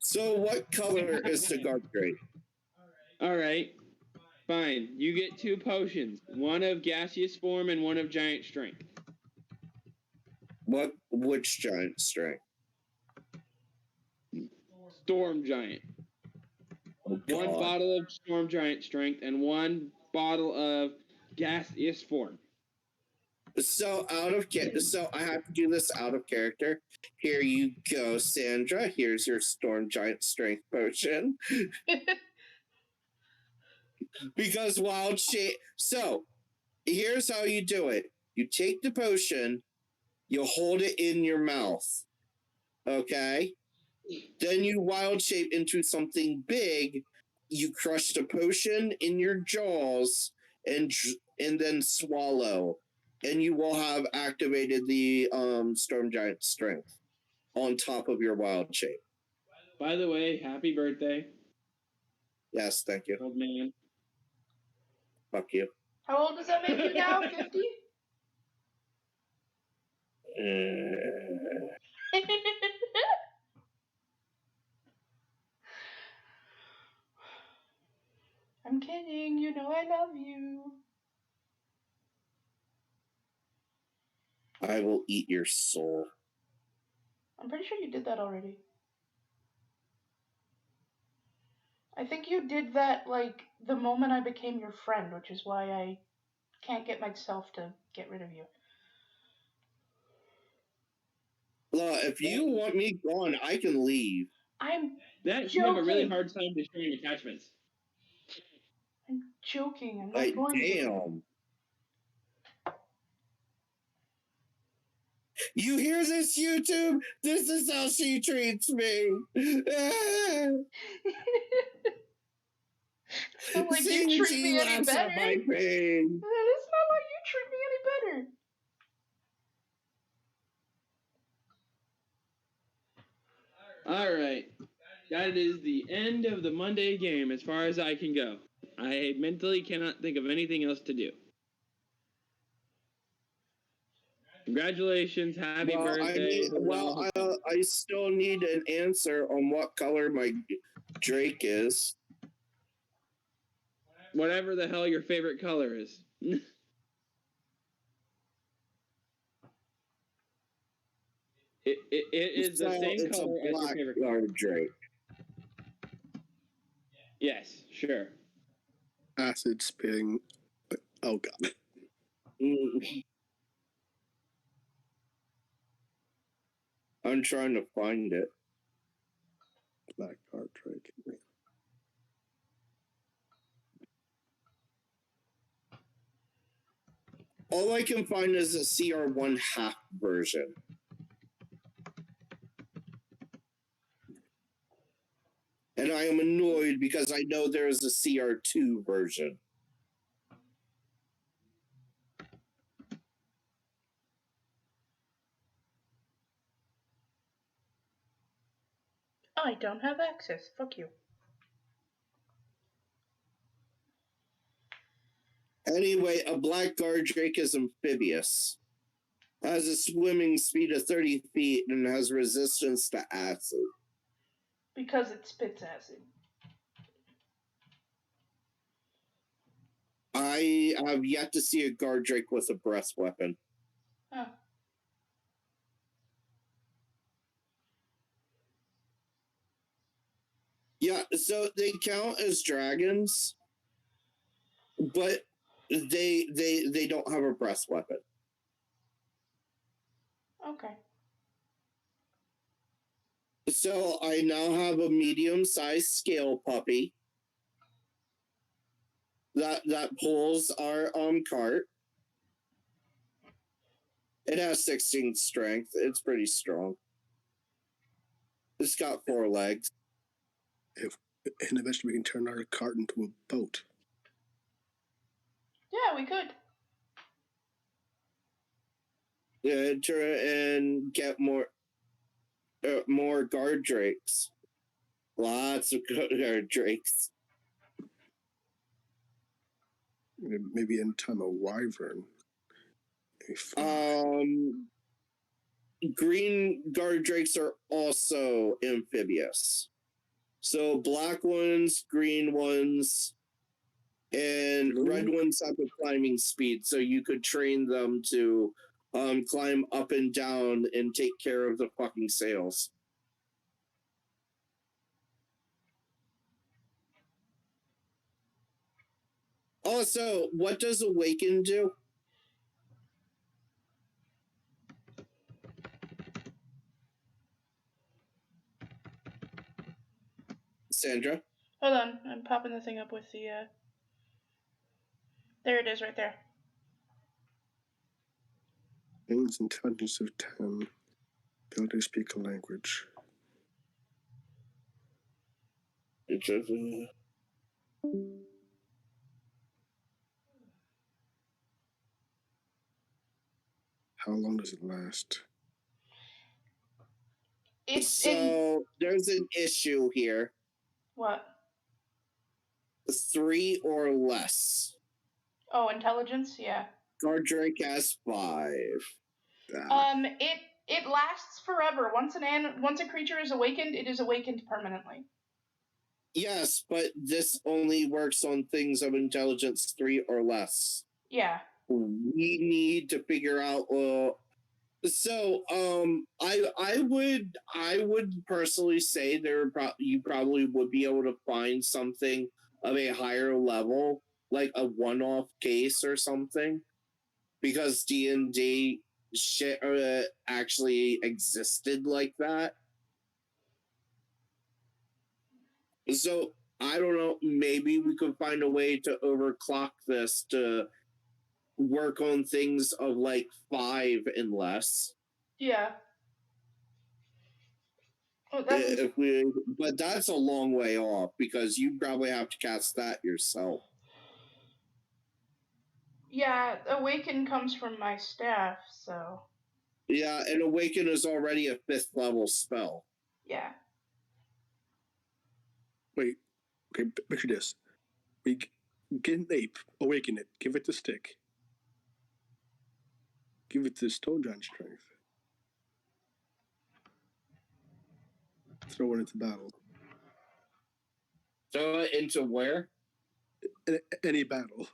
So what color is the guard grade? All right. Fine. You get 2 potions. One of gaseous form and one of giant strength. Which giant strength? Storm giant. Oh, one bottle of storm giant strength and 1 bottle of gaseous form. So I have to do this out of character. Here you go, Sandra. Here's your storm giant strength potion. Because wild shape. So here's how you do it. You take the potion, you hold it in your mouth. Okay? Then you wild shape into something big. You crush the potion in your jaws and then swallow. And you will have activated the storm giant strength on top of your wild shape. By the way, happy birthday. Yes, thank you. Old man. Fuck you. How old does that make you now? 50? I'm kidding. You know I love you. I will eat your soul. I'm pretty sure you did that already. I think you did that, like, the moment I became your friend, which is why I can't get myself to get rid of you. Look, if you want me gone, I can leave. I'm That joking. you have a really hard time destroying attachments. I'm joking. I'm not Like, going to. damn. You hear this, YouTube? This is how she treats me. It's not like See, you treat she me any laughs better. at my pain. It's not like you treat me any better. All right. That is the end of the Monday game as far as I can go. I mentally cannot think of anything else to do. Congratulations. Happy birthday. I still need an answer on what color my Drake is. Whatever the hell your favorite color is. It is the same color as your favorite color. Drake. Yes, sure. Acid spitting. Oh god. I'm trying to find it. Black Guard Drake. All I can find is a CR1 half version. And I am annoyed because I know there is a CR2 version. I don't have access. Fuck you. Anyway, a black guard drake is amphibious, has a swimming speed of 30 feet, and has resistance to acid. Because it spits acid. I have yet to see a guard drake with a breath weapon. Huh. Yeah, so they count as dragons, but they don't have a breath weapon. Okay. So I now have a medium-sized scale puppy that pulls our cart. It has 16 strength. It's pretty strong. It's got 4 legs. And eventually we can turn our cart into a boat. Yeah, we could. And get more guard drakes. Lots of guard drakes. Maybe in time a wyvern. Green guard drakes are also amphibious. So black ones, green ones, and red ones have a climbing speed, so you could train them to climb up and down and take care of the fucking sails. Also, what does Awaken do? Sandra? Hold on, I'm popping the thing up with the, There it is, right there. Gains intelligence of 10. Ability to speak a language. How long does it last? There's an issue here. What? 3 or less. Oh, intelligence? Yeah. Guard Drake has 5. It lasts forever. Once a creature is awakened, it is awakened permanently. Yes, but this only works on things of intelligence 3 or less. Yeah. We need to figure out. I would personally say you probably would be able to find something of a higher level, like a one-off case or something, because D&D shit actually existed like that. So I don't know. Maybe we could find a way to overclock this to work on things of like 5 and less. Yeah. But that's a long way off because you probably have to cast that yourself. Yeah, Awaken comes from my staff, so. Yeah, and Awaken is already a 5th level spell. Yeah. Wait, okay, picture this. We get an ape, awaken it, give it the stick. Give it the stone giant strength. Throw it into battle. Throw it into where? Any battle.